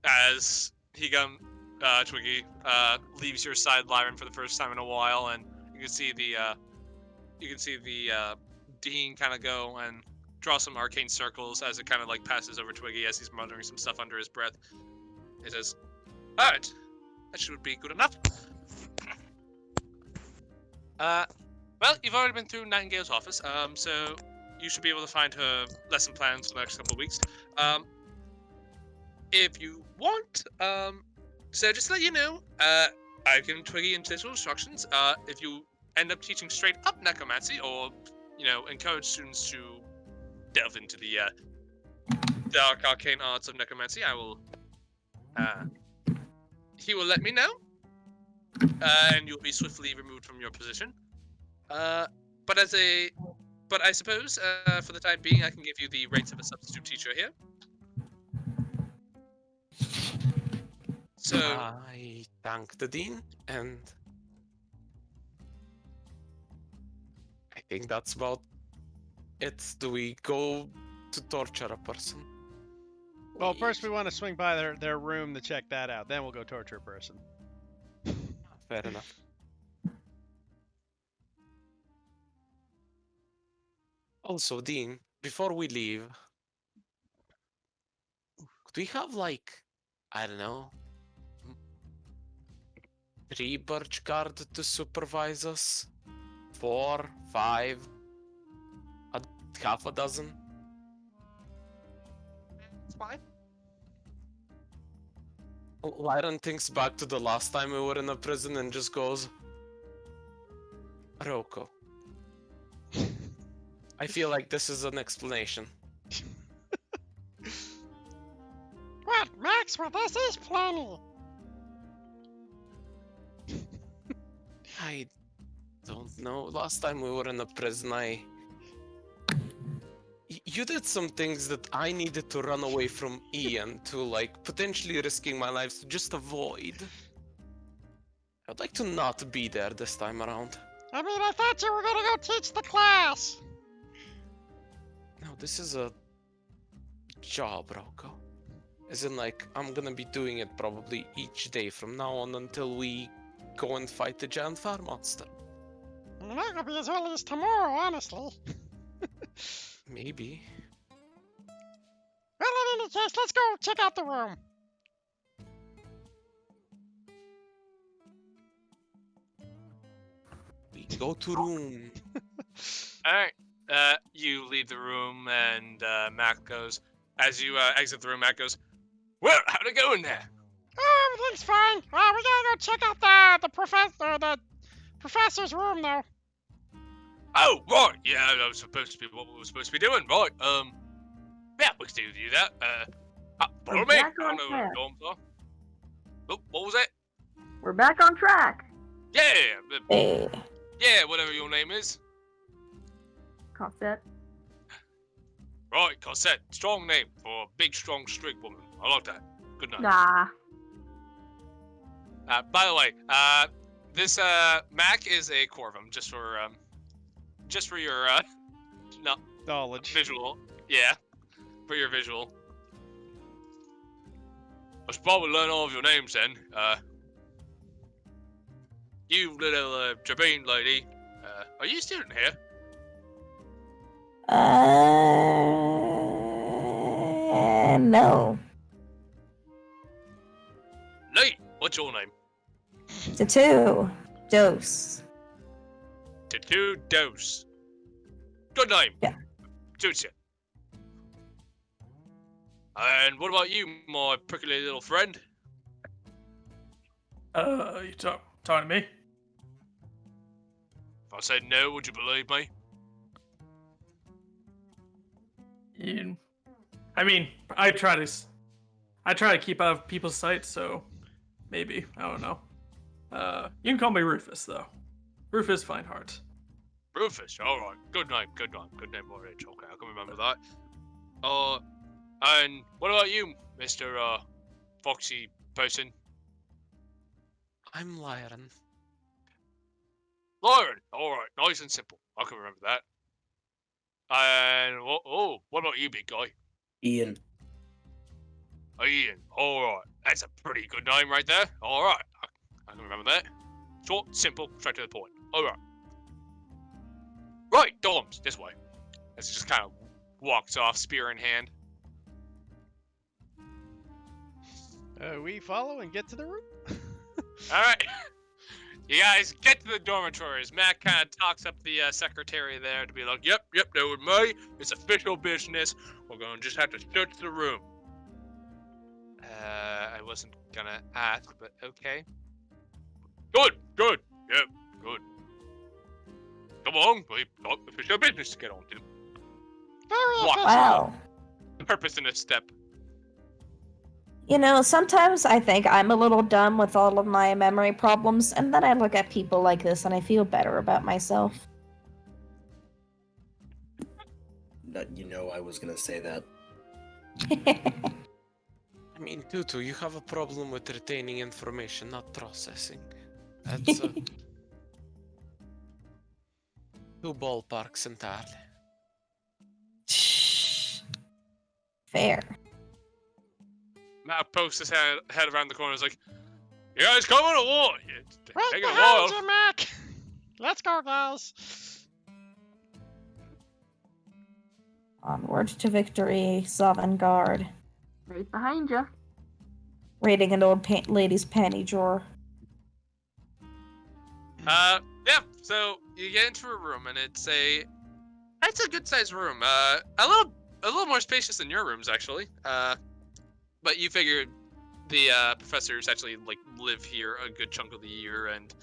As Twiggy leaves your side, Lyran, for the first time in a while, and you can see the Dean kind of go and draw some arcane circles as it kind of like passes over Twiggy as he's muttering some stuff under his breath. He says, "All right, that should be good enough." Well, you've already been through Nightingale's office, so you should be able to find her lesson plans for the next couple of weeks. If you want, so just to let you know, I've given Twiggy individual instructions. If you end up teaching straight up necromancy, or encourage students to delve into the dark arcane arts of necromancy, I will. He will let me know, and you'll be swiftly removed from your position. But I suppose for the time being, I can give you the rates of a substitute teacher here. So I thank the Dean, and I think that's about it. Do we go to torture a person? Well, first we want to swing by their room to check that out. Then we'll go torture a person. Fair enough. Also, Dean, before we leave, could we have, like, I don't know, 3 birch guard to supervise us? 4, 5, half a dozen? it's fine. Lyran thinks back to the last time we were in a prison and just goes, Roko. I feel like this is an explanation. What, Max? Well, this is plenty. I don't know. Last time we were in a prison, you did some things that I needed to run away from Ian to, like, potentially risking my life to just avoid. I'd like to not be there this time around. I mean, I thought you were gonna go teach the class. No, this is a job, Rocco. As in, like, I'm gonna be doing it probably each day from now on until we go and fight the giant fire monster. You're not gonna be as early as tomorrow, honestly. Maybe. Well, in any case, let's go check out the room. We go to room. Alright. You leave the room, and Mac goes. As you exit the room, Mac goes, "Well, how'd it go in there?" Oh, everything's fine. We gotta go check out the professor's room, though. Oh, right. Yeah, that was supposed to be what we were supposed to be doing. Right. Yeah, we can do that. Follow me. I back don't on know where track. the dorms are. Oh, what was that? We're back on track. Yeah. Hey. Yeah, whatever your name is. Cosette. Right, Cosette. Strong name for a big, strong, strict woman. I like that. Good night. Nah. By the way, this Mac is a Corvum, just for your Knowledge. visual. Yeah, for your visual. I should probably learn all of your names then. You little Jabine lady. Are you a student here? No. Lee, what's your name? Tattoo. Dose. Tattoo Dose. Good name. Yeah. Suits you. And what about you, my prickly little friend? You talking to me? If I said no, would you believe me? I mean, I I try to keep out of people's sight, so maybe I don't know. You can call me Rufus though. Rufus Fineheart. Rufus, alright. Good name, RH. Okay, I can remember that. And what about you, Mr. Foxy person? I'm Lyran. Lauren, alright, nice and simple. I can remember that. And, what about you, big guy? Ian. Ian, alright. That's a pretty good name right there. Alright, I can remember that. Short, simple, straight to the point. Alright. Right, dorms, this way. As he just kind of walks off, spear in hand. We follow and get to the room. Alright. You guys get to the dormitories. Matt kind of talks up the secretary there to be like, yep, that was me. It's official business. We're going to just have to search the room. I wasn't gonna ask, but okay. Good. Yep, good. Come on, we've got official business to get on to. Very Walks efficient. Wow. Purpose in a step. You know, sometimes I think I'm a little dumb with all of my memory problems, and then I look at people like this and I feel better about myself. You know I was gonna say that. I mean, Tutu, you have a problem with retaining information, not processing. That's two ballparks entirely. Fair. Matt pokes his head around the corner. Is like, "You guys coming or what? It's Right taking a behind while." you, Mac. Let's go, guys. Onward to victory, Sovngarde. Right behind you. Raiding an old lady's panty drawer. Yeah. So you get into a room, and it's a good sized room. A little more spacious than your rooms, actually. But you figured the professors actually like live here a good chunk of the year, and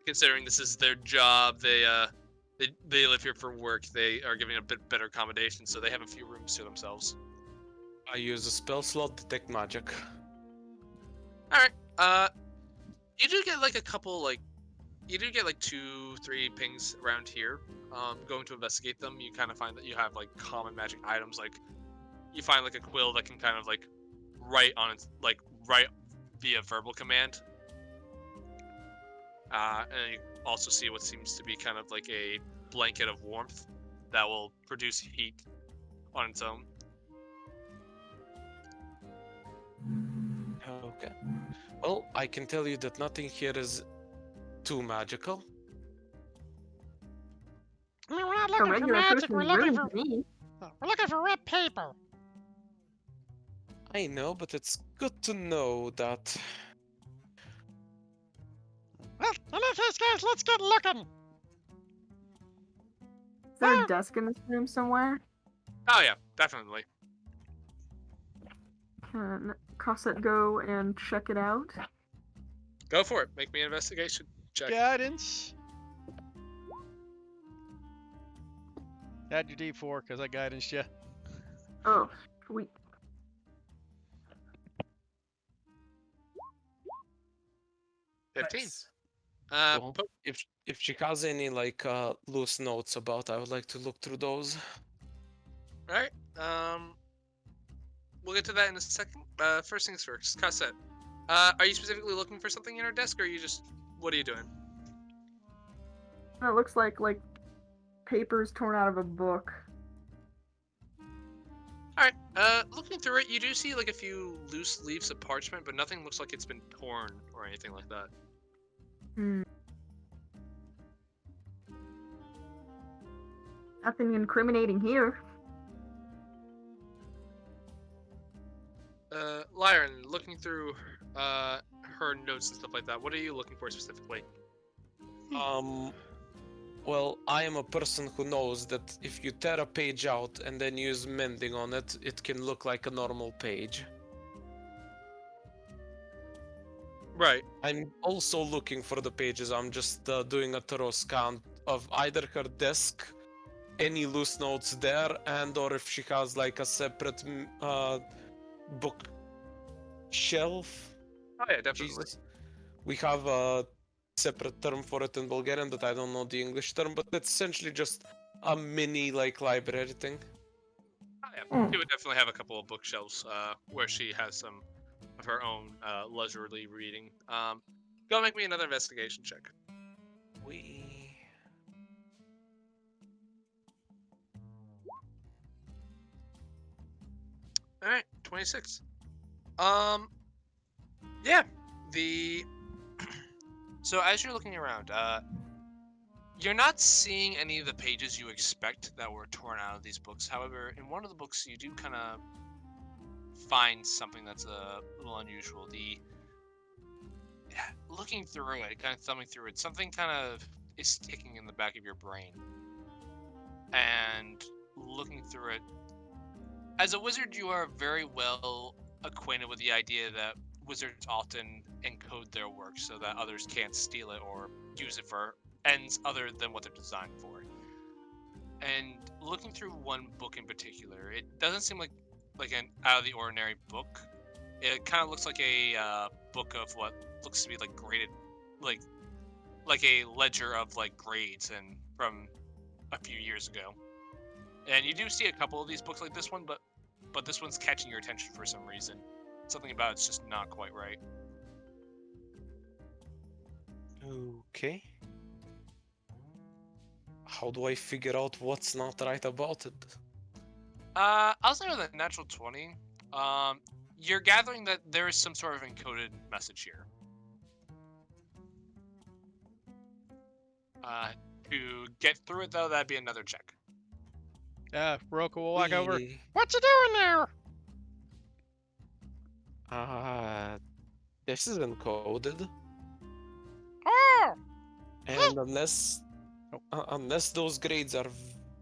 considering this is their job, they live here for work. They are giving a bit better accommodation, so they have a few rooms to themselves. I use a spell slot to detect magic. All right. You do get like a couple like. You do get like 2-3 pings around here. Going to investigate them, you kind of find that you have like common magic items. Like you find like a quill that can kind of like write via verbal command. And you also see what seems to be kind of like a blanket of warmth that will produce heat on its own. Okay. Well, I can tell you that nothing here is too magical. I mean, we're not A looking for regular magic. We're person's looking room for to me. red paper. I know, but it's good to know that. Well, in that case, guys, let's get looking. Is there a desk in this room somewhere? Oh yeah, definitely. Can Cosset go and check it out? Go for it. Make me an investigation check. Guidance. Add your D4 because I guidance you. Oh, sweet. Nice. Well, Po- if she has any like loose notes about, I would like to look through those. Alright, we'll get to that in a second. First things first, Cassette. Are you specifically looking for something in her desk, or are you just, what are you doing? It looks like papers torn out of a book. Alright, looking through it, you do see like a few loose leaves of parchment, but nothing looks like it's been torn or anything like that. Nothing incriminating here. Lyron, looking through her notes and stuff like that, what are you looking for specifically? Well, I am a person who knows that if you tear a page out and then use mending on it, it can look like a normal page. Right. I'm also looking for the pages. I'm just doing a thorough scan of either her desk, any loose notes there, and or if she has like a separate book Bookshelf. Oh yeah, definitely. Jesus. We have a separate term for it in Bulgarian that I don't know the English term, but it's essentially just a mini like library thing. Oh, yeah. She would definitely have a couple of bookshelves where she has some of her own leisurely reading. Go make me another investigation check. We. All right, 26. Yeah. The so as you're looking around, you're not seeing any of the pages you expect that were torn out of these books. However, in one of the books, you do kind of find something that's a little unusual. Looking through it, kind of thumbing through it, something kind of is ticking in the back of your brain. And looking through it, as a wizard, you are very well acquainted with the idea that wizards often encode their work so that others can't steal it or use it for ends other than what they're designed for. And looking through one book in particular, it doesn't seem like an out of the ordinary book. It kind of looks like a book of what looks to be like graded, like a ledger of like grades and from a few years ago. And you do see a couple of these books like this one, but this one's catching your attention for some reason. Something about it's just not quite right. Okay. How do I figure out what's not right about it? I'll say with a natural 20, you're gathering that there is some sort of encoded message here. To get through it, though, that'd be another check. Roku will walk over. What you doing there? This is encoded. Oh, And unless those grades are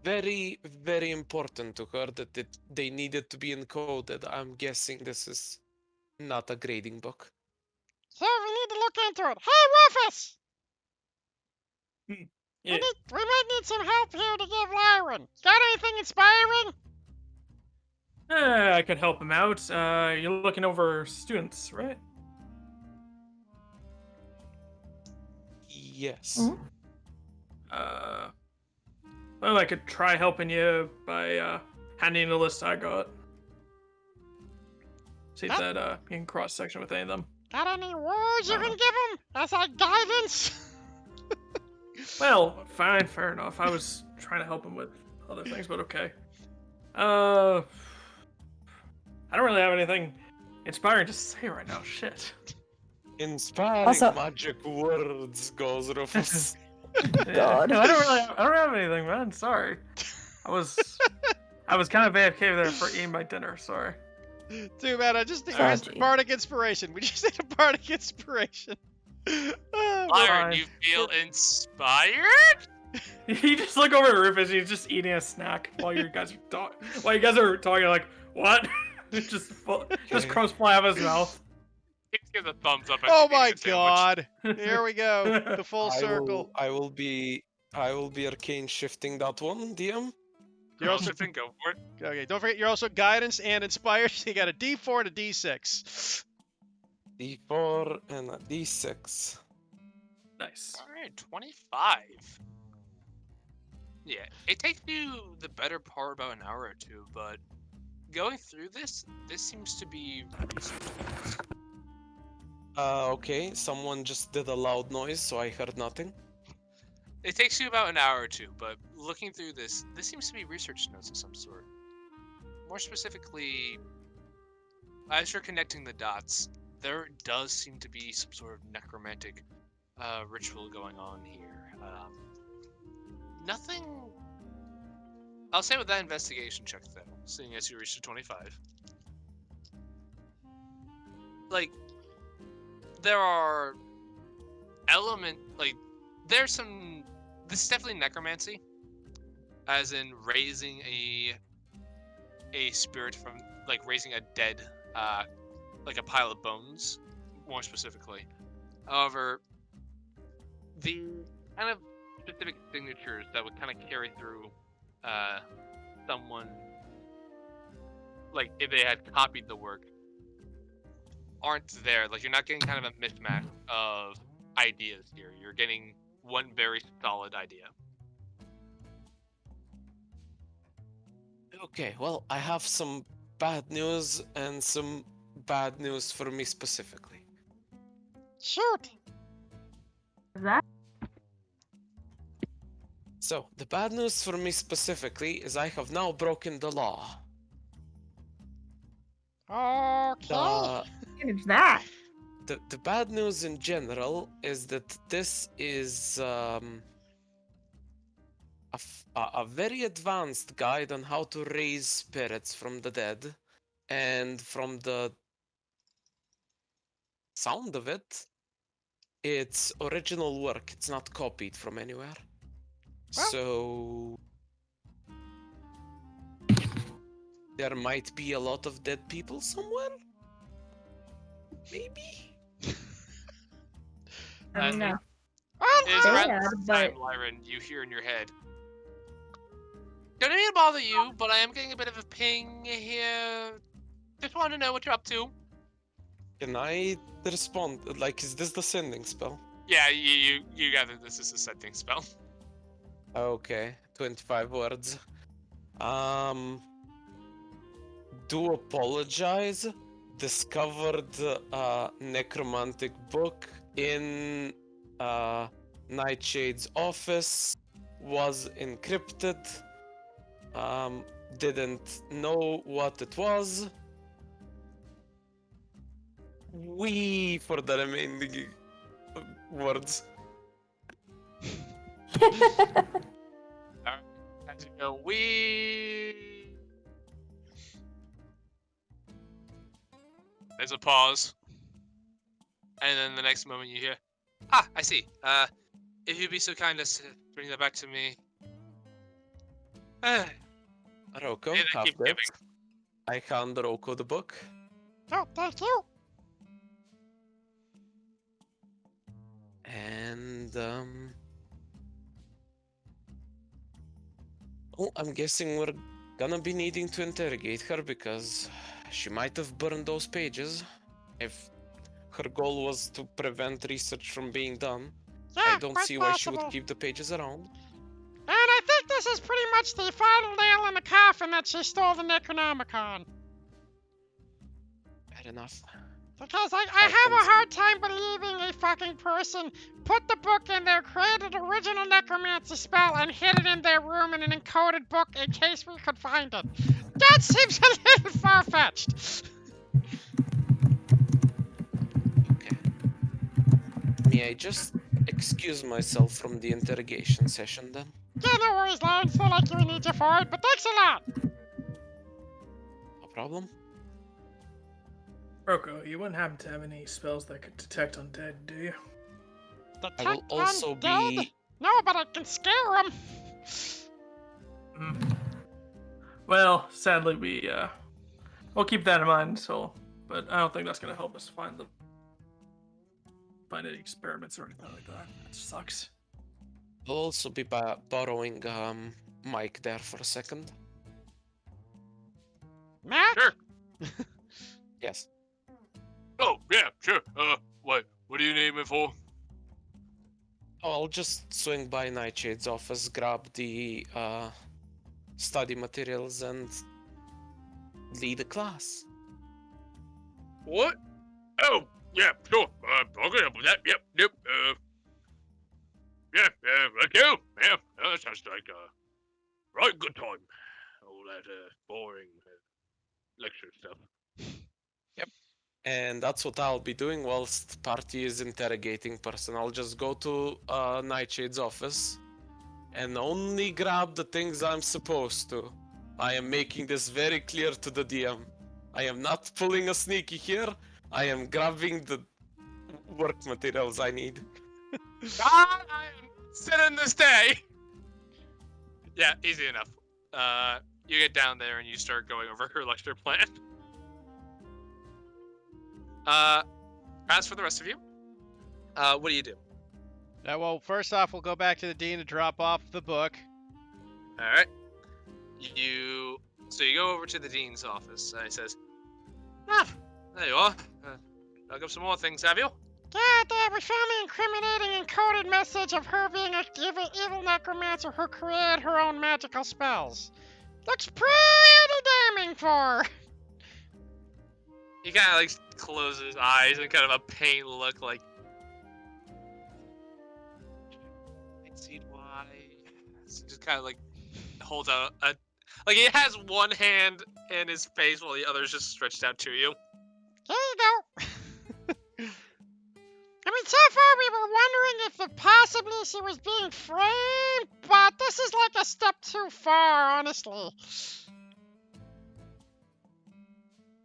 very, very important to her that they needed to be encoded, I'm guessing this is not a grading book. so we need to look into it. Hey, Rufus! Yeah. We might need some help here to give Lyron. Got anything inspiring? I could help him out. You're looking over students, right? Yes. Well, I could try helping you by handing you the list I got. See if that you can cross section with any of them. Got any words you can give him as like guidance? Well, fine, fair enough. I was trying to help him with other things, but okay. I don't really have anything inspiring to say right now. Shit. Inspiring Also- magic words, goes Rufus. God. No, I don't have anything, man. Sorry. I was kind of AFK there for eating my dinner. Sorry. Too bad. I just need Sorry. bardic inspiration. We just need a bardic inspiration. Lyron, you feel inspired? You just look over at Rufus. And he's just eating a snack while you guys are talking. Like what? Just crumbs fly out of his mouth. He gives a thumbs up. Oh my god! Here we go. The full circle. I will be arcane shifting that one, DM. You're also go for it. okay. Don't forget, you're also guidance and inspired. So you got a D4 and a D6. D4 and a D6. Nice. All right, 25. Yeah, it takes you the better part about an hour or two, but going through this seems to be research. Okay, someone just did a loud noise, so I heard nothing. It takes you about an hour or two, but looking through this seems to be research notes of some sort. More specifically, as you're connecting the dots, there does seem to be some sort of necromantic ritual going on here. Nothing. I'll say with that investigation check, though, seeing as you reached a 25. Like, there are there's some. This is definitely necromancy, as in raising a spirit from, like, raising a dead, like a pile of bones, more specifically. However, the kind of specific signatures that would kind of carry through someone, like if they had copied the work, aren't there. Like, you're not getting kind of a mismatch of ideas here. You're getting one very solid idea. Okay, well, I have some bad news and some bad news for me specifically. Shoot. That So, the bad news for me specifically is I have now broken the law. Okay. manage that. The bad news in general is that this is a very advanced guide on how to raise spirits from the dead, and from the sound of it, it's original work. It's not copied from anywhere. Well. So there might be a lot of dead people somewhere. Maybe. I mean, Is around bad, this but time, Lyran, you hear in your head. Don't mean to bother you, but I am getting a bit of a ping here. Just want to know what you're up to. Can I respond? Like, is this the sending spell? Yeah, you gather this is a setting spell. Okay, 25 words. Do apologize. Discovered a necromantic book in Nightshade's office. Was encrypted. Didn't know what it was. We for the remaining words. As you go, we. There's a pause, and then the next moment you hear, "Ah, I see. If you'd be so kind as to bring that back to me." Roko, And I have keep that. giving. I hand Roko the book. Oh, thank you. And oh, I'm guessing we're gonna be needing to interrogate her because she might have burned those pages. If her goal was to prevent research from being done, Yeah, I don't quite see why she possible. would keep the pages around. And I think this is pretty much the final nail in the coffin that she stole the Necronomicon. Fair enough. Because I have a hard time believing a fucking person put the book in there, created an original necromancy spell, and hid it in their room in an encoded book in case we could find it. That seems a little far-fetched. Okay. May I just excuse myself from the interrogation session then? Yeah, no worries, Lance. Not like we need you for it, but thanks a lot. No problem. Roko, you wouldn't happen to have any spells that could detect undead, do you? I will also be. No, but I can scare them. Well, sadly, we'll keep that in mind. But I don't think that's gonna help us find any experiments or anything like that. That sucks. I'll also be borrowing Mike there for a second. Matt? Sure. Yes. Oh yeah, sure. What do you need me for? Oh, I'll just swing by Nightshade's office, grab the study materials, and lead a class. What? Oh, yeah, sure. I'll get up with that. Yep. Yeah, like you. Yeah, that sounds like right good time. All that boring lecture stuff. And that's what I'll be doing whilst party is interrogating person. I'll just go to Nightshade's office and only grab the things I'm supposed to. I am making this very clear to the DM. I am not pulling a sneaky here. I am grabbing the work materials I need. I am sitting this day. Yeah, easy enough. You get down there and you start going over her lecture plan. As for the rest of you, what do you do? Well, first off, we'll go back to the dean to drop off the book. All right. So you go over to the dean's office, and he says, "Ah, there you are. dug up some more things, have you? Yeah, Dad, we found the incriminating encoded message of her being a evil necromancer who created her own magical spells. Looks pretty damning for her. He kind of like closes his eyes and kind of a pained look, like. I see why. So just kind of like holds out a. Like he has one hand in his face while the other's just stretched out to you. Here you go. I mean, so far we were wondering if possibly she was being framed, but this is like a step too far, honestly. Let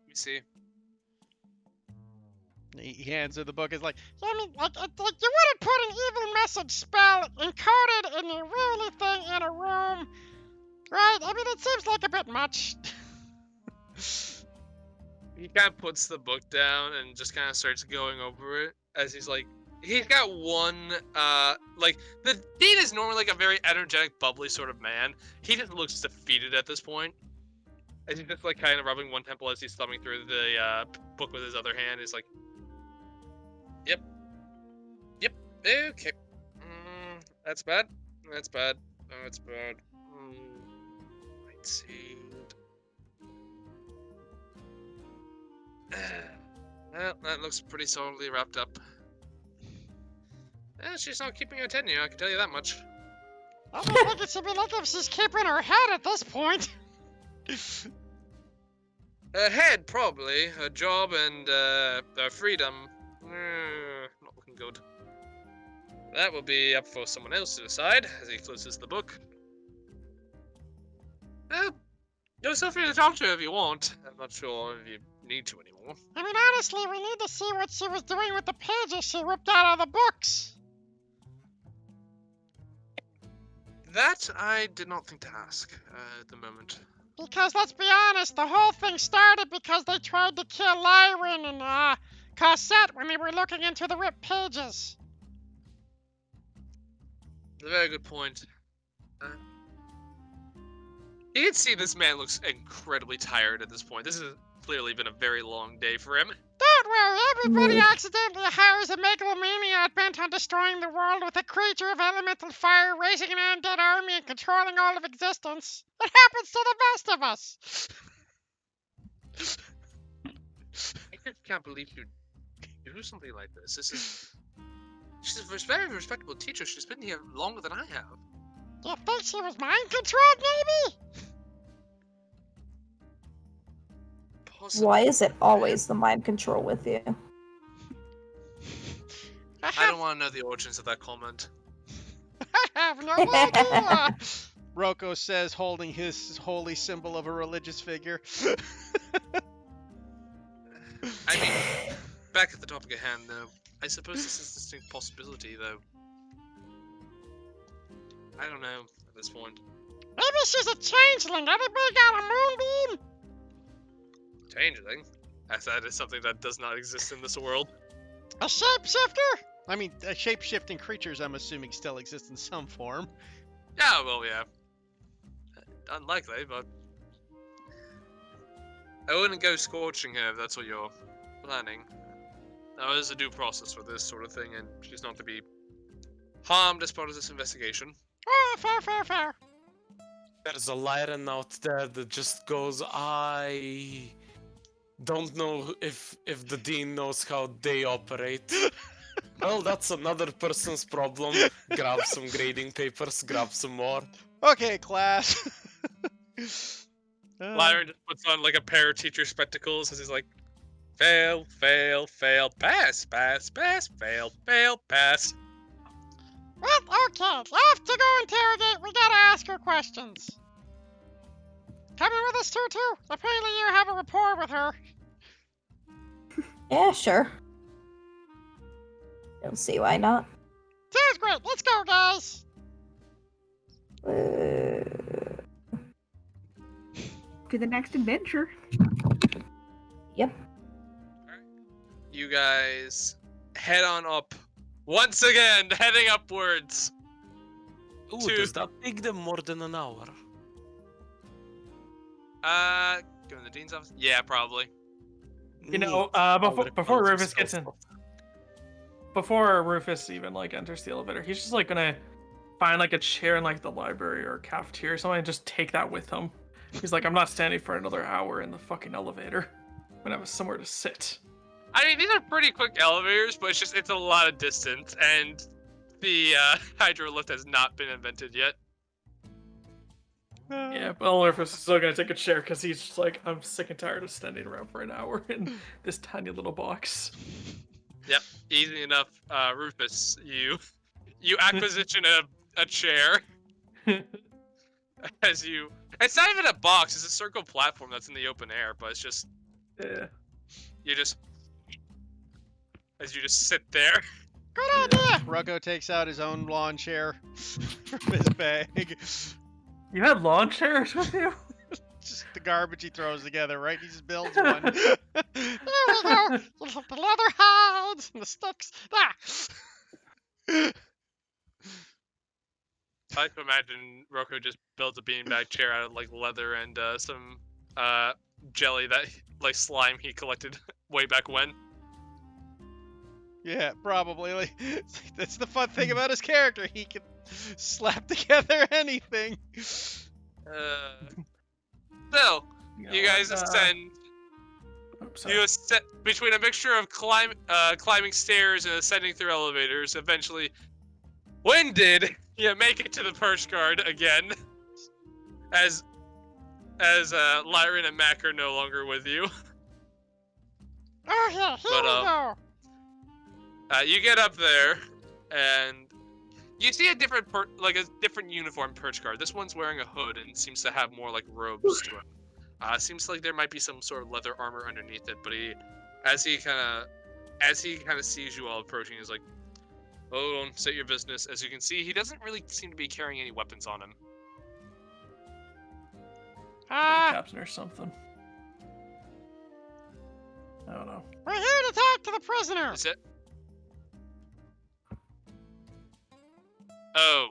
me see. He hands her the book. It's like, Yeah, I mean, like you wouldn't put an evil message spell encoded in a really thing in a room, right? I mean, it seems like a bit much. He kind of puts the book down and just kind of starts going over it as he's like, he's got one, like, the Dean is normally like a very energetic, bubbly sort of man. He just looks defeated at this point. As he's just like kind of rubbing one temple as he's thumbing through the book with his other hand. He's like, yep, okay. That's bad. That's bad. That's bad. Let's see. Well, that looks pretty solidly wrapped up. She's not keeping her tenure, I can tell you that much. I don't think it should be like if she's keeping her head at this point. Her head, probably. Her job and her freedom, not looking good. That will be up for someone else to decide as he closes the book. You're still free to talk to her if you want. I'm not sure if you need to anymore. I mean, honestly, we need to see what she was doing with the pages she ripped out of the books. That I did not think to ask at the moment. Because let's be honest, the whole thing started because they tried to kill Lyran and Cosette when they were looking into the ripped pages. That's a very good point. You can see this man looks incredibly tired at this point. This has clearly been a very long day for him. Don't worry, everybody accidentally hires a megalomaniac bent on destroying the world with a creature of elemental fire, raising an undead army, and controlling all of existence. It happens to the best of us. I just can't believe you do something like this. She's a very respectable teacher. She's been here longer than I have. You think she was mind controlled, maybe? Possibly. Why is it always the mind control with you? I don't want to know the origins of that comment. I have no idea. Rocco says, holding his holy symbol of a religious figure. I mean, back at the topic at hand, though. I suppose this is a distinct possibility, though. I don't know at this point. Maybe she's a changeling. Everybody got a moonbeam. Changeling? As that is something that does not exist in this world. A shapeshifter? I mean, shape-shifting creatures, I'm assuming, still exist in some form. Yeah, well, yeah. Unlikely, but... I wouldn't go scorching her if that's what you're planning. Now, there's a due process for this sort of thing, and she's not to be harmed as part of this investigation. Oh, fair. There's a Lyran out there that just goes, I don't know if the Dean knows how they operate. Well, that's another person's problem. Grab some grading papers, grab some more. Okay, class. Lyran just puts on like a pair of teacher spectacles as he's like, fail, pass, fail, pass. Well, okay. Off to go interrogate. We gotta ask her questions. Coming with us, Tutu? Apparently you have a rapport with her. Yeah, sure. Don't see why not. Sounds great. Let's go, guys. To the next adventure. Yep. You guys head on up. Once again, heading upwards. Ooh, to... does that take them more than an hour? Going to the Dean's office? Yeah, probably. You know, before Rufus gets in, before Rufus even like enters the elevator, he's just like gonna find like a chair in like the library or cafeteria or something and just take that with him. He's like, I'm not standing for another hour in the fucking elevator. I'm gonna have somewhere to sit. I mean, these are pretty quick elevators, but it's a lot of distance, and the hydro lift has not been invented yet. Yeah, but Rufus is still gonna take a chair because he's just like, I'm sick and tired of standing around for an hour in this tiny little box. Yep, easy enough. Rufus, you acquisition a chair as you. It's not even a box; it's a circle platform that's in the open air. But it's just you just sit there. Good idea! Rocco takes out his own lawn chair from his bag. You had lawn chairs with you? Just the garbage he throws together, right? He just builds one. There we go. The leather hides and the sticks. I like to imagine Rocco just builds a beanbag chair out of like leather and some jelly that like slime he collected way back when. Yeah, probably. Like, that's the fun thing about his character. He can slap together anything. So, you guys ascend. You ascend between a mixture of climbing stairs and ascending through elevators. Eventually, when did you make it to the perch guard again? As Lyran and Mac are no longer with you. Oh yeah, here we go. You get up there, and you see a different uniform perch guard. This one's wearing a hood and seems to have more like robes to it. Seems like there might be some sort of leather armor underneath it, but as he kind of sees you all approaching, he's like, "Hold on, state your business." As you can see, he doesn't really seem to be carrying any weapons on him. Captain or something. I don't know. We're here to talk to the prisoner. Is it? Oh,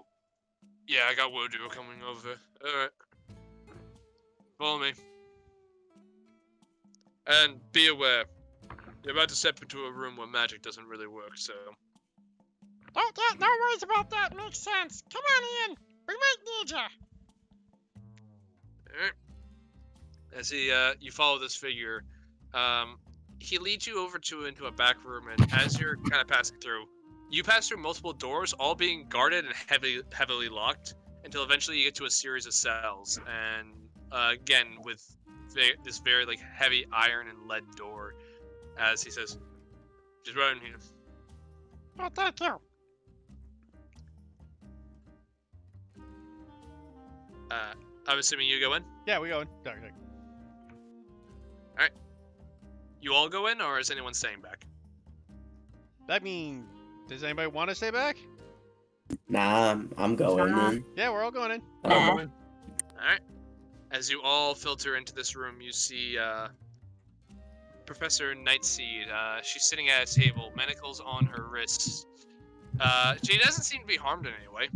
yeah, I got word you were coming over. Alright. Follow me. And be aware, you're about to step into a room where magic doesn't really work, so... Oh, yeah, no worries about that. Makes sense. Come on in. We might need ya. Alright. As you follow this figure, he leads you over into a back room, and as you're kind of passing through, you pass through multiple doors, all being guarded and heavily locked, until eventually you get to a series of cells. And again, with this very like heavy iron and lead door, as he says, "Just right in here." Oh, thank you. I'm assuming you go in. Yeah, we go in. All right. You all go in, or is anyone staying back? I mean, does anybody want to stay back? Nah, I'm going in. Yeah, we're all going in. All right. As you all filter into this room, you see Professor Nightseed. She's sitting at a table, manacles on her wrists. She doesn't seem to be harmed in any way.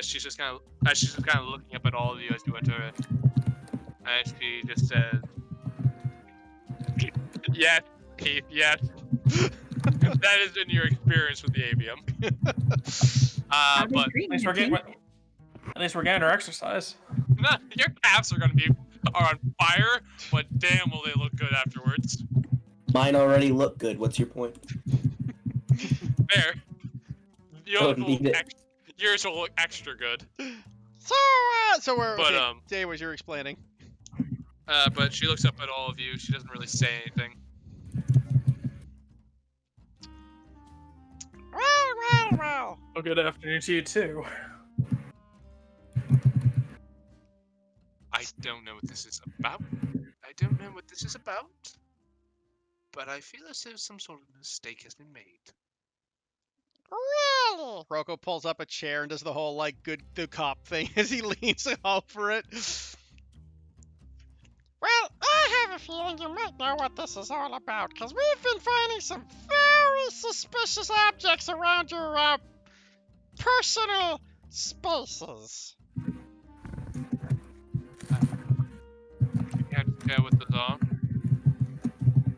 She's just kind of looking up at all of you as you enter it, and she just says, "Yes, Keith, yes." That is in your experience with the avium. But at least we're getting our exercise. Your calves are on fire, but damn, will they look good afterwards. Mine already look good. What's your point? Fair. Yours will look extra good. So we're. But okay, Jay, what you're explaining. But she looks up at all of you. She doesn't really say anything. Well. Oh, good afternoon to you too. I don't know what this is about. But I feel as though some sort of mistake has been made. Really? Rocco pulls up a chair and does the whole like the cop thing as he leans over it. Well, I have a feeling you might know what this is all about, because we've been finding some very suspicious objects around your personal spaces. You can't tell what those are.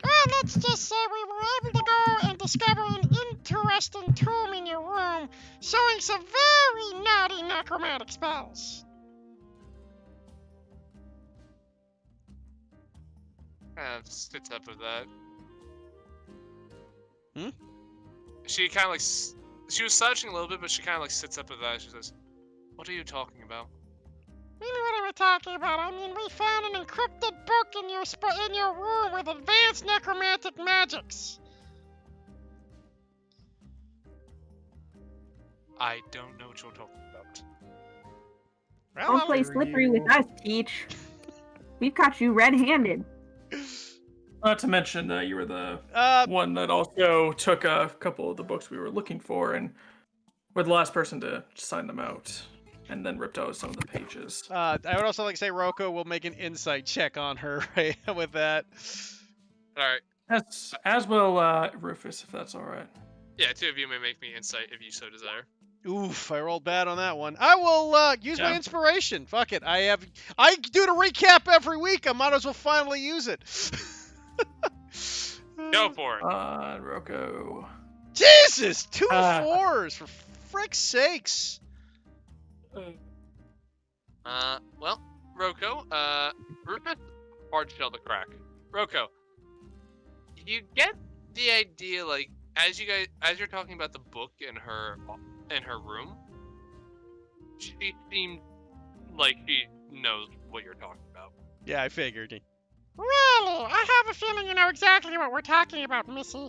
Well, let's just say we were able to go and discover an interesting tomb in your room, showing some very naughty necromantic spells. Sits up with that. Hmm? She kind of like she was slouching a little bit, but she kind of like sits up with that. She says, "What are you talking about?" What are we talking about? I mean, we found an encrypted book in your room with advanced necromantic magics. I don't know what you're talking about. Don't play slippery with us, Teach. We've caught you red-handed. Not to mention that you were the one that also took a couple of the books we were looking for and were the last person to sign them out, and then ripped out some of the pages. I would also like to say Roko will make an insight check on her right with that. All right. As will Rufus, if that's all right. Yeah, two of you may make me insight if you so desire. Oof, I rolled bad on that one. I will use my inspiration. Fuck it. I do the recap every week. I might as well finally use it. Go for it. Roko. Jesus, 2 4s for frick's sakes. Well, Roko, Rufus, hard shell to crack. Roko, you get the idea, like, as you're talking about the book in her room, she seemed like she knows what you're talking about. Yeah, I figured. Really? I have a feeling you know exactly what we're talking about, Missy.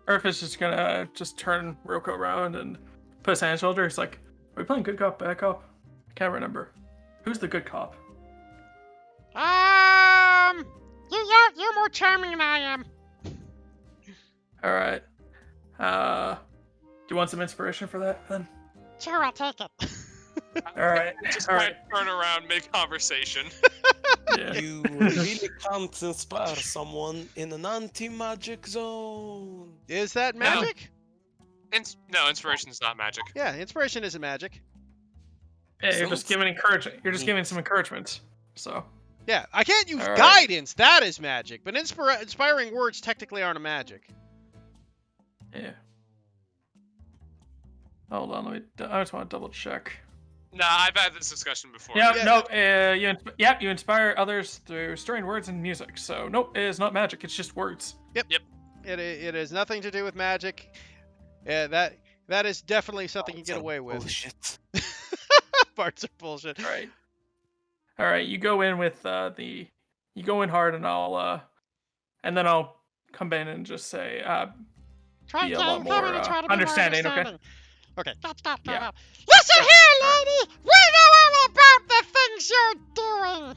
Rufus is gonna just turn Roko around and put his hand on his shoulder. He's like, are we playing good cop, bad cop? I can't remember. Who's the good cop? You're more charming than I am. Alright. Do you want some inspiration for that, then? Sure, I'll take it. Alright. Just Alright. turn around mid-conversation. Yeah. You really can't inspire someone in an anti-magic zone. Is that magic? No, inspiration is not magic. Yeah, inspiration isn't magic. Yeah, you're just giving encouragement. You're just giving some encouragement. So. Yeah, I can't use All right. guidance. That is magic. But inspiring words technically aren't a magic. Yeah. Hold on, I just want to double check. Nah, I've had this discussion before. Yeah, you inspire others through stirring words and music. So nope, it is not magic. It's just words. Yep. It has nothing to do with magic. Yeah, that is definitely something you get away with. Bullshit. Parts are bullshit. All right. You go in with you go in hard, and and then I'll come in and just say, be a lot more understanding. Okay. Okay. Stop. Yeah. Listen here, lady! We know all about the things you're doing!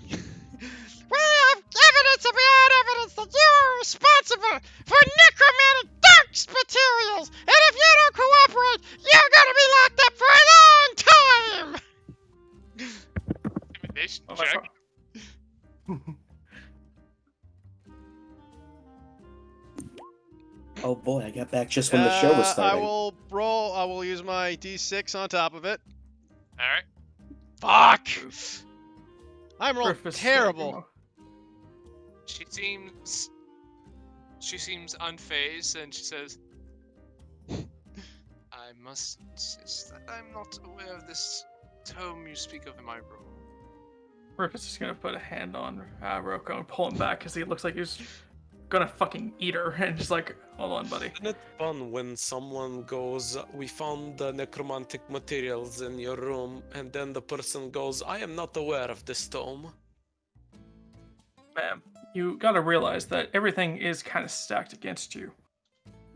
We have evidence that you are responsible for necromantic dark materials! And if you don't cooperate, you're gonna be locked up for a long time! Intimidation check. Oh boy, I got back just when the show was starting. I will use my D6 on top of it. Alright. Fuck! I'm rolling terrible. She seems unfazed, and she says, I must insist that I'm not aware of this tome you speak of in my room. Rufus is gonna put a hand on Roko and pull him back because he looks like he's gonna fucking eat her, and just like, hold on, buddy. Isn't it fun when someone goes, we found the necromantic materials in your room, and then the person goes, I am not aware of this tome? Ma'am, you gotta realize that everything is kind of stacked against you.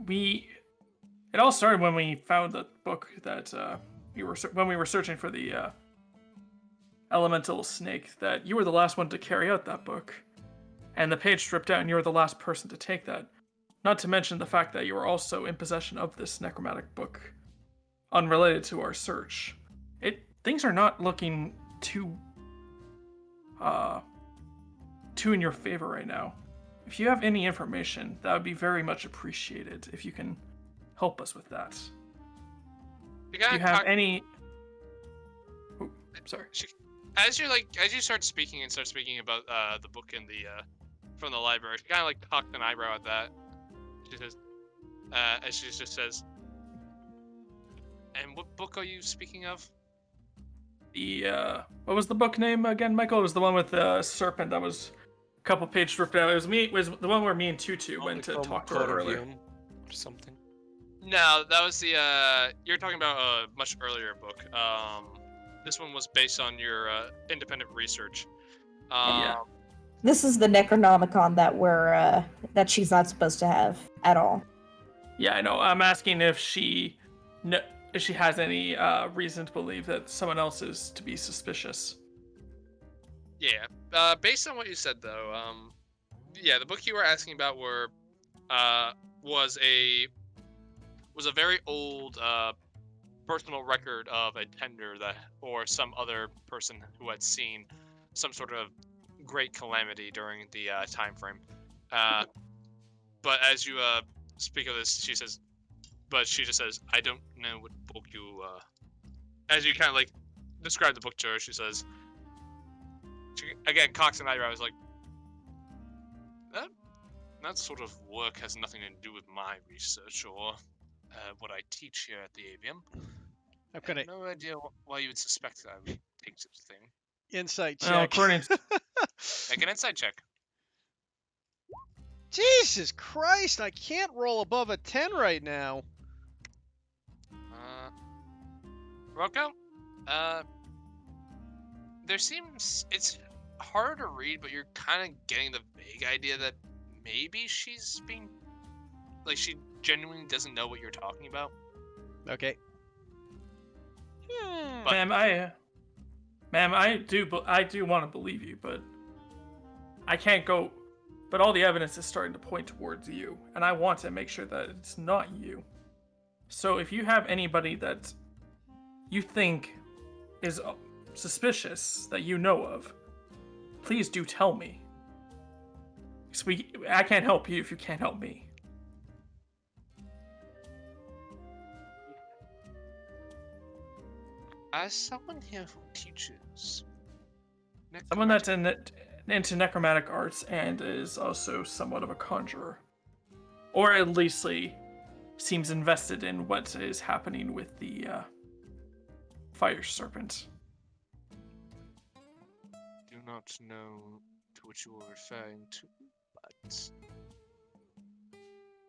It all started when we found the book that when we were searching for the elemental snake, that you were the last one to carry out that book. And the page stripped out, and you were the last person to take that. Not to mention the fact that you were also in possession of this necromantic book, unrelated to our search. Things are not looking too in your favor right now. If you have any information, that would be very much appreciated if you can help us with that. Do you have any... Oh, sorry. As you start speaking about the book and from the library. She kind of like cocks an eyebrow at that. She says, as she just says, "And what book are you speaking of?" The what was the book name again, Michael? It was the one with the serpent that was a couple pages ripped out. It was the one where me and Tutu went to talk to her earlier. Or something. No, that was the you're talking about a much earlier book. This one was based on your independent research. Yeah. This is the Necronomicon that she's not supposed to have at all. Yeah, I know. I'm asking if she has any reason to believe that someone else is to be suspicious. Yeah. Based on what you said, though, yeah, the book you were asking about was a very old personal record of a tender or some other person who had seen some sort of great calamity during the time frame. But as you speak of this, she just says, "I don't know what book you." As you kind of like describe the book to her, she says, she, again, cocks an eyebrow. I was like, that sort of work has nothing to do with my research or what I teach here at the Avium. I'm gonna. I have no idea why you would suspect that I would take such a thing. Insight check. Well, according to... Make an insight check. Jesus Christ! I can't roll above a 10 right now. Rocco, there seems it's hard to read, but you're kind of getting the vague idea that maybe she's being like she genuinely doesn't know what you're talking about. Okay. But, ma'am, I do want to believe you, but I can't go. But all the evidence is starting to point towards you, and I want to make sure that it's not you. So if you have anybody that you think is suspicious that you know of, please do tell me. I can't help you if you can't help me. as someone here who teaches, Someone that's into necromantic arts and is also somewhat of a conjurer, or at least seems invested in what is happening with the fire serpent. do not know to what you are referring to, but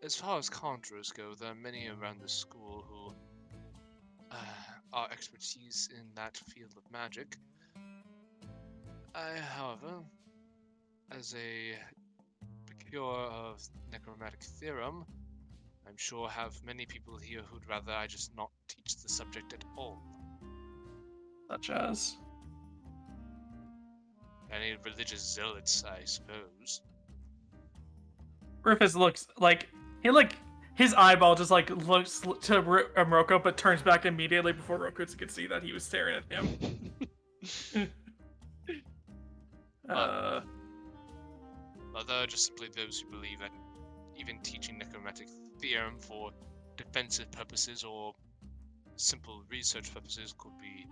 as far as conjurers go, there are many around the school who are expertise in that field of magic. I, however, as a procurer of necromantic theorem, I'm sure have many people here who'd rather I just not teach the subject at all. Such as? Any religious zealots, I suppose. Rufus looks like his eyeball just looks to Rocco, but turns back immediately before Rocco could see that he was staring at him. Other just simply those who believe that even teaching necromantic theorem for defensive purposes or simple research purposes could be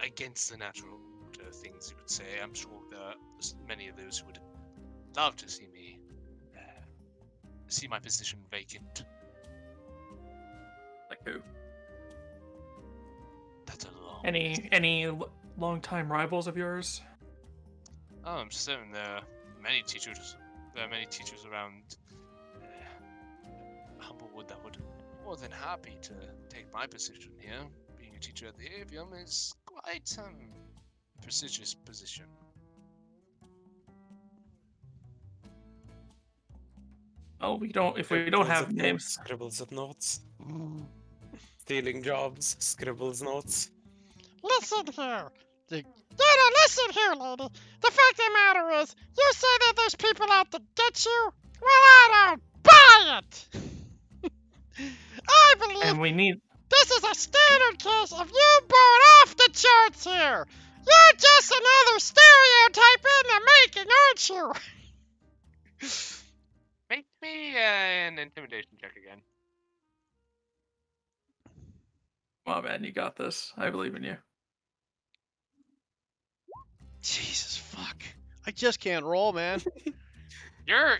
against the natural order, things you would say. I'm sure there are many of those who would love to see me see my position vacant. Like who? That's a long. Any longtime rivals of yours? Oh, I'm certain there are many teachers. There are many teachers around Humblewood that would be more than happy to take my position here. Being a teacher at the Avium is quite a prestigious position. Oh, if we don't have names. Scribbles of notes. Stealing jobs, scribbles notes. Listen here. No, listen here, lady. The fact of the matter is, you say that there's people out to get you? Well, I don't buy it. I believe And we need. this is a standard case of you born off the charts here. You're just another stereotype in the making, aren't you? Make me an intimidation check again. Come on, man, you got this. I believe in you. Jesus fuck. I just can't roll, man. Your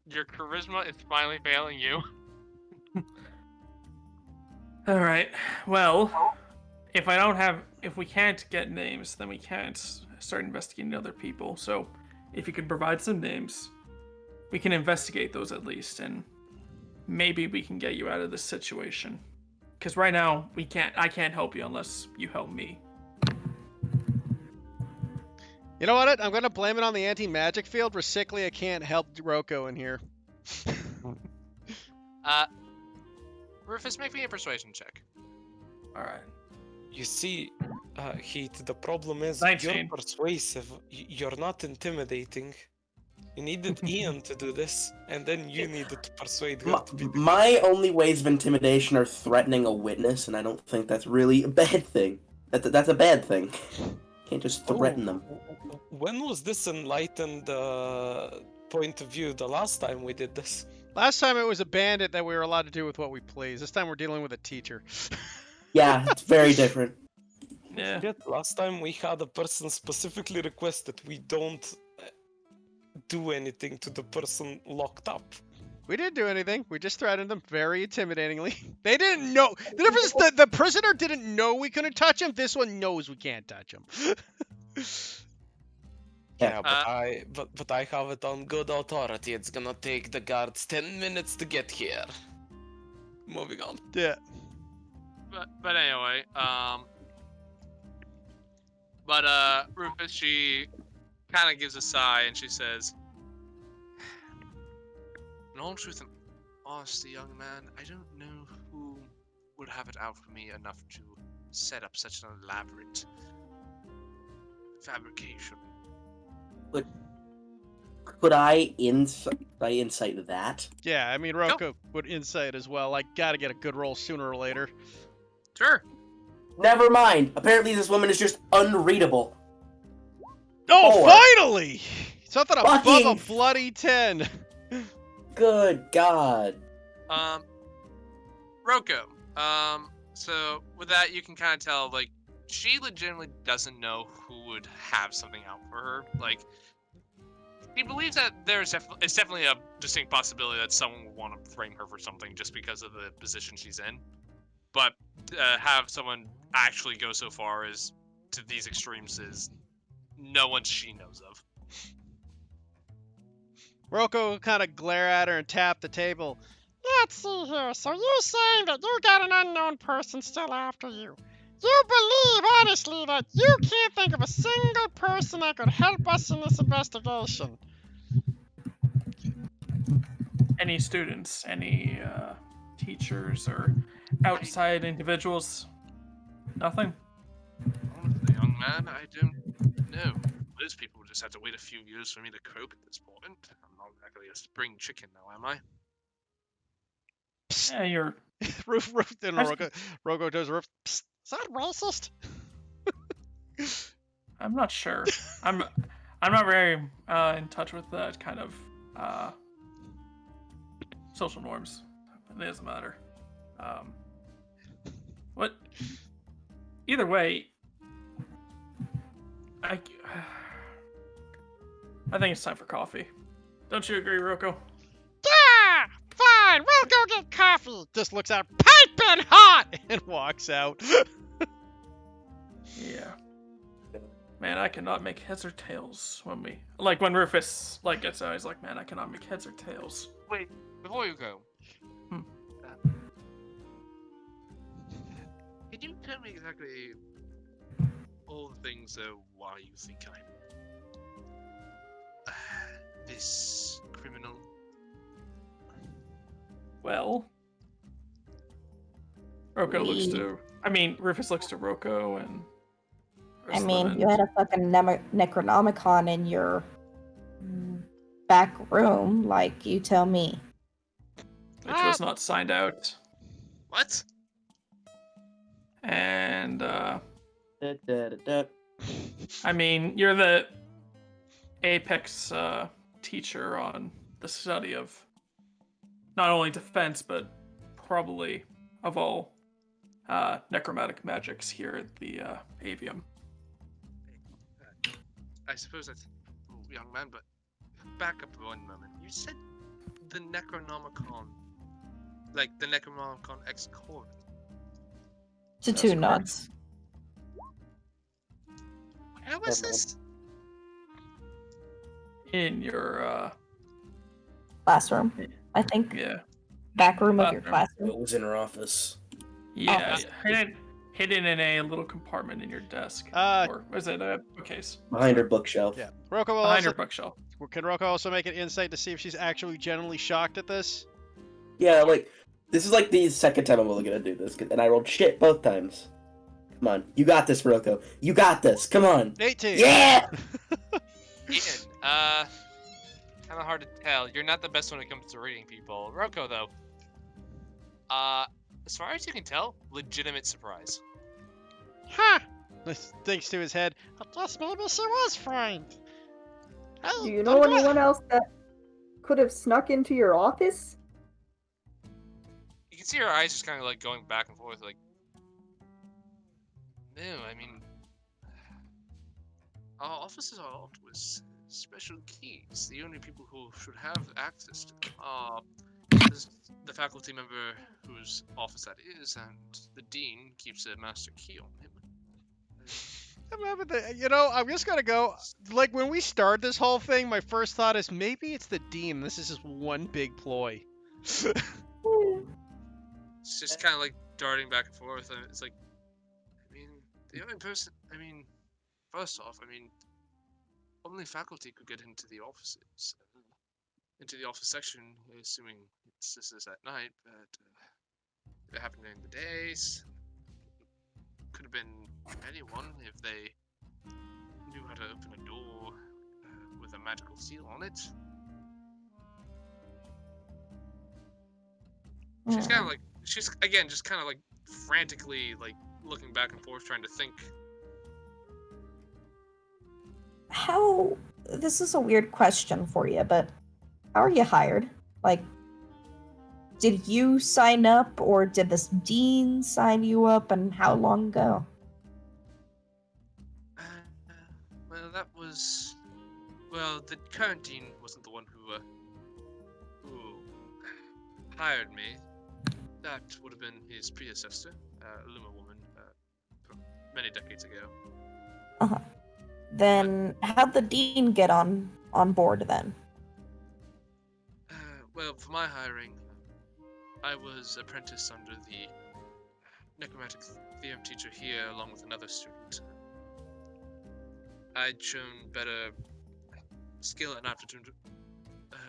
charisma is finally failing you. All right. Well, if we can't get names, then we can't start investigating other people. So, if you could provide some names, we can investigate those at least, and maybe we can get you out of this situation. Because right now, I can't help you unless you help me. You know what? I'm gonna blame it on the anti-magic field. Recyclia can't help Rocco in here. Rufus, make me a persuasion check. All right. You see, Heat, the problem is 19. you're persuasive. You're not intimidating. You needed Ian to do this, and then you needed to persuade her to be the My only ways of intimidation are threatening a witness, and I don't think that's really a bad thing. That's a bad thing. Can't just threaten them. When was this enlightened point of view? The last time we did this? Last time it was a bandit that we were allowed to do with what we please. This time we're dealing with a teacher. Yeah, it's very different. Yeah. Yet last time we had a person specifically request that we don't do anything to the person locked up. We didn't do anything. We just threatened them very intimidatingly. They didn't know. The difference is the prisoner didn't know we couldn't touch him. This one knows we can't touch him. Yeah, but I have it on good authority. It's gonna take the guards 10 minutes to get here. Moving on. Yeah. But anyway, Rufus, she kind of gives a sigh and she says, "In all truth and honesty, young man, I don't know who would have it out for me enough to set up such an elaborate fabrication." Could I insight that? Yeah, I mean, Rocco would insight as well. I gotta get a good roll sooner or later. Sure. Never mind. Apparently this woman is just unreadable. Oh, 4. finally! Something above a bloody 10. Good God. Rocco. So with that, you can kind of tell, like, she legitimately doesn't know who would have something out for her. Like, she believes that it's definitely a distinct possibility that someone will want to frame her for something just because of the position she's in. But have someone actually go so far as to these extremes is no one she knows of. Rocco will kind of glare at her and tap the table. Let's see here. So you're saying that you got an unknown person still after you. You believe, honestly, that you can't think of a single person that could help us in this investigation. Any students, any teachers, or outside individuals? Nothing? Honestly, young man, I don't know. Most people just have to wait a few years for me to cope at this point. I'm not exactly a spring chicken now, am I? Yeah, you're... Roof, then Rocco does roof. Psst, is that racist? I'm not sure. I'm not very in touch with that kind of social norms. It doesn't matter. What? Either way, I think it's time for coffee. Don't you agree, Rocco? Yeah! Fine, we'll go get coffee. Just looks out, piping hot, and walks out. Yeah. Man, I cannot make heads or tails when when Rufus gets out. He's like, man, I cannot make heads or tails. Wait, before you go, can you tell me exactly all the things why you think I'm this criminal? Well, Rufus looks to Rocco and... you had a fucking Necronomicon in your back room, you tell me. Which was not signed out. What? And, you're the apex teacher on the study of not only defense, but probably of all necromantic magics here at the Avium. I suppose that's young man, but back up 1 moment. You said the Necronomicon, like the Necronomicon X Corvin. To That's two correct. nods. Where was this? In your Classroom, I think. yeah. Back room of your Bathroom. classroom. It was in her office. Yeah, Office. hidden in a little compartment in your desk. Uh, Or was it a bookcase? Behind her bookshelf. Yeah. Roko will Behind also, your bookshelf. can Roko also make an insight to see if she's actually genuinely shocked at this? Yeah, like, this is like the second time I'm only gonna do this, and I rolled shit both times. Come on. You got this, Roko. You got this. Come on. 18. Yeah! Ian, kind of hard to tell. You're not the best when it comes to reading people. Roko, though. As far as you can tell, legitimate surprise. Huh. Thinks to his head. I guess maybe she was framed. Hey, Do you know I'm glad- anyone else that could have snuck into your office? You can see her eyes just kind of like going back and forth, like. No, I mean, our offices are locked with special keys. The only people who should have access to them are the faculty member whose office that is, and the dean keeps a master key on him. I'm just gonna go. Like, when we start this whole thing, my first thought is maybe it's the dean. This is just one big ploy. It's just kind of like darting back and forth, and it's like, I mean, the only person, first off, only faculty could get into the offices, into the office section, assuming this is at night, but if it happened during the days, could have been anyone if they knew how to open a door with a magical seal on it. She's kind of like, she's again just kind of like frantically like looking back and forth, trying to think. How? This is a weird question for you, but how are you hired? Like, did you sign up, or did this dean sign you up, and how long ago? Well, that was, well, the current dean wasn't the one who hired me. That would have been his predecessor, a Luma woman, from many decades ago. Uh-huh. Then how'd the dean get on board then? Well, for my hiring, I was apprenticed under the necromantic theorem teacher here, along with another student. I'd shown better skill and aptitude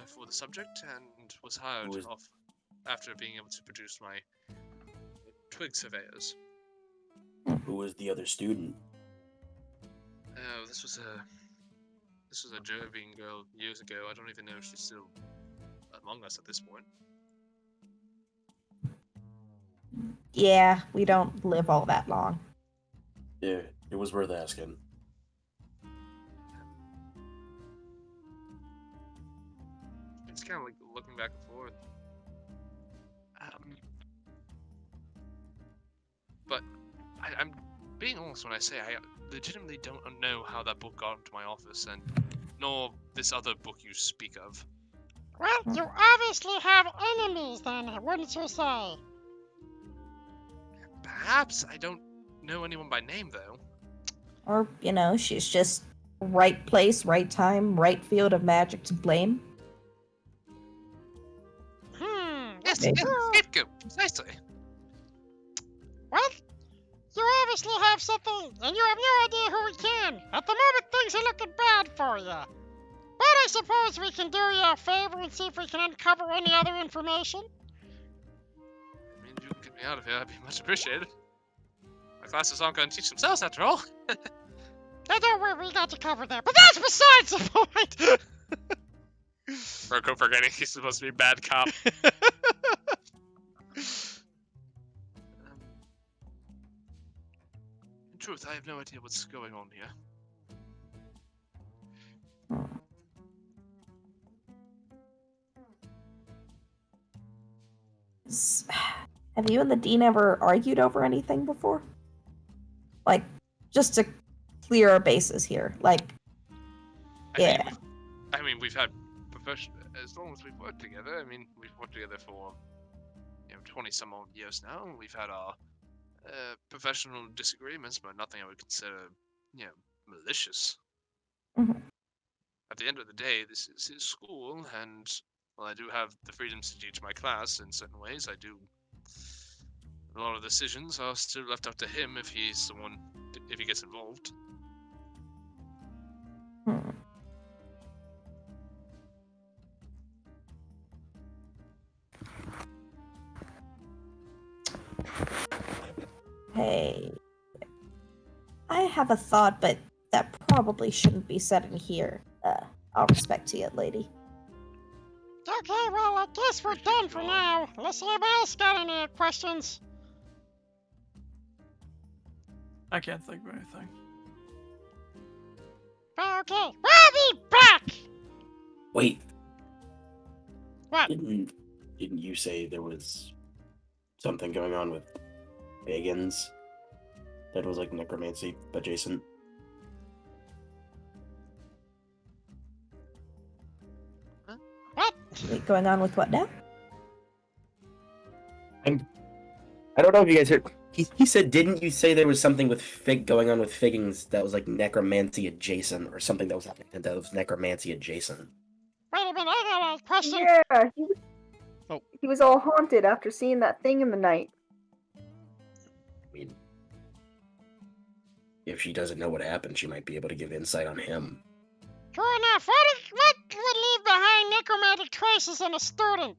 for the subject, and was hired off after being able to produce my twig surveyors. Who was the other student? Oh, this was a Jovian girl years ago. I don't even know if she's still among us at this point. Yeah, we don't live all that long. Yeah, it was worth asking. It's kind of like looking back and forth. But I'm being honest when I say I legitimately don't know how that book got into my office, and nor this other book you speak of. Well, you obviously have enemies then, wouldn't you say? Perhaps I don't know anyone by name though. Or, she's just right place, right time, right field of magic to blame. Yes, Maybe. scapegoat, precisely. Well, you obviously have something, and you have no idea who we can. At the moment, things are looking bad for you. But I suppose we can do you a favor and see if we can uncover any other information. I mean, if you can get me out of here, that'd be much appreciated. My classes aren't going to teach themselves after all. Hey, don't worry, we got you covered there. But that's besides the point. Roko forgetting he's supposed to be bad cop. In truth, I have no idea what's going on here. Have you and the dean ever argued over anything before? Like, just to clear our bases here. Like, I yeah. think we've had as long as we've worked together. I mean, we've worked together for 20 some odd years now, and we've had our professional disagreements, but nothing I would consider malicious. Mhm. At the end of the day, this is his school, and while I do have the freedoms to teach my class in certain ways, a lot of decisions are still left up to him if he gets involved. Hmm. Hey, I have a thought, but that probably shouldn't be said in here. I'll respect to it, lady. Okay, well, I guess we're done for now. Unless anybody else got any questions. I can't think of anything. Okay, we'll be back! Wait, What? didn't you say there was something going on with pagans that was like necromancy adjacent? What? Wait, going on with what now? I don't know if you guys heard. He said, didn't you say there was something with going on with Figgins that was like necromancy adjacent, or something that was happening that was necromancy adjacent? Wait a minute, I got a question. Yeah, Oh. he was all haunted after seeing that thing in the night. I mean, if she doesn't know what happened, she might be able to give insight on him. True enough. What would leave behind necromantic traces in a student?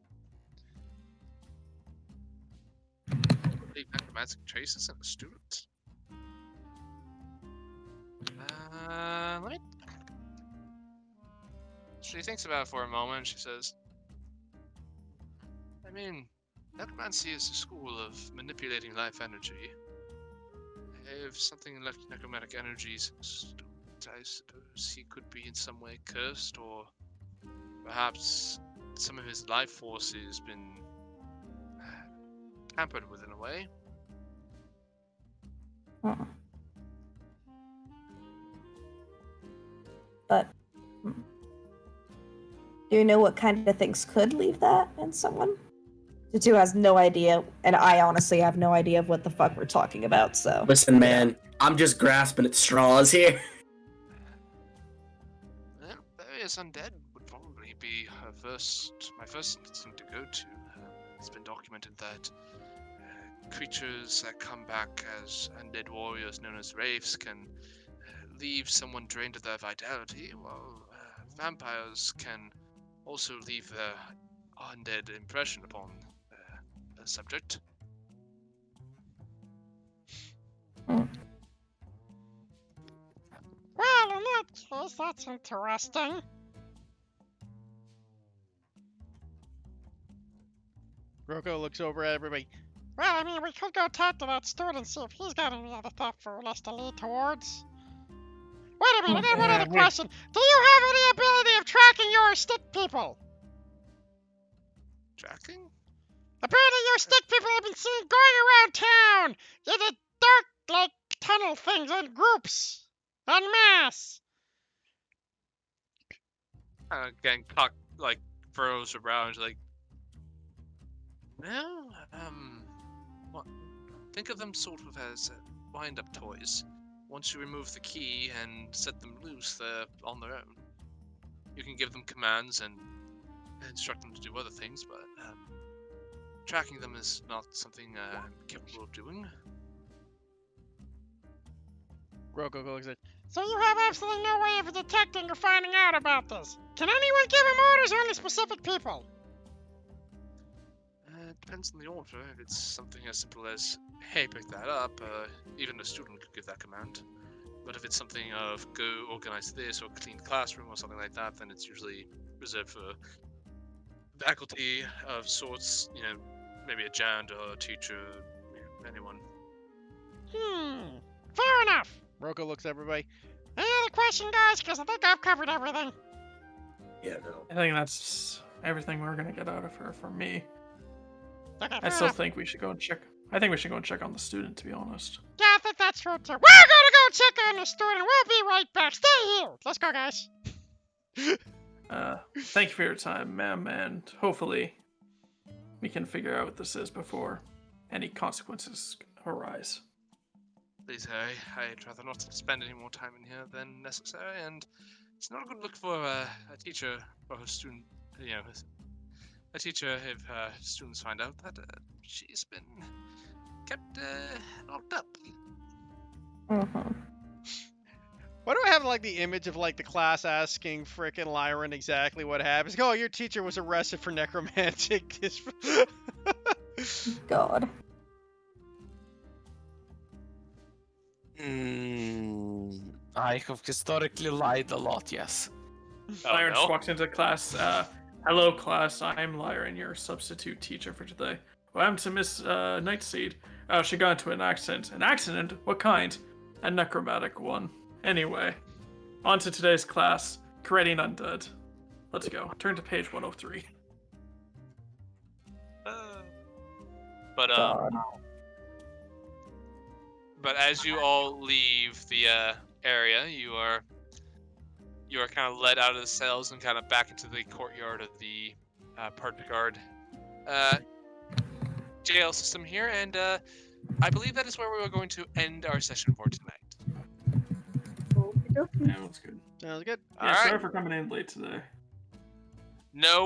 Leave necromantic traces in a student? Let me... She thinks about it for a moment. She says, I mean, necromancy is a school of manipulating life energy. If something left necromantic energies in a student, I suppose he could be in some way cursed, or perhaps some of his life force has been tampered with in a way. Hmm. But do you know what kind of things could leave that in someone? Tutu has no idea, and I honestly have no idea of what the fuck we're talking about, so... Listen, man, I'm just grasping at straws here. Well, various undead would probably be my first instinct to go to. It's been documented that creatures that come back as undead warriors known as wraiths can leave someone drained of their vitality, while vampires can also leave their undead impression upon the subject. Well, in that case, that's interesting. Roko looks over at everybody. Well, I mean, we could go talk to that student and see if he's got any other thought for us to lead towards. Wait a minute, I got one other question. Do you have any ability of tracking your stick people? Tracking? Apparently your stick people have been seen going around town in the dark, like, tunnel things in groups. En masse. Again, Cock, furrows her brow and is like, well, think of them sort of as wind-up toys. Once you remove the key and set them loose, they're on their own. You can give them commands and instruct them to do other things, but tracking them is not something I'm capable of doing. Roko looks at. So you have absolutely no way of detecting or finding out about this. Can anyone give him orders or only specific people? It depends on the order. If it's something as simple as, hey, pick that up, even a student could give that command. But if it's something of, go organize this, or clean the classroom, or something like that, then it's usually reserved for faculty of sorts, maybe a janitor, a teacher, anyone. Fair enough. Roko looks at everybody. Any other question, guys? Because I think I've covered everything. Yeah, no. I think that's everything we're gonna get out of her for me. Okay, I fair still enough. think we should go and check. I think we should go and check on the student, to be honest. Yeah, I think that's true too. We're gonna go check on the student. We'll be right back. Stay here. Let's go, guys. Thank you for your time, ma'am, and hopefully we can figure out what this is before any consequences arise. Please, Harry. I'd rather not spend any more time in here than necessary, and it's not a good look for a teacher or a student. You know, a teacher if students find out that she's been kept locked up. Mm-hmm. Why do I have like the image of like the class asking frickin' Lyran exactly what happened? Oh, your teacher was arrested for necromantic. God. I have historically lied a lot, yes. Lyran no? just walked into class. Hello, class. I'm Lyran, your substitute teacher for today. What happened to Miss Nightseed? Oh, she got into an accident. An accident? What kind? A necromantic one. Anyway, on to today's class, creating undead. Let's go. Turn to page 103. God. But as you all leave the area, you are kind of led out of the cells and kind of back into the courtyard of the Purge Guard jail system here, and I believe that is where we are going to end our session for tonight. Yeah, that's good. Sounds good. Yeah, All sorry right. for coming in late today. No